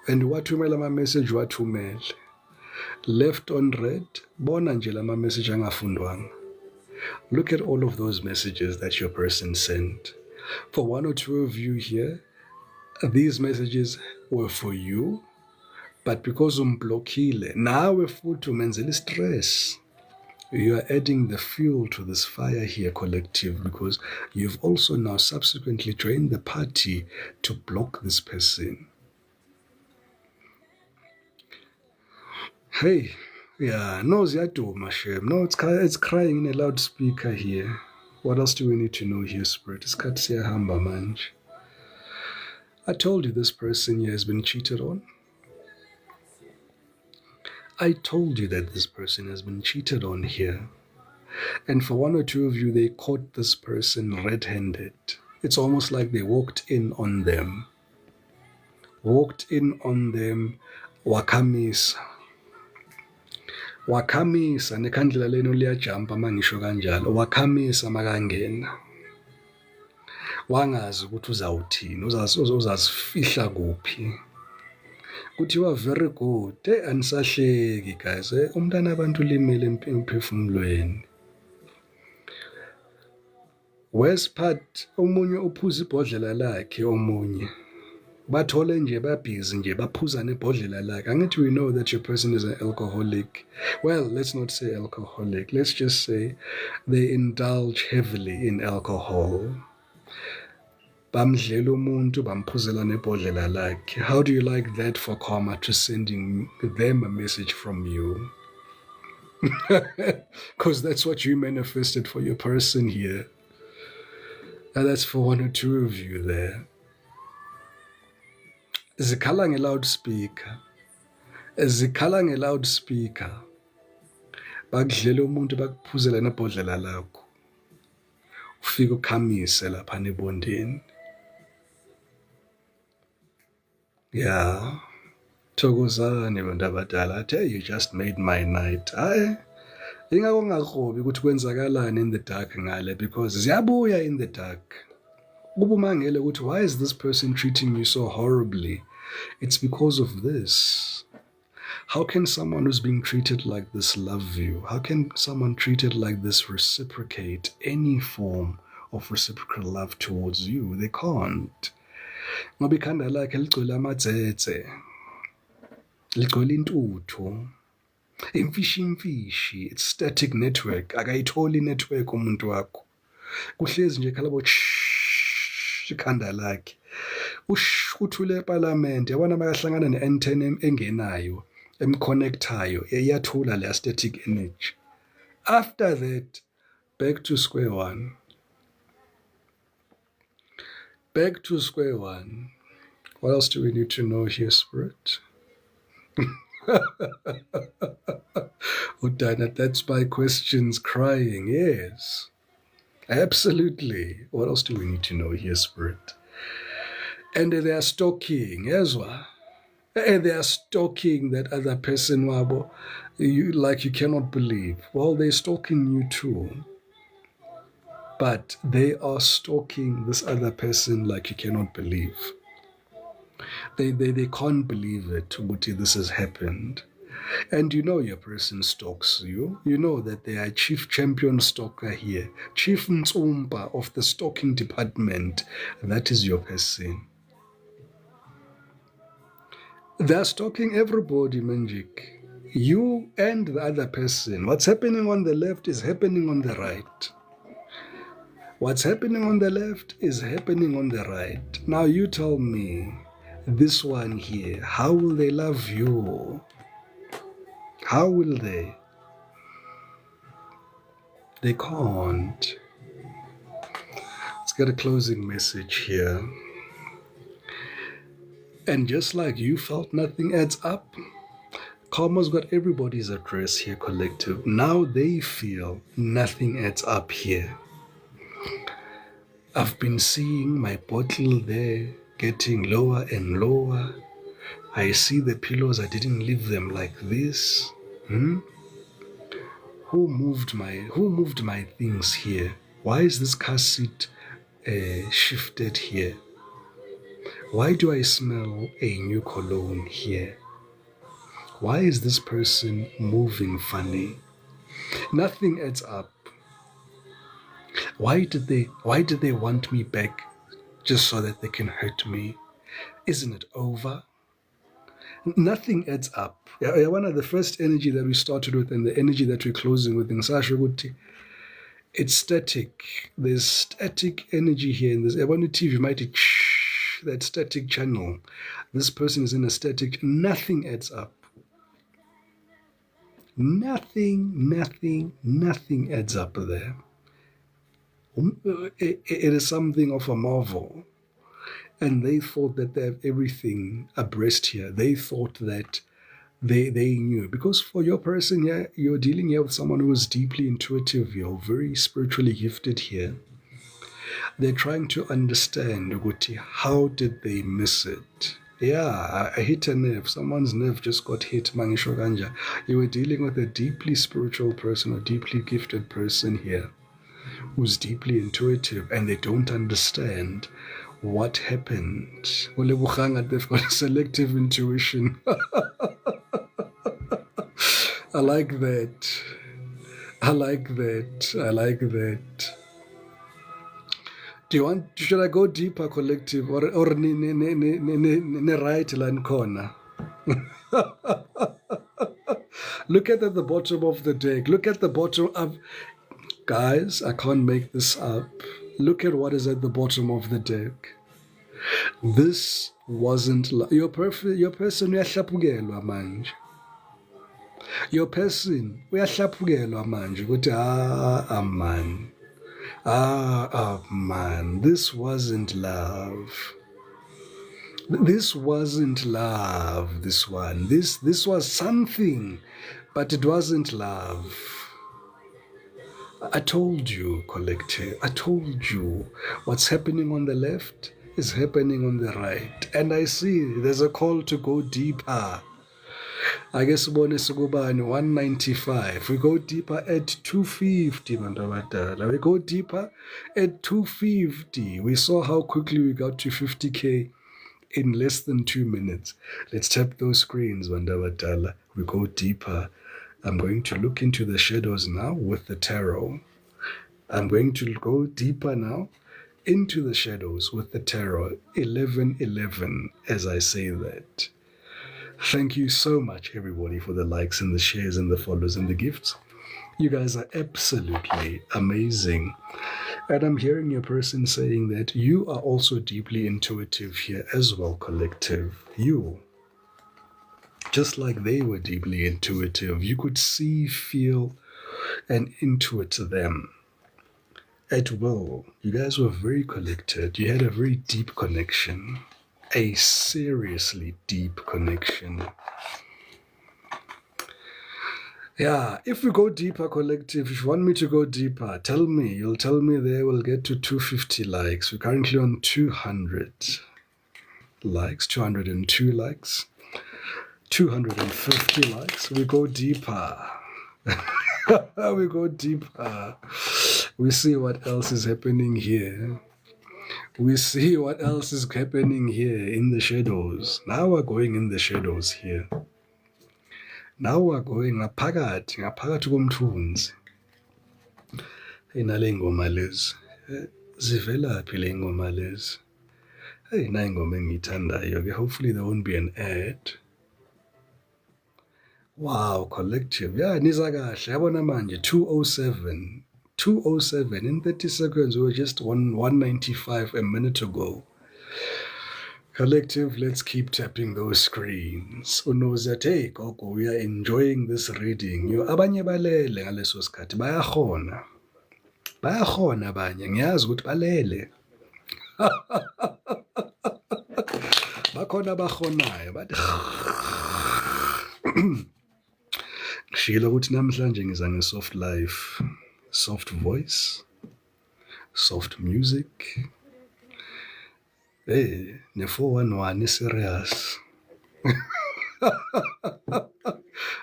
And wathumela ama-message wathumele. Left on red, bona nje lama message angafundwanga. Look at all of those messages that your person sent. For one or two of you here, these messages were for you, but because umblockile, nawe futhi umenzela stress. You are adding the fuel to this fire here, collective, because you've also now subsequently joined the party to block this person. Hey, yeah, no, ziyaduma, Shem. No, it's crying in a loudspeaker here. What else do we need to know here, Spirit? Isikhathi siyahamba manje. I told you this person here has been cheated on. I told you that this person has been cheated on here. And for one or two of you, they caught this person red-handed. It's almost like they walked in on them. Wakamisa. Wakamisa, nekhandlela lenu liyajumpa mangisho kanjalo. Wakamisa makangena. Wangazi ukuthi uzawuthini, uzazifihla kuphi. Kuthiwa very good. Anisahleki guys. Umntana abantu ulimele emphefumulweni. West part omunye uphuza ibhodlela lakhe omunye. Bathole nje babhizi nje baphuza nebhodlela lakhe. Angithi we know that your person is an alcoholic. Well, let's not say alcoholic. Let's just say they indulge heavily in alcohol. Bamdlela umuntu bamphuzela nebhodlela lakhe. How do you like that for karma to sending them a message from you? Because that's what you manifested for your person here. And that's for one or two of you there. Zikhala nge-loudspeaker. Zikhala nge-loudspeaker. Bakudlela umuntu bakuphuzela nebhodlela lakho. Ufike ukhamise lapha nebondeni. Yeah. Thokozani bantu abadala. Hey, you just made my night. Hayi. Ingako ngakhobi ukuthi kwenzakalani in the dark ngale because ziyabuya in the dark. Ubumangele ukuthi why is this person treating you so horribly? It's because of this. How can someone who's being treated like this love you? How can someone treated like this reciprocate any form of reciprocal love towards you? They can't. Ngoba ikhanda lakhe ligcwele amadzedze. Ligcwele intuthu. Imfishi. It's static network. Akayitholi network umuntu wakho. Kuhlezi nje khala bo ikhanda lakhe. Uthule eParliament yabona makahlangana ne-antenna engenayo emconnectayo iyathula le static energy. After that, back to square one. Back to square one. What else do we need to know here, Spirit? Udana, that's my questions crying. Yes, absolutely. What else do we need to know here, Spirit? And they are stalking, yes, and they are stalking that other person, wabo, you like you cannot believe. Well, they're stalking you too. But they are stalking this other person like you cannot believe. They can't believe it, Ubuti, this has happened. And you know your person stalks you. You know that they are chief champion stalker here. Chief Ntsumba of the stalking department. That is your person. They're stalking everybody, Manjik. You and the other person. What's happening on the left is happening on the right. What's happening on the left is happening on the right. Now you tell me, this one here, how will they love you? How will they? They can't. Let's get a closing message here. And just like you felt nothing adds up, karma's got everybody's address here, collective. Now they feel nothing adds up here. I've been seeing my bottle there getting lower and lower. I see the pillows, I didn't leave them like this. Who moved my things here? Why is this car seat shifted here? Why do I smell a new cologne here? Why is this person moving funny? Nothing adds up. Why did they want me back just so that they can hurt me? Isn't it over? Nothing adds up. One of the first energy that we started with and the energy that we're closing with in Sasha, it's static. There's static energy here in this. I want the TV might that static channel. This person is in a static. Nothing adds up. Nothing adds up there. It is something of a marvel. And they thought that they have everything abreast here. They thought that they knew. Because for your person here, you're dealing here with someone who is deeply intuitive. You're very spiritually gifted here. They're trying to understand, Uguti, how did they miss it? Yeah, I hit a nerve. Someone's nerve just got hit, Mangisho Ganja. You were dealing with a deeply spiritual person, a deeply gifted person here, who's deeply intuitive, and they don't understand what happened. They've got selective intuition. I like that. I like that. I like that. Should I go deeper, collective, or right line corner? Look at the bottom of the deck. Look at the bottom of... Guys, I can't make this up. Look at what is at the bottom of the deck. This wasn't... Your person uyahlapukelwa manje. Your person uyahlapukelwa manje. Ukuthi man, this wasn't love. This wasn't love, this one. This was something, but it wasn't love. I told you, collective, I told you what's happening on the left is happening on the right. And I see there's a call to go deeper. I guess bonus go by 195. We go deeper at 250, we go deeper at 250. We saw how quickly we got to 50K in less than 2 minutes. Let's tap those screens, Vandavadala. We go deeper. I'm going to look into the shadows now with the tarot. I'm going to go deeper now into the shadows with the tarot. 1111 as I say that. Thank you so much, everybody, for the likes and the shares and the follows and the gifts. You guys are absolutely amazing. And I'm hearing your person saying that you are also deeply intuitive here as well, collective. You, just like they were deeply intuitive, you could see, feel, and intuit them at will. You guys were very connected. You had a very deep connection. A seriously deep connection. Yeah, if we go deeper, collective, if you want me to go deeper, tell me. You'll tell me there we'll get to 250 likes. We're currently on 200 likes, 202 likes, 250 likes. We go deeper. We go deeper. We see what else is happening here. We see what else is happening here in the shadows. Now we're going in the shadows here. Now we're going ngaphakathi komthunzi. Nale ngoma lezi. Zivelaphi le ngoma lezi? Hey, nayi ngoma engiyithandayo ke. Hopefully there won't be an ad. Wow, collective. Yeah, niza kahle. Yabona manje 207. 207 in 30 seconds. We were just 195 a minute ago. Collective, let's keep tapping those screens. Unoze that, hey, Gogo, we are enjoying this reading. Abanye balele ngaleso sikhathi bayakhona. Bayakhona abanye. Ngiyazi ukuthi balele. Bakhona bakhonayo. Ngishilo ukuthi namhlanje ngiza nge-soft life. Soft voice, soft music. Hey, ne 411 is serious.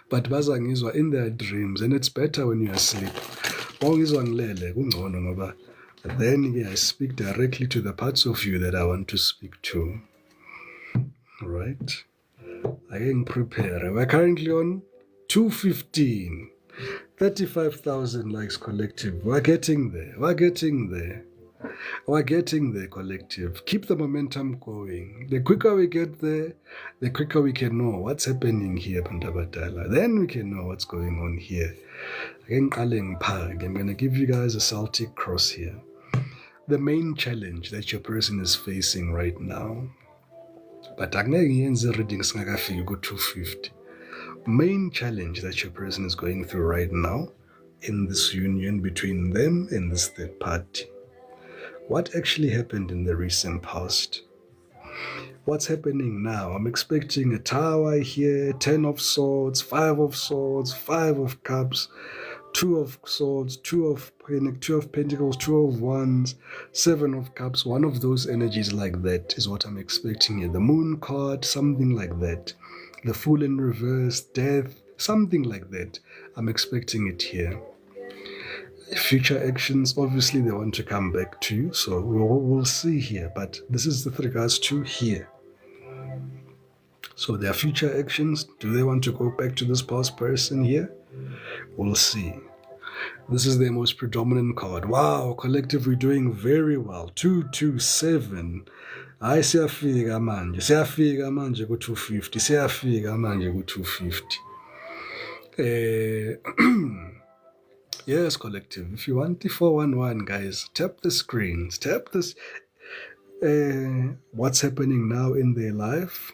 But bazangizwa in their dreams, and it's better when you're asleep. Bongizwa ngilele kungcono ngoba then I speak directly to the parts of you that I want to speak to. Right? I can prepare. We're currently on 215. 35,000 likes collective. We're getting there. We're getting there. We're getting there, collective. Keep the momentum going. The quicker we get there, the quicker we can know what's happening here, Pandabadala. Then we can know what's going on here. I'm going to give you guys a Celtic cross here. The main challenge that your person is facing right now, but reading 250. Main challenge that your person is going through right now in this union between them and this third party. What actually happened in the recent past? What's happening now? I'm expecting a tower here, 10 of swords, 5 of swords, 5 of cups, 2 of swords, 2 of pentacles, 2 of wands, 7 of cups. One of those energies like that is what I'm expecting here. The moon card, something like that. The fool in reverse, death, something like that. I'm expecting it here. Future actions, obviously they want to come back to you, so we'll see here, but this is with regards to here. So their future actions, do they want to go back to this past person here? We'll see. This is their most predominant card. Wow, collective, we're doing very well. 227. Hayi siyafika manje ku-250, siyafika manje ku-250. Yes, collective. If you want the 411, guys, tap the screens. Tap this. What's happening now in their life?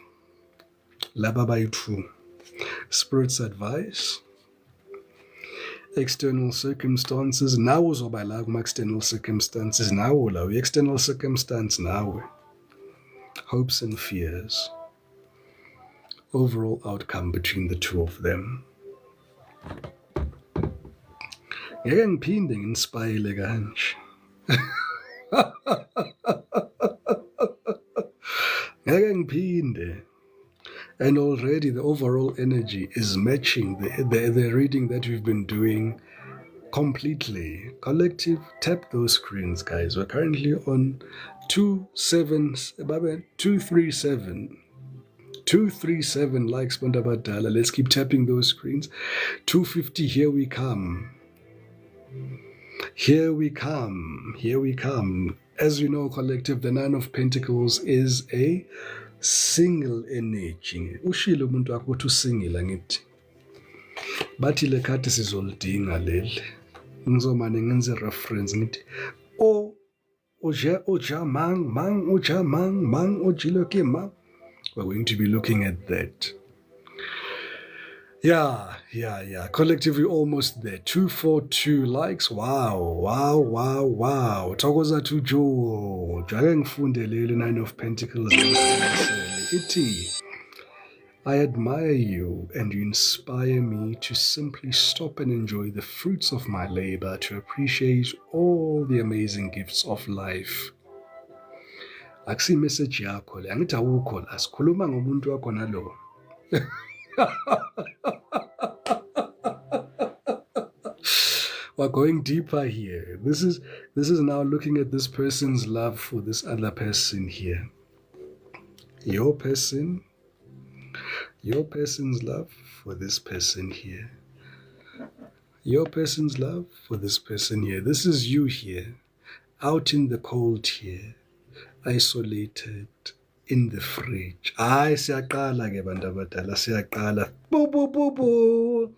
Lababaytu. Spirit's advice. External circumstances. Now uzobala kuma external circumstances. Now la external circumstance now. Hopes and fears. Overall outcome between the two of them. Ngeke ngiphinde nginspayile kanje. Ngeke ngiphinde. And already the overall energy is matching the reading that we've been doing completely. Collective, tap those screens, guys. We're currently on 237. 237 likes, Bandabadala. Let's keep tapping those screens. 250, here we come. Here we come. Here we come. As you know, collective, the Nine of Pentacles is a single energy. Ushilo umuntu wakho uthi usingile ngithi. Bathi le khathi sizolidinga leli. Ngizomane ngenze reference ngithi o oja mang ojilo ke mang. We're going to be looking at that. Yeah. Collectively almost there. 242 likes. Wow. Thokoza to Joe. Jake ngifunde leli Nine of Pentacles. Iti. I admire you and you inspire me to simply stop and enjoy the fruits of my labor, to appreciate all the amazing gifts of life. Akusi message yakho le, angithi awukho la, sikhuluma ngomuntu wakho nalo. We're going deeper here. This is now looking at this person's love for this other person here. Your person's love for this person here. Your person's love for this person here. This is you here, out in the cold here, isolated in the fridge. Siyaqala ke bantu abadala, siyaqala. Boo.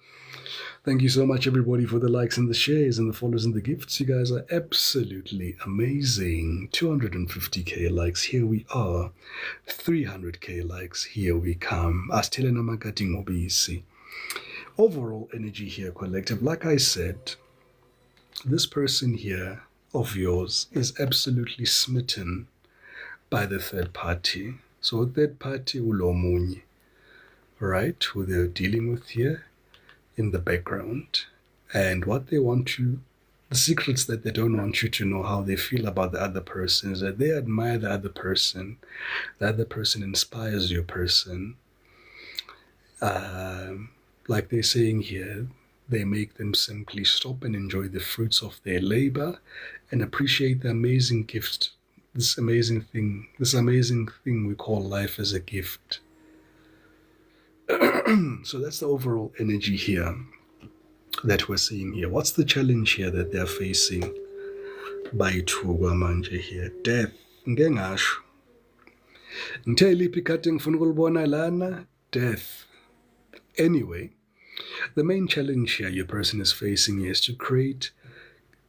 Thank you so much, everybody, for the likes and the shares and the follows and the gifts. You guys are absolutely amazing. 250k likes, here we are. 300k likes, here we come. Astilena makati ngobisi. Overall energy here, collective. Like I said, this person here of yours is absolutely smitten by the third party. So third party ulomunye, right? Who they're dealing with here in the background, and what they want you, the secrets that they don't want you to know, how they feel about the other person, is that they admire the other person inspires your person. Like they're saying here, they make them simply stop and enjoy the fruits of their labor and appreciate the amazing gift, this amazing thing we call life as a gift. So that's the overall energy here that we're seeing here. What's the challenge here that they're facing? bayithukwa manje here. Death. Ngeke ngasho. Ngithe liphi ikhadi engifuna ukulibona lana? Death. Anyway, the main challenge here your person is facing is to create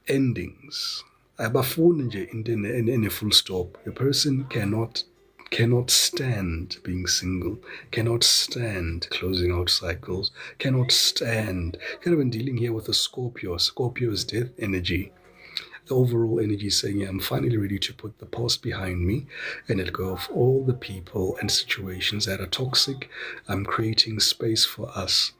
endings. Abafuni nje into ene full stop. Your person cannot stand being single, cannot stand closing out cycles, cannot stand. Kind of been dealing here with a Scorpio. Scorpio is death energy. The overall energy is saying, yeah, I'm finally ready to put the past behind me and let go of all the people and situations that are toxic. I'm creating space for us.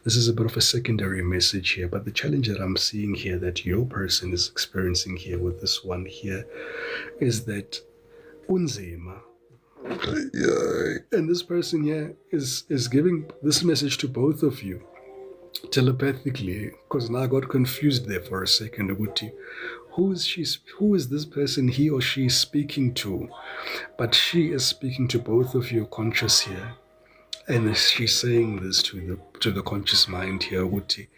This is a bit of a secondary message here, but the challenge that I'm seeing here that your person is experiencing here with this one here is that unzima. And this person here is giving this message to both of you telepathically, because now I got confused there for a second. Who is this person he or she is speaking to? But she is speaking to both of you conscious here. And she's saying this to the conscious mind here, Uti.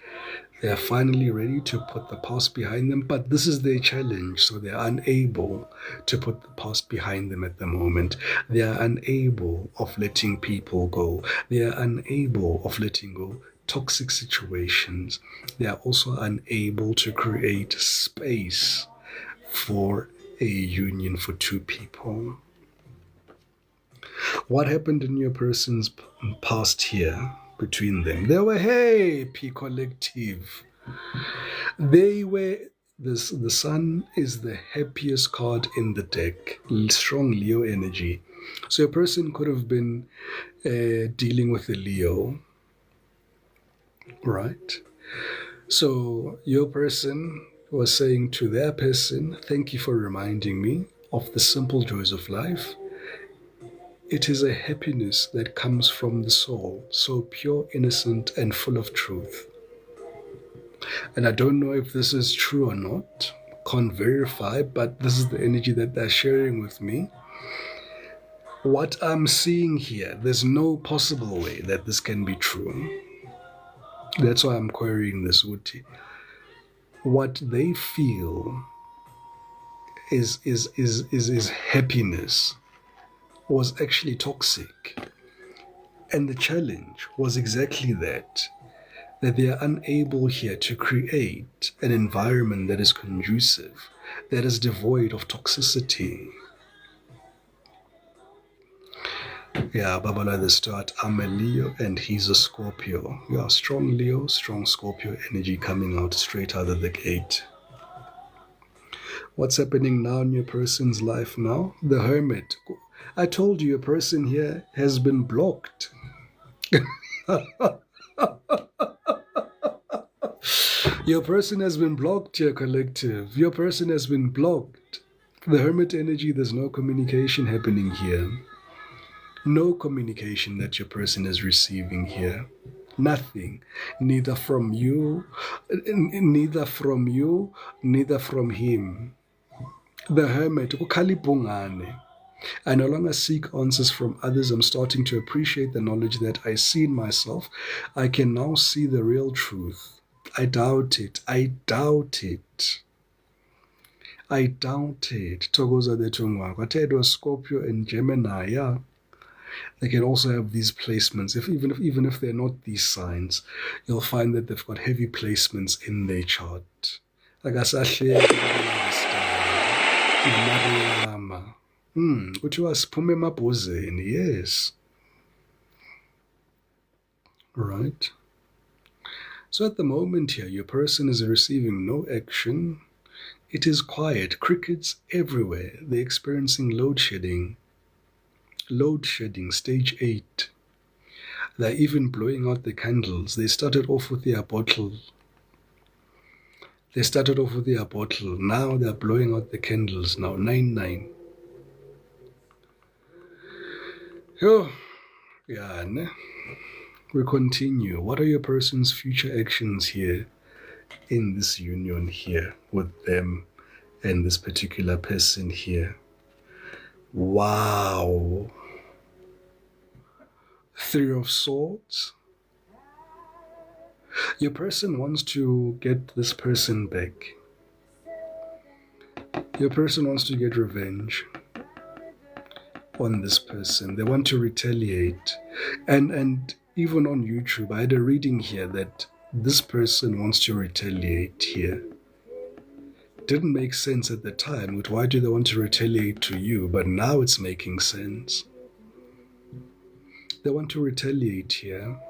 They are finally ready to put the past behind them, but this is their challenge, so they are unable to put the past behind them at the moment. They are unable of letting people go. They are unable of letting go toxic situations. They are also unable to create space for a union for two people. What happened in your person's past here between them? They were, hey, P collective. They were, the sun is the happiest card in the deck. Strong Leo energy. So a person could have been dealing with a Leo, right? So your person was saying to their person, thank you for reminding me of the simple joys of life. It is a happiness that comes from the soul, so pure, innocent, and full of truth. And I don't know if this is true or not, can't verify, but this is the energy that they're sharing with me. What I'm seeing here, there's no possible way that this can be true. That's why I'm querying this, Uti. What they feel is happiness was actually toxic. And the challenge was exactly that they are unable here to create an environment that is conducive, that is devoid of toxicity. Yeah, Babala the start. I'm a Leo and he's a Scorpio. Yeah, strong Leo, strong Scorpio energy coming out straight out of the gate. What's happening now in your person's life now? The Hermit. I told you a person here has been blocked. Your person has been blocked here, collective. Your person has been blocked. The Hermit energy, there's no communication happening here. No communication that your person is receiving here. Nothing. Neither from you, neither from him. The Hermit, I no longer seek answers from others. I'm starting to appreciate the knowledge that I see in myself. I can now see the real truth. I doubt it. I doubt it. I doubt it. Togoza de Tungwa. It was Scorpio and Gemini, yeah. They can also have these placements. Even if they're not these signs, you'll find that they've got heavy placements in their chart. Like I said, yes. Right. So at the moment here, your person is receiving no action. It is quiet. Crickets everywhere. They're experiencing load shedding. Load shedding, stage 8. They're even blowing out the candles. They started off with their bottle. Now they're blowing out the candles now. 9-9. Oh, yeah, ne? We continue. What are your person's future actions here in this union here with them and this particular person here? Wow. 3 of Swords. Your person wants to get this person back. Your person wants to get revenge on this person. They want to retaliate. And even on YouTube, I had a reading here that this person wants to retaliate here. Didn't make sense at the time with why do they want to retaliate to you, but now it's making sense. They want to retaliate here.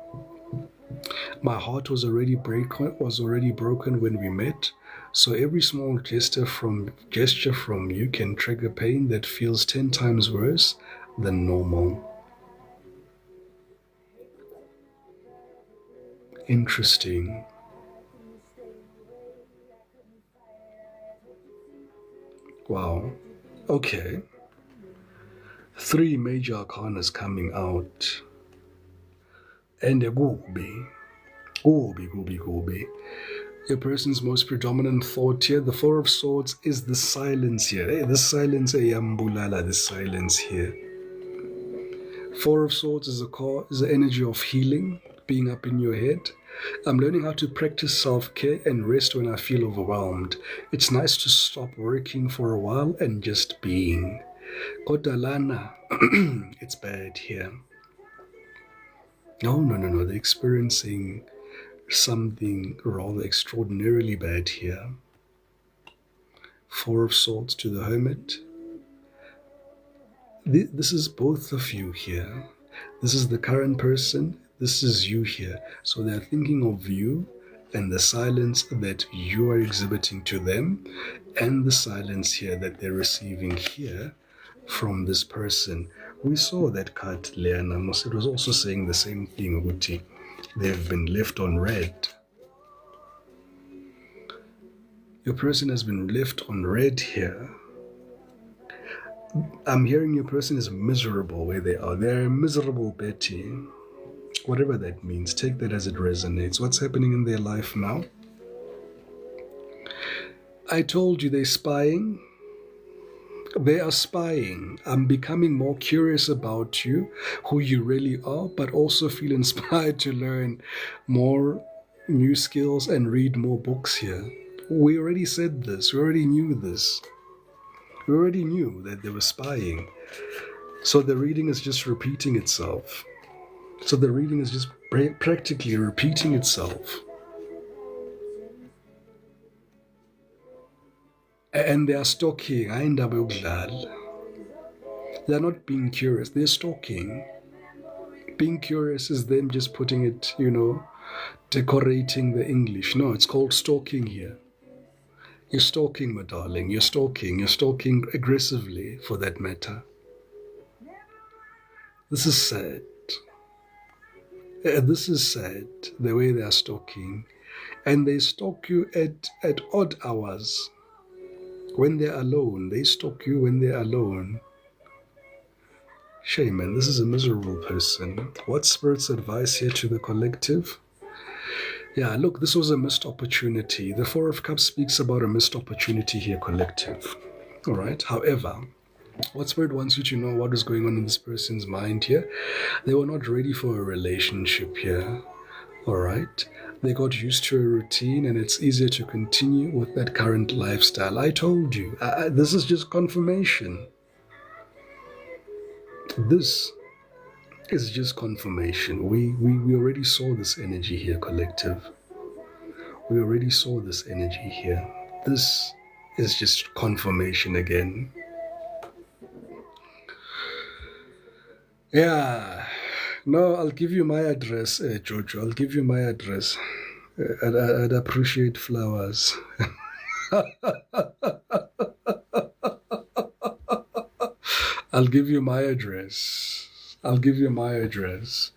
My heart was already broken when we met. So every small gesture from you can trigger pain that feels 10 times worse than normal. Interesting. Wow. Okay. 3 major arcanas coming out. And a Gobi. Your person's most predominant thought here, the Four of Swords, is the silence here. Hey, this silence, Yambulala, this silence here. Four of Swords is the energy of healing, being up in your head. I'm learning how to practice self-care and rest when I feel overwhelmed. It's nice to stop working for a while and just being. Kodalana, it's bad here. No, they're experiencing something rather extraordinarily bad here. Four of Swords to the Hermit. This is both of you here. This is the current person. This is you here. So they're thinking of you and the silence that you are exhibiting to them and the silence here that they're receiving here from this person. We saw that card, Leana. It was also saying the same thing, Uguti. They've been left on red. Your person has been left on red here. I'm hearing your person is miserable where they are. They're miserable, Betty. Whatever that means, take that as it resonates. What's happening in their life now? I told you they're spying. They are spying. I'm becoming more curious about you, who you really are, but also feel inspired to learn more new skills and read more books here. We already said this. We already knew this. We already knew that they were spying. So the reading is just repeating itself. So the reading is just practically repeating itself. And they are stalking. They are not being curious. They're stalking. Being curious is them just putting it, decorating the English. No, it's called stalking here. You're stalking, my darling. You're stalking. You're stalking aggressively, for that matter. This is sad. This is sad, the way they are stalking. And they stalk you at odd hours. When they're alone, they stalk you when they're alone. Shame, man, this is a miserable person. What's Spirit's advice here to the collective? Yeah, look, this was a missed opportunity. The Four of Cups speaks about a missed opportunity here, collective. All right. However, what Spirit wants you to know what is going on in this person's mind here. They were not ready for a relationship here. All right. They got used to a routine and it's easier to continue with that current lifestyle. I told you, this is just confirmation. This is just confirmation. We already saw this energy here, collective. We already saw this energy here. This is just confirmation again. Yeah. No, I'll give you my address, Jojo. I'll give you my address. I'd appreciate flowers. I'll give you my address. I'll give you my address.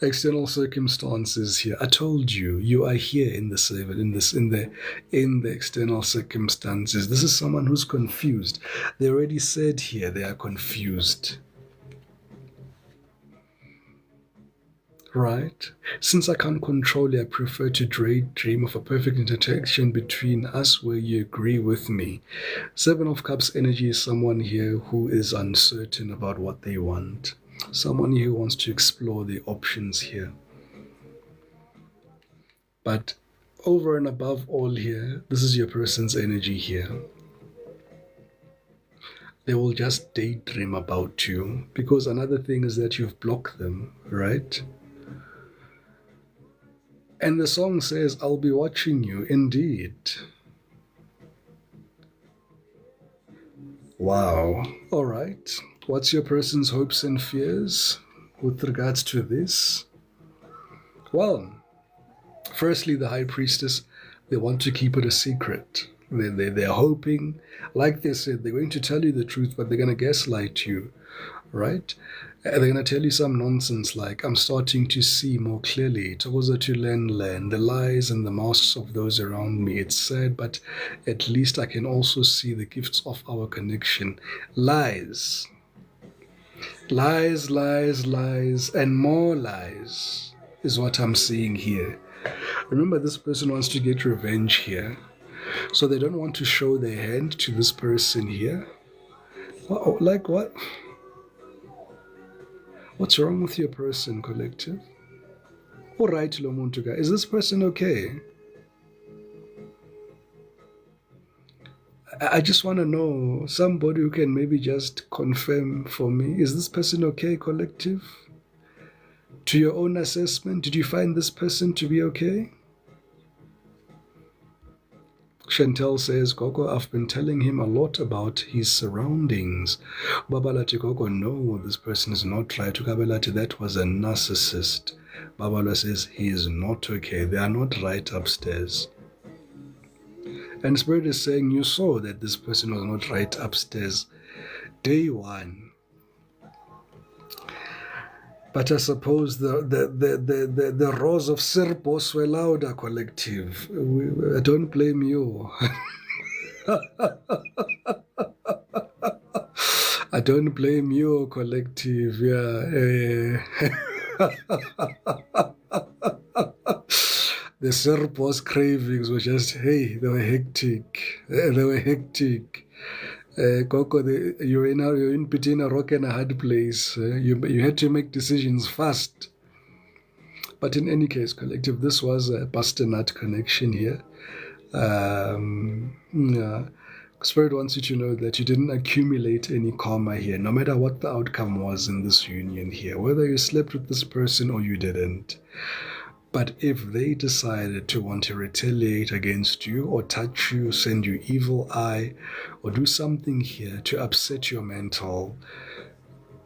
External circumstances here. I told you, you are here in the external circumstances. This is someone who's confused. They already said here they are confused. Right? Since I can't control you, I prefer to dream of a perfect interaction between us where you agree with me. Seven of Cups energy is someone here who is uncertain about what they want. Someone here who wants to explore the options here. But over and above all here, this is your person's energy here. They will just daydream about you, because another thing is that you've blocked them, right? And the song says, I'll be watching you, indeed. Wow. All right. What's your person's hopes and fears with regards to this? Well, firstly, the High Priestess, they want to keep it a secret. They're hoping, like they said, they're going to tell you the truth, but they're going to gaslight you, right? They're going to tell you some nonsense like, I'm starting to see more clearly. Tokoza to learn, the lies and the masks of those around me. It's sad, but at least I can also see the gifts of our connection. Lies. Lies, lies, lies, and more lies is what I'm seeing here. Remember, this person wants to get revenge here. So they don't want to show their hand to this person here. Like what? What's wrong with your person, collective? All right, Lomuntuga, is this person okay? I just want to know, somebody who can maybe just confirm for me, is this person okay, collective? To your own assessment, did you find this person to be okay? Chantel says, Gogo, I've been telling him a lot about his surroundings. Babalati Gogo, no, this person is not right. Kabalati, that was a narcissist. Babala says, he is not okay. They are not right upstairs. And Spirit is saying, you saw that this person was not right upstairs. Day one. But I suppose the roars of Sirpos were louder, collective. I don't blame you. I don't blame you, collective. Yeah. The Sirpos cravings were just, hey, they were hectic. They were hectic. Coco, you're in between a rock and a hard place. You had to make decisions fast. But in any case, collective, this was a Bastard connection here. Yeah. Spirit wants you to know that you didn't accumulate any karma here, no matter what the outcome was in this union here, whether you slept with this person or you didn't. But if they decided to want to retaliate against you or touch you, send you evil eye, or do something here to upset your mental,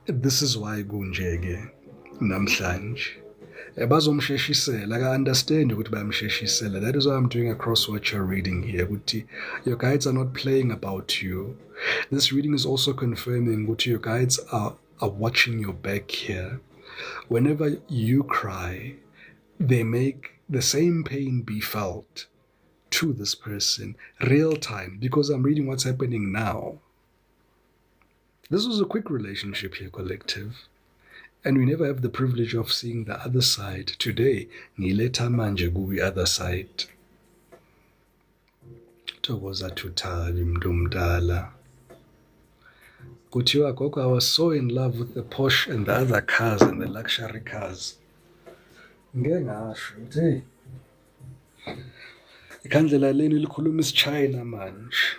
this is why kunjeke namhlanje. Bazomsheshisela, I understand ukuthi bayamsheshisela. That is why I'm doing across what you're reading here. Your guides are not playing about you. This reading is also confirming that your guides are watching your back here. Whenever you cry, they make the same pain be felt to this person real time, because I'm reading what's happening now. This was a quick relationship here, collective, and we never have the privilege of seeing the other side. Today, ngileta manje kubi other side. Tokoza tuthabi mntumdala. Kuthiwa gogo, I was so in love with the Porsche and the other cars and the luxury cars. Ngeke ngasho ukuthi hey, ikhandlela leni likhuluma isiChina manje.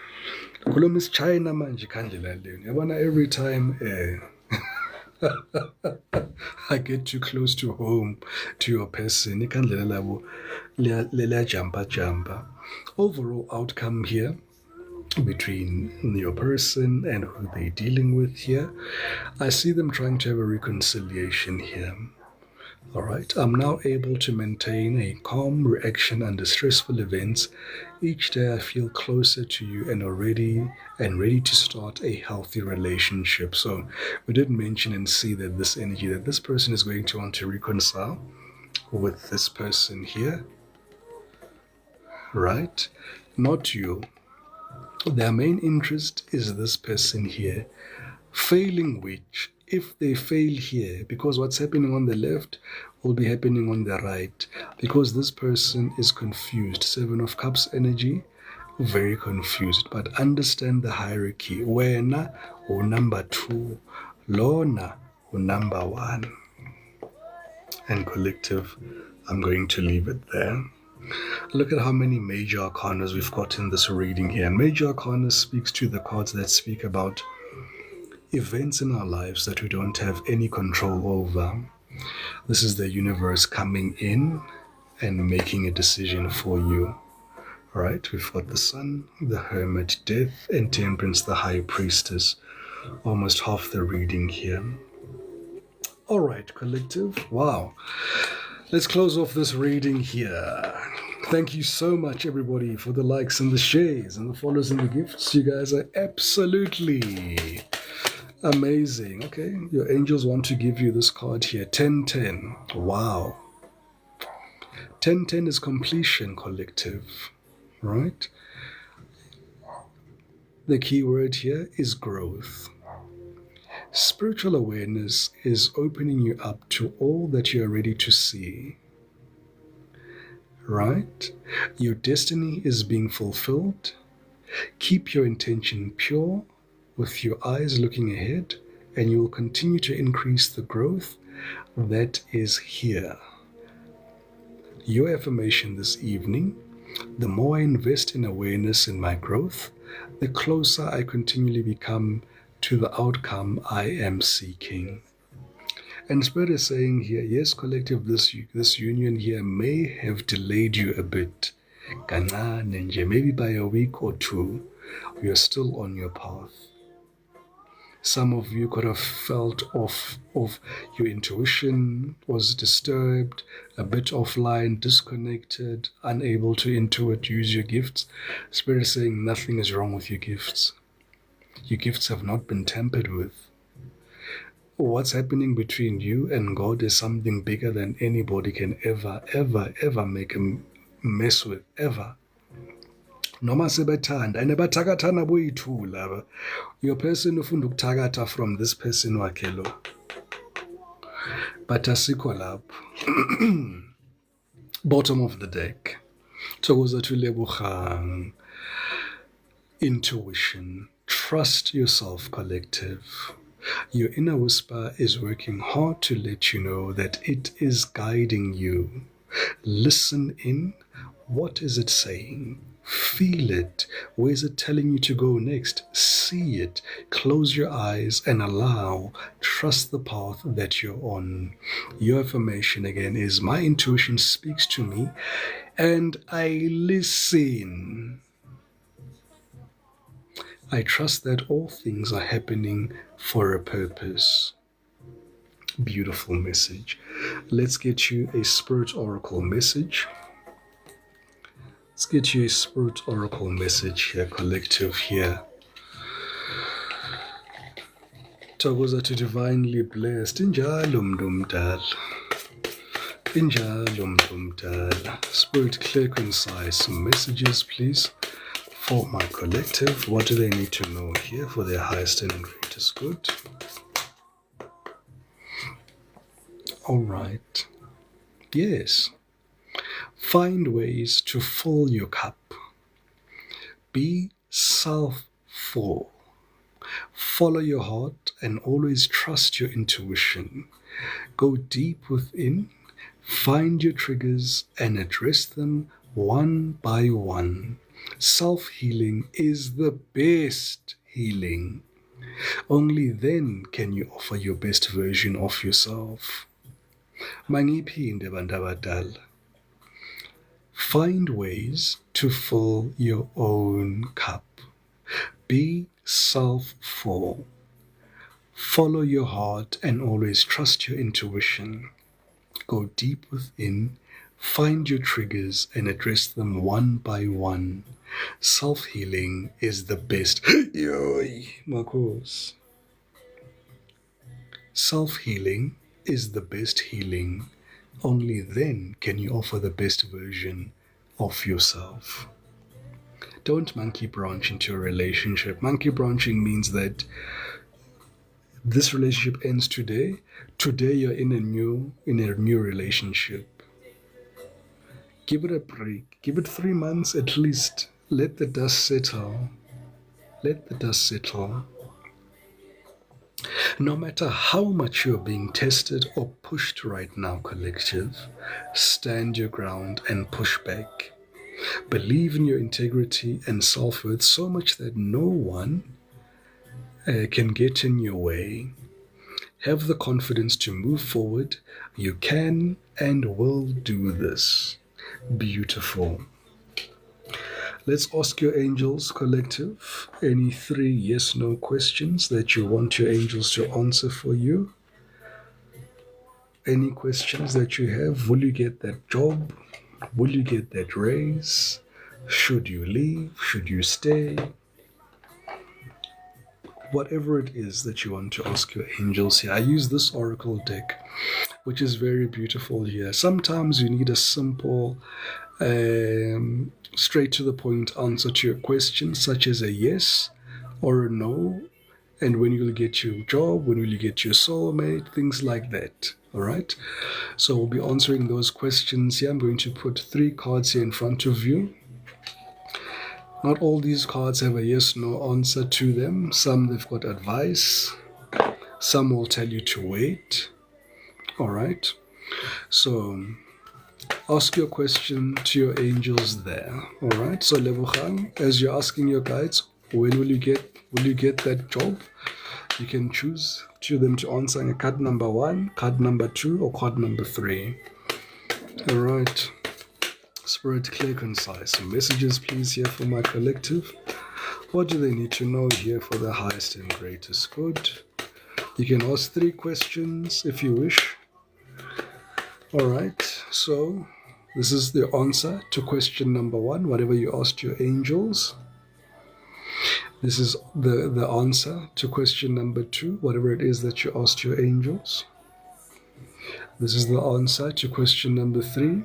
Likhuluma isiChina manje ikhandlela leni. Yabona, every time I get too close to home, to your person, ikhandlela labo liyajumpa. Overall outcome here between your person and who they're dealing with here, I see them trying to have a reconciliation here. All right, I'm now able to maintain a calm reaction under stressful events. Each day I feel closer to you and ready to start a healthy relationship. So we did mention and see that this energy, that this person is going to want to reconcile with this person here, right? Not you. Their main interest is this person here, failing which, if they fail here, because what's happening on the left will be happening on the right, because this person is confused. 7 of Cups energy, very confused. But understand the hierarchy. Wena or number 2, Lona or number 1. And collective, I'm going to leave it there. Look at how many major arcanas we've got in this reading here. Major arcana speaks to the cards that speak about events in our lives that we don't have any control over. This is the universe coming in and making a decision for you. All right, we've got the Sun, the Hermit, Death, and Temperance, the High Priestess. Almost half the reading here. All right, collective. Wow. Let's close off this reading here. Thank you so much, everybody, for the likes and the shares and the follows and the gifts. You guys are absolutely amazing. Okay, your angels want to give you this card here. 1010. Wow. 1010 is completion, collective. Right? The key word here is growth. Spiritual awareness is opening you up to all that you are ready to see. Right? Your destiny is being fulfilled. Keep your intention pure with your eyes looking ahead, and you will continue to increase the growth that is here. Your affirmation this evening: the more I invest in awareness in my growth, the closer I continually become to the outcome I am seeking. And Spirit is saying here, yes, collective, this union here may have delayed you a bit. Maybe by a week or two, you're still on your path. Some of you could have felt off of your intuition was disturbed, a bit offline, disconnected, unable to intuit, use your gifts. Spirit is saying nothing is wrong with your gifts. Your gifts have not been tampered with. What's happening between you and God is something bigger than anybody can ever make a mess with, ever. Noma sebethanda ene bathakathana boyithu laba. Your person ufunda ukuthakatha from this person wakhe lo. But asikho lapho. Bottom of the deck. Thokoza Thulebugang. Intuition. Trust yourself, collective. Your inner whisper is working hard to let you know that it is guiding you. Listen in. What is it saying? Feel it. Where is it telling you to go next? See it. Close your eyes and allow. Trust the path that you're on. Your affirmation again is: my intuition speaks to me and I listen. I trust that all things are happening for a purpose. Beautiful message. Let's get you a Spirit Oracle message. Let's get you a Spirit Oracle message here, collective here. Thokoza to divinely blessed. Injalo mntu mdala. Injalo mntu mdala. Spirit, clear, concise messages, please. For my collective, what do they need to know here for their highest and greatest good? All right. Yes. Find ways to fill your cup. Be self-full. Follow your heart and always trust your intuition. Go deep within. Find your triggers and address them one by one. Self-healing is the best healing. Only then can you offer your best version of yourself. Mangiphinde bantu abadala. Find ways to fill your own cup. Be self-full. Follow your heart and always trust your intuition. Go deep within. Find your triggers and address them one by one. Self-healing is the best. Yoy, Marcos. Self-healing is the best healing. Only then can you offer the best version of yourself. Don't monkey branch into a relationship. Monkey branching means that this relationship ends today. Today you're in a new relationship. Give it a break. Give it 3 months at least. Let the dust settle. Let the dust settle. No matter how much you're being tested or pushed right now, collective, stand your ground and push back. Believe in your integrity and self-worth so much that no one can get in your way. Have the confidence to move forward. You can and will do this. Beautiful. Let's ask your angels, collective, any 3 yes/no questions that you want your angels to answer for you. Any questions that you have? Will you get that job? Will you get that raise? Should you leave? Should you stay? Whatever it is that you want to ask your angels here. I use this oracle deck, which is very beautiful here. Sometimes you need a simple, straight to the point answer to your question, such as a yes or a no, and when you'll get your job, when will you get your soulmate, things like that. All right. So we'll be answering those questions here. I'm going to put 3 cards here in front of you. Not all these cards have a yes/no answer to them. Some they've got advice. Some will tell you to wait. All right. So ask your question to your angels there. All right. So Lebogang, as you're asking your guides, when will you get that job? You can choose them to answer in card number 1, card number 2, or card number 3. All right. Spirit, clear, concise. Messages, please, here for my collective. What do they need to know here for the highest and greatest good? You can ask 3 questions if you wish. All right. So this is the answer to question number 1, whatever you asked your angels. This is the answer to question number 2, whatever it is that you asked your angels. This is the answer to question number 3.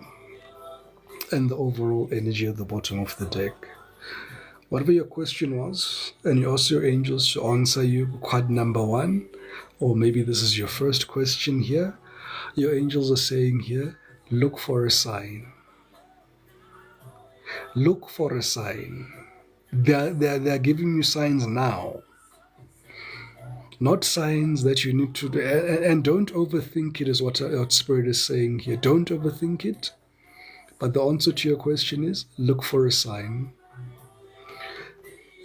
And the overall energy at the bottom of the deck. Whatever your question was, and you ask your angels to answer you card number 1, or maybe this is your first question here, your angels are saying here, look for a sign. Look for a sign. They're giving you signs now. Not signs that you need to do. And don't overthink it, is what Spirit is saying here. Don't overthink it. But the answer to your question is, look for a sign.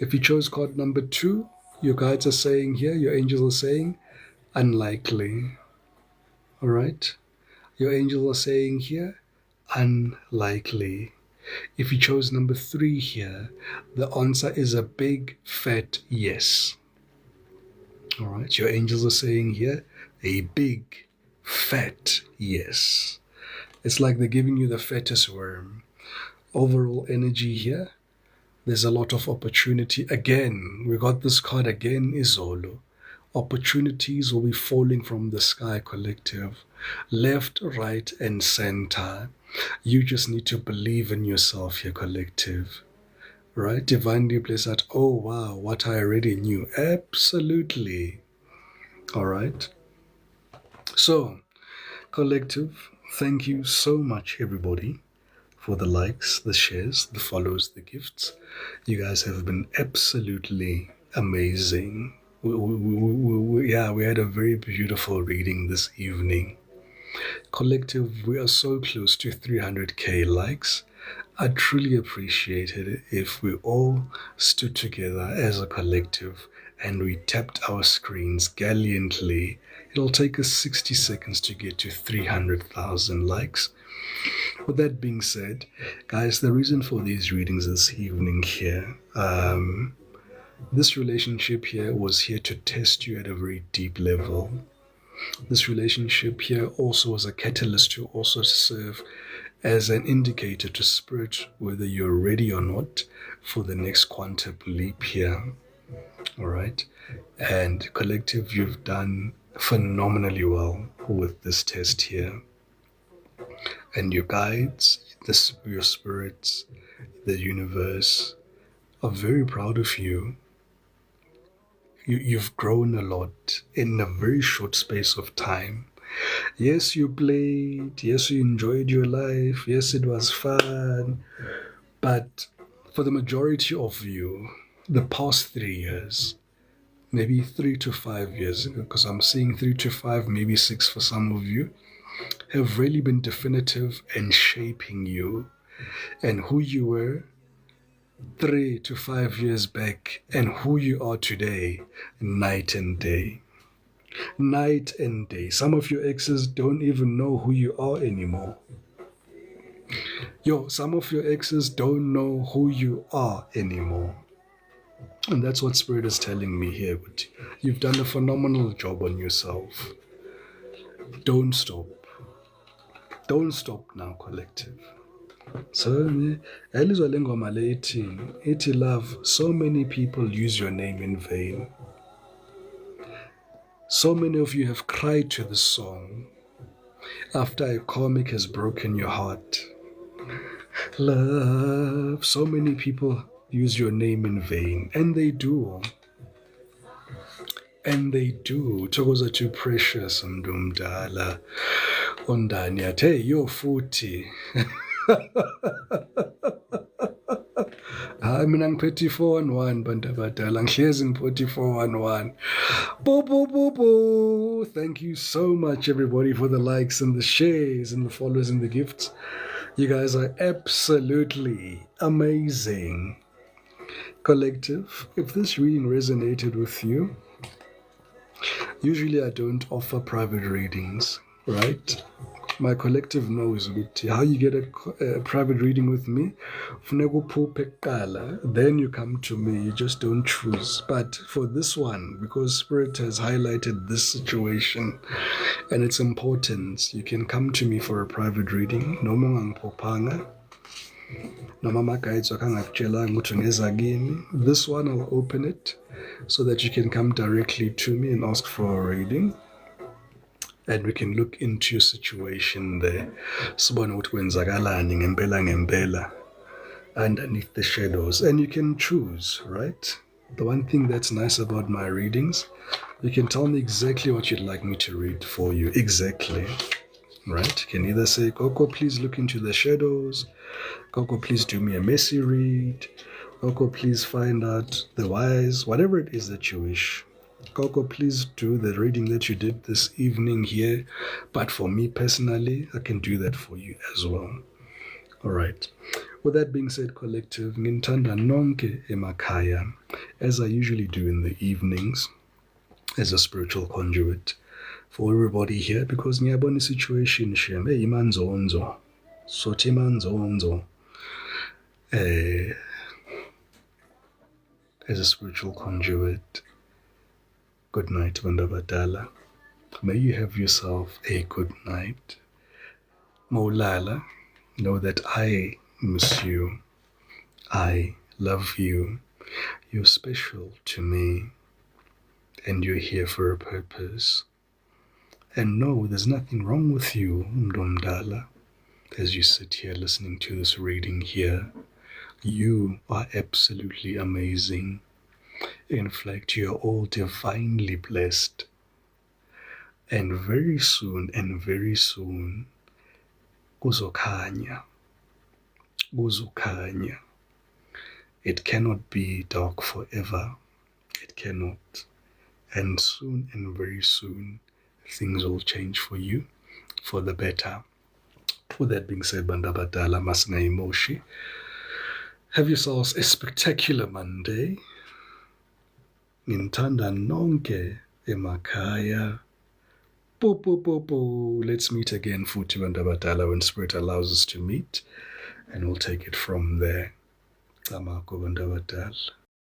If you chose card number 2, your guides are saying here, your angels are saying, unlikely. All right? Your angels are saying here, unlikely. If you chose number 3 here, the answer is a big, fat yes. All right? Your angels are saying here, a big, fat yes. It's like they're giving you the fattest worm. Overall energy here, there's a lot of opportunity. Again, we got this card again, Izolo. Opportunities will be falling from the sky, collective. Left, right, and center. You just need to believe in yourself here, collective. Right? Divinely blessed. Oh, wow, what I already knew. Absolutely. All right. So, collective, thank you so much, everybody, for the likes, the shares, the follows, the gifts. You guys have been absolutely amazing. We had a very beautiful reading this evening. Collective, we are so close to 300k likes. I'd truly appreciate it if we all stood together as a collective and we tapped our screens gallantly. It'll take us 60 seconds to get to 300,000 likes. With that being said, guys, the reason for these readings this evening here, this relationship here was here to test you at a very deep level. This relationship here also was a catalyst to also serve as an indicator to Spirit whether you're ready or not for the next quantum leap here. All right. And collective, you've done phenomenally well with this test here. And your guides, your spirits, the universe are very proud of you. You've grown a lot in a very short space of time. Yes, you played. Yes, you enjoyed your life. Yes, it was fun. But for the majority of you, the past 3 years, maybe 3 to 5 years, because I'm seeing 3 to 5, maybe 6 for some of you, have really been definitive in shaping you and who you were 3 to 5 years back and who you are today, night and day. Night and day. Some of your exes don't even know who you are anymore. Some of your exes don't know who you are anymore. And that's what Spirit is telling me here. You've done a phenomenal job on yourself. Don't stop. Don't stop now, collective. So, elizwa le ngoma le ithi love, so many people use your name in vain. So many of you have cried to the song after a comic has broken your heart. Love, so many people use your name in vain, and they do. And they do. Thokoza too precious, mdumdala. Ondani athe yo futhi. Hayi mina ngiphethe 411 bantu abadala ngihlezi ngiphethe 411. Bo. Thank you so much everybody for the likes and the shares and the followers and the gifts. You guys are absolutely amazing. Collective, if this reading resonated with you, usually I don't offer private readings, right? My collective knows how you get a private reading with me. Then you come to me, you just don't choose. But for this one, because Spirit has highlighted this situation and its importance, you can come to me for a private reading. This one I'll open it so that you can come directly to me and ask for a reading. And we can look into your situation there. Underneath the shadows. And you can choose, right? The one thing that's nice about my readings, you can tell me exactly what you'd like me to read for you. Exactly. Right? You can either say, Coco, please look into the shadows. Coco, please do me a messy read. Coco, please find out the whys. Whatever it is that you wish. Coco, please do the reading that you did this evening here. But for me personally, I can do that for you as well. All right. With that being said, collective, ngintanda nonke emakhaya, as I usually do in the evenings, as a spiritual conduit for everybody here, because ngiyabona situation shem imanzonzo. So timanzonzo. As a spiritual conduit. Good night, Bandabadala. May you have yourself a good night. Maulala, know that I miss you. I love you. You're special to me. And you're here for a purpose. And no, there's nothing wrong with you, Mdomdala. As you sit here listening to this reading here, you are absolutely amazing. In fact, you're all divinely blessed. And very soon, kuzokhanya. It cannot be dark forever. It cannot. And soon and very soon, things will change for you, for the better. With that being said, Bandabadala Masngai Moshi, have yourselves a spectacular Monday. Ngintanda nonke emakhaya. Let's meet again, Futhi Bandabadala, when Spirit allows us to meet, and we'll take it from there. Amako Bandabadala.